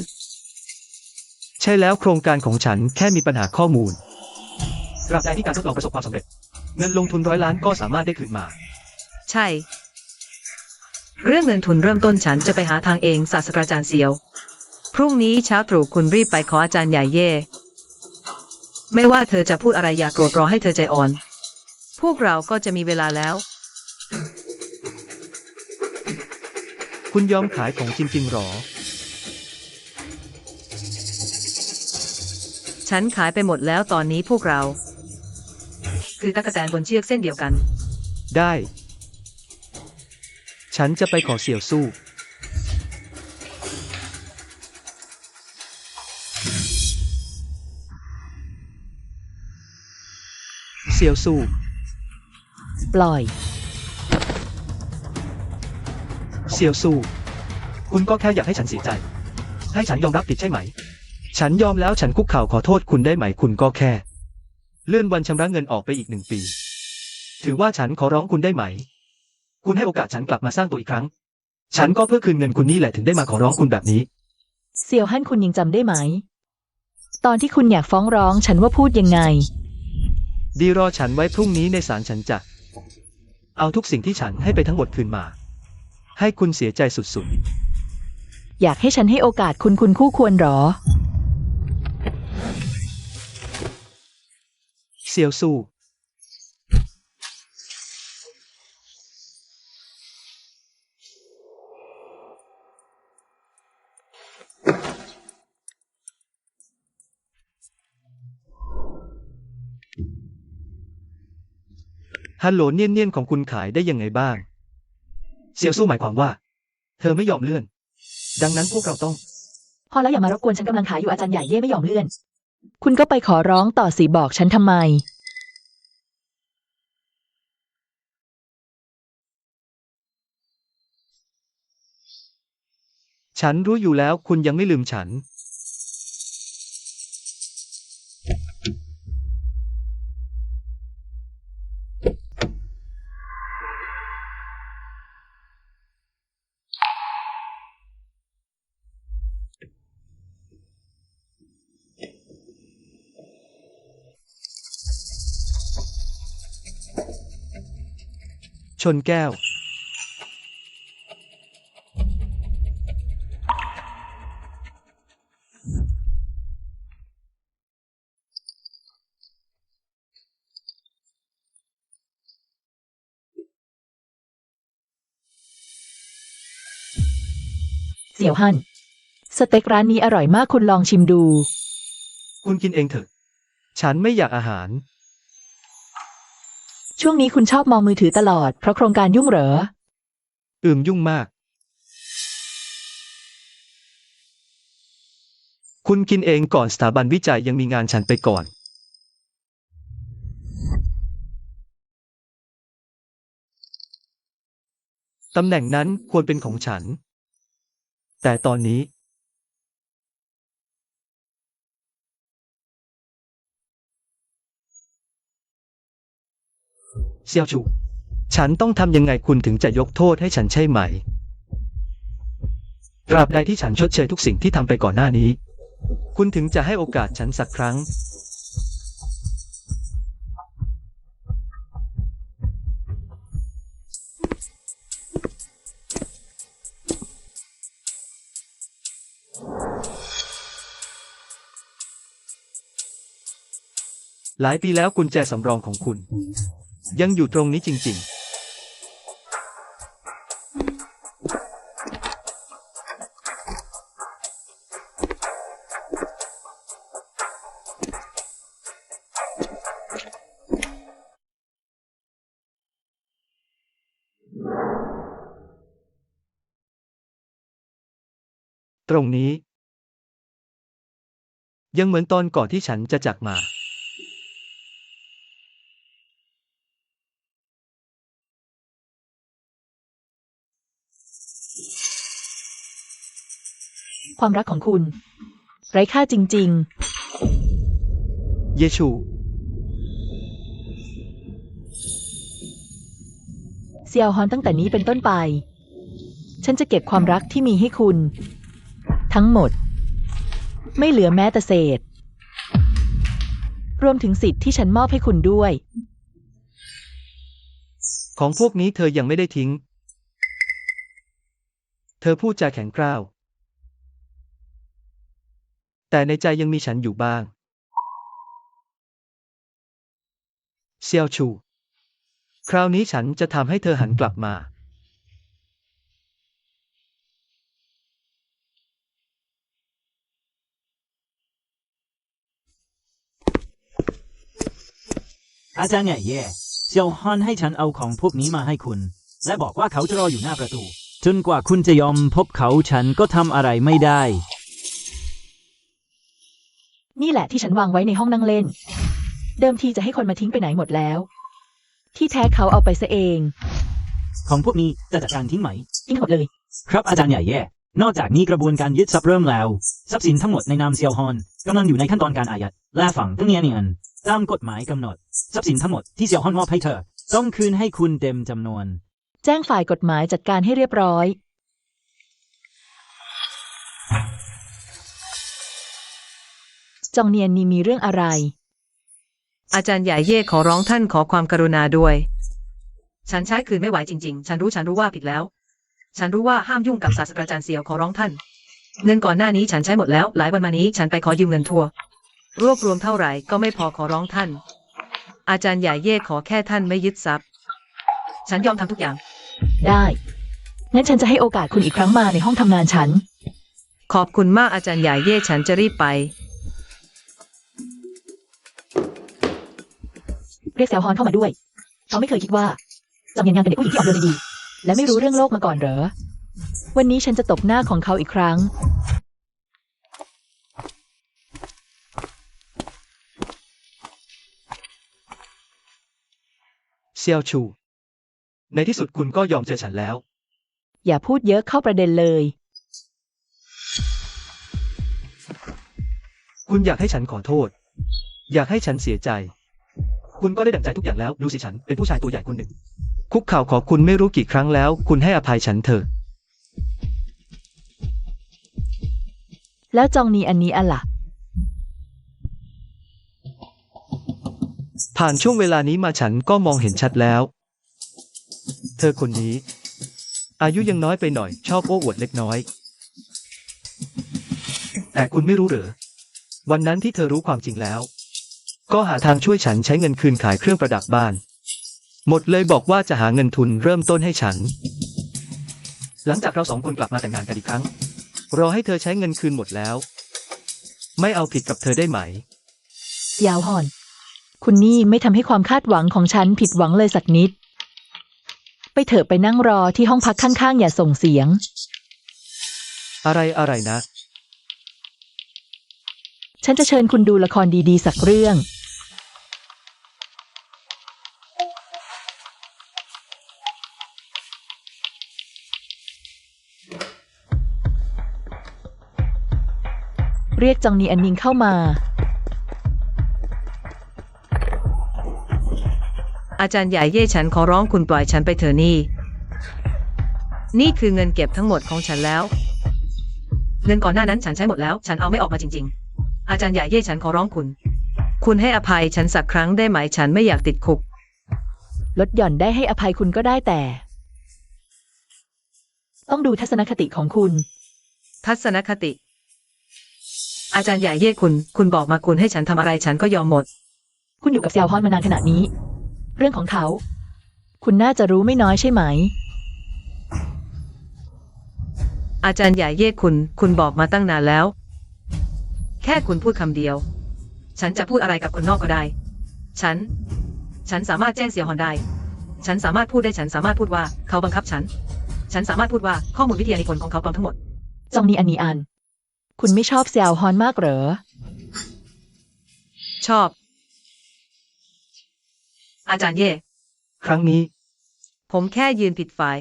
ใช่แล้วโครงการของฉันแค่มีปัญหาข้อมูลตราบใดที่การทดลองประสบความสำเร็จ เงินลงทุน100 ล้านก็สามารถได้คืนมา ใช่ เรื่องเงินทุนเริ่มต้นฉันจะไปหาทางเองศาสตราจารย์เซียว พรุ่งนี้เช้าตรู่คุณรีบไปขออาจารย์ใหญ่เย่ ไม่ว่าเธอจะพูดอะไรอย่าโกรธรอให้เธอใจอ่อน พวกเราก็จะมีเวลาแล้ว คุณยอมขายของจริงๆหรอ ฉันขายไปหมดแล้วตอนนี้พวกเรา คือตั๊กแตนบนเชือกเส้นเดียวกัน ได้ ฉันจะไปขอเสี่ยวสู้ เสี่ยวสู้ ปล่อย เสี่ยวสู้ คุณก็แค่อยากให้ฉันเสียใจ ให้ฉันยอมรับผิดใช่ไหม ฉันยอมแล้วฉันคุกเข่าขอโทษคุณได้ไหมคุณก็แค่ เลื่อนวันชำระเงินออกไปอีก1 ปี ถือว่าฉันขอร้องคุณได้ไหม คุณให้โอกาสฉันกลับมาสร้างตัวอีกครั้ง ฉันก็เพื่อคืนเงินคุณนี่แหละถึงได้มาขอร้องคุณแบบนี้ เสี่ยวฮั่นคุณยังจำได้ไหม ตอนที่คุณอยากฟ้องร้องฉันว่าพูดยังไง ดีรอฉันไว้พรุ่งนี้ในศาลฉันจะ เอาทุกสิ่งที่ฉันให้ไปทั้งหมดคืนมา ให้คุณเสียใจสุด อยากให้ฉันให้โอกาสคุณคู่ควรหรอ ๆ เซียวสู้ ฮัลโหลเนียนๆของคุณขายได้ยังไงบ้าง เซียวสู้หมายความว่า เธอไม่ยอมเลื่อน ดังนั้นพวกเราต้อง พอแล้วอย่ามารบกวนฉันกำลังขายอยู่อาจารย์ใหญ่เย่ไม่ยอมเลื่อน คุณก็ไปขอร้องต่อสิบอกฉันทำไม ฉันรู้อยู่แล้วคุณยังไม่ลืมฉัน ชนแก้ว เสี่ยวฮั่นสเต็กร้านนี้อร่อยมากคุณลองชิมดู คุณกินเองเถอะ ฉันไม่อยากอาหาร ช่วงนี้คุณชอบมองมือถือตลอดเพราะโครงการยุ่งเหรอ ยุ่งมาก คุณกินเองก่อนสถาบันวิจัยยังมีงานฉันไปก่อน ตำแหน่งนั้นควรเป็นของฉัน แต่ตอนนี้ เซียวชู ฉันต้องทำยังไงคุณถึงจะยกโทษให้ฉันใช่ไหม ตราบใดที่ฉันชดเชยทุกสิ่งที่ทำไปก่อนหน้านี้ คุณถึงจะให้โอกาสฉันสักครั้ง หลายปีแล้วกุญแจสำรองของคุณ ยังอยู่ตรงนี้จริงๆ ตรงนี้ ยังเหมือนตอนก่อนที่ฉันจะจากมา ความรักของคุณ ไร้ค่าจริง เยชู ๆ เซียวฮอนตั้งแต่นี้เป็นต้นไป ฉันจะเก็บความรักที่มีให้คุณ ทั้งหมด ไม่เหลือแม้แต่เศษ รวมถึงสิทธิ์ที่ฉันมอบให้คุณด้วย ของพวกนี้เธอยังไม่ได้ทิ้ง เธอพูดจาแข็งกร้าว แต่ในใจยังมีฉันอยู่บ้าง เซียวชู คราวนี้ฉันจะทำให้เธอหันกลับมา อาจารย์ใหญ่แย่เซียวฮอนให้ฉันเอาของพวกนี้มาให้คุณ และบอกว่าเขาจะรออยู่หน้าประตู จนกว่าคุณจะยอมพบเขาฉันก็ทำอะไรไม่ได้ นี่แหละที่ฉันวางไว้ในห้องนั่งเล่น เดิมทีจะให้คนมาทิ้งไปไหนหมดแล้ว ที่แท้เขาเอาไปซะเอง ของพวกนี้จะจัดการทิ้งไหม ทิ้งหมดเลย ครับอาจารย์ใหญ่แย่นอกจากนี้กระบวนการยึดทรัพย์เริ่มแล้ว ทรัพย์สินทั้งหมดในนามเซียวฮอนกำลังอยู่ในขั้นตอนการอายัดและฝังทั้งเนียนตามกฎหมายกำหนด ทรัพย์สินทั้งหมดที่เซียวฮอนมอบให้เธอ ต้องคืนให้คุณเต็มจำนวน แจ้งฝ่ายกฎหมายจัดการให้เรียบร้อย จองเนียนนี่มีเรื่องอะไร อาจารย์ใหญ่เย่ขอร้องท่านขอความกรุณาด้วย ฉันใช้คืนไม่ไหวจริงๆ ฉันรู้ว่าผิดแล้ว ฉันรู้ว่าห้ามยุ่งกับศาสตราจารย์เซียวขอร้องท่าน เงินก่อนหน้านี้ฉันใช้หมดแล้ว หลายวันมานี้ฉันไปขอยืมเงินทัวร์รวบรวมเท่าไหร่ก็ไม่พอขอร้องท่าน อาจารย์ใหญ่เย่ขอแค่ท่านไม่ยึดทรัพย์ ฉันยอมทำทุกอย่าง ได้ งั้นฉันจะให้โอกาสคุณอีกครั้งมาในห้องทำงานฉัน ขอบคุณมากอาจารย์ใหญ่เย่ฉันจะรีบไป เรียกแซวฮอนเข้ามาด้วย เขาไม่เคยคิดว่าจำยังงานเป็นเด็กผู้หญิงที่อ่อนโยนดีๆและไม่รู้เรื่องโลกมาก่อนเหรอ วันนี้ฉันจะตบหน้าของเขาอีกครั้ง เซียวชู ในที่สุดคุณก็ยอมเจอฉันแล้ว อย่าพูดเยอะเข้าประเด็นเลย คุณอยากให้ฉันขอโทษ อยากให้ฉันเสียใจ คุณก็ได้ดั่งใจทุกอย่างแล้ว ดูสิฉันเป็นผู้ชายตัวใหญ่คนหนึ่ง คุกเข่าขอคุณไม่รู้กี่ครั้งแล้ว คุณให้อภัยฉันเถอะ แล้วจองนีอันนี้อะล่ะ ผ่านช่วงเวลานี้มาฉันก็มองเห็นชัดแล้ว เธอคนนี้ อายุยังน้อยไปหน่อย ชอบโอ้อวดเล็กน้อย แต่คุณไม่รู้เหรอ วันนั้นที่เธอรู้ความจริงแล้ว ก็หาทางช่วยฉันใช้เงินคืนขายเครื่องประดับบ้าน หมดเลยบอกว่าจะหาเงินทุนเริ่มต้นให้ฉัน หลังจากเราสองคนกลับมาแต่งงานกันอีกครั้ง รอให้เธอใช้เงินคืนหมดแล้ว ไม่เอาผิดกับเธอได้ไหม ยาวฮอน คุณนี่ไม่ทำให้ความคาดหวังของฉันผิดหวังเลยสักนิด ไปเถอะไปนั่งรอที่ห้องพักข้างๆอย่าส่งเสียง อะไรนะ ฉันจะเชิญคุณดูละครดีๆสักเรื่อง เรียกจองนีอันนิงเข้ามา อาจารย์ใหญ่เย่ฉันขอร้องคุณปล่อยฉันไปเถอะนี่คือเงินเก็บทั้งหมดของฉันแล้ว เงินก่อนหน้านั้นฉันใช้หมดแล้ว ฉันเอาไม่ออกมาจริงๆ อาจารย์ใหญ่เย่ฉันขอร้องคุณ คุณให้อภัยฉันสักครั้งได้ไหมฉันไม่อยากติดคุก ลดหย่อนได้ให้อภัยคุณก็ได้แต่ ต้องดูทัศนคติของคุณ ทัศนคติ อาจารย์ใหญ่เย่คุณบอกมาคุณให้ฉันทำอะไรฉันก็ยอมหมด คุณอยู่กับเซียวฮอนมานานขนาดนี้ เรื่องของเขา คุณน่าจะรู้ไม่น้อยใช่ไหม อาจารย์ใหญ่เย่คุณบอกมาตั้งนานแล้ว แค่คุณพูดคำเดียว ฉันจะพูดอะไรกับคนนอกก็ได้ ฉันสามารถแจ้งเซียวฮอนได้ ฉันสามารถพูดได้ฉันสามารถพูดว่าเขาบังคับฉันสามารถพูดว่าข้อมูลวิทยานิพนธ์ของเขาปลอมทั้งหมด จองนีอันนีอัน คุณไม่ชอบเซียวฮอนมากเหรอ ชอบ อาจารย์เย่ ครั้งนี้ ผมแค่ยืนผิดฝ่าย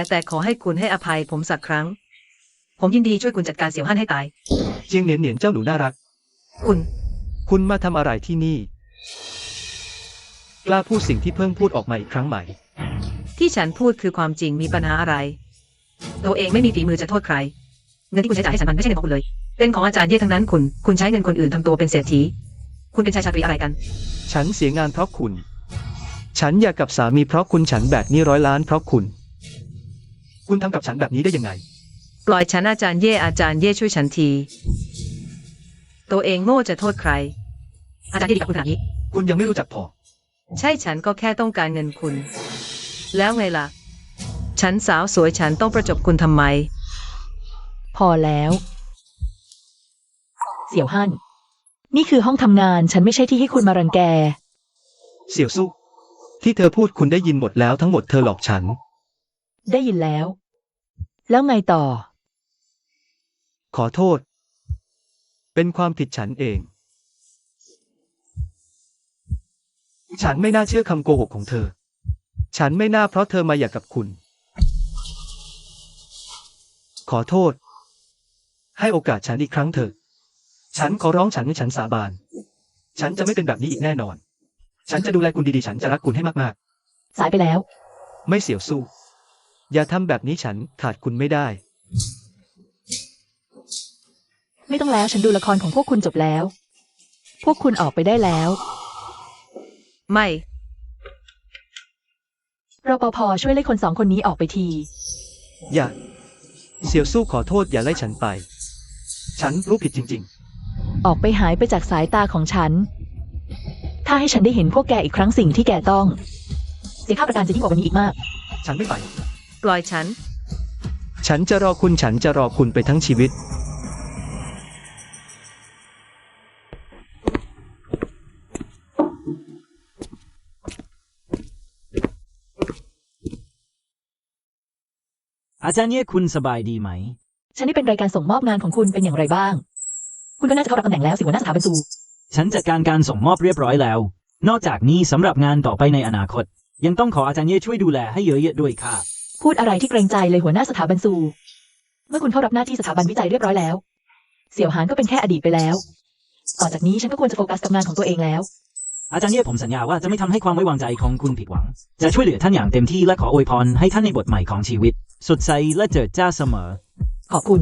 แต่ขอให้คุณให้อภัยผมสักครั้ง ผมยินดีช่วยคุณจัดการเสี่ยวฮั่นให้ตาย เจียงเหนียนเหนียนเจ้าหนูน่ารัก คุณมาทำอะไรที่นี่ กล้าพูดสิ่งที่เพิ่งพูดออกมาอีกครั้งไหม ที่ฉันพูดคือความจริงมีปัญหาอะไร ตัวเองไม่มีฝีมือจะโทษใคร เงินที่คุณใช้จ่ายให้ฉันมันไม่ใช่เงินของคุณเลย เป็นของอาจารย์เย่ทั้งนั้นคุณใช้เงินคนอื่นทำตัวเป็นเศรษฐี คุณเป็นชายชาตรีอะไรกัน ฉั ฉันเสียงานเพราะคุณ ฉันอยากกับสามีเพราะคุณฉันแบบนี้100 ล้านเพราะคุณ คุณทำกับฉันแบบนี้ได้ยังไง ปล่อยฉันอาจารย์เย่ช่วยฉันที ตัวเองโง่จะโทษใคร อาจารย์เย่ดีกับคุณขนาดนี้ คุณยังไม่รู้จักพอ ใช่ฉันก็แค่ต้องการเงินคุณ แล้วไงล่ะ ฉันสาวสวยฉันต้องประจบคุณทำไม พอแล้ว เสี่ยวฮั่น นี่คือห้องทำงาน ฉันไม่ใช่ที่ให้คุณมารังแก เสี่ยวสู้ ที่เธอพูดคุณได้ยินหมดแล้วทั้งหมดเธอหลอกฉัน ได้ยินแล้ว แล้วไงต่อ ขอโทษ เป็นความผิดฉันเอง ฉันไม่น่าเชื่อคำโกหกของเธอ ฉันไม่น่าเพราะเธอมาอยากกับคุณ ขอโทษ ให้โอกาสฉันอีกครั้งเถอะ ฉันขอร้องฉันสาบาน ฉันจะไม่เป็นแบบนี้อีกแน่นอน ฉันจะดูแลคุณดีๆ ฉันจะรักคุณให้มาก สายไปแล้ว ๆ ไม่เสียวสู้ อย่าทำแบบนี้ฉันขาดคุณไม่ได้ ไม่ต้องแล้วฉันดูละครของพวกคุณจบแล้ว พวกคุณออกไปได้แล้ว ไม่ รปภช่วยไล่คน2 คนนี้ออกไปที อย่า เสียวสู้ขอโทษอย่าไล่ฉันไป ฉันรู้ผิดจริง ออกไปหายไปจากสายตาของฉัน ถ้าให้ฉันได้เห็นพวกแกอีกครั้งสิ่งที่แกต้อง เสียค่าประกันจะยิ่งกว่าวันนี้อีกมาก ๆ ฉันไม่ไป ปล่อยฉัน ฉันจะรอคุณไปทั้งชีวิต อาจารย์เย่คุณสบายดีไหม ฉันนี่เป็นรายการส่งมอบงานของคุณเป็นอย่างไรบ้าง คุณก็น่าจะเข้ารับตำแหน่งแล้วสิหัวหน้าสถาบันสู ฉันจัดการส่งมอบเรียบร้อยแล้ว นอกจากนี้สำหรับงานต่อไปในอนาคต ยังต้องขออาจารย์เย่ช่วยดูแลให้เยอะๆด้วยค่ะ พูดอะไรที่เกรงใจเลยหัวหน้าสถาบันสูเมื่อคุณเข้ารับหน้าที่สถาบันวิจัยเรียบร้อยแล้ว เสี่ยวหานก็เป็นแค่อดีตไปแล้ว ต่อจากนี้ฉันก็ควรจะโฟกัสกับงานของตัวเองแล้ว อาจารย์เย่ผมสัญญาว่าจะไม่ทำให้ความไว้วางใจของคุณผิดหวัง จะช่วยเหลือท่านอย่างเต็มที่และขออวยพรให้ท่านในบทใหม่ของชีวิต สดใสและเจิดจ้าเสมอ ขอบคุณ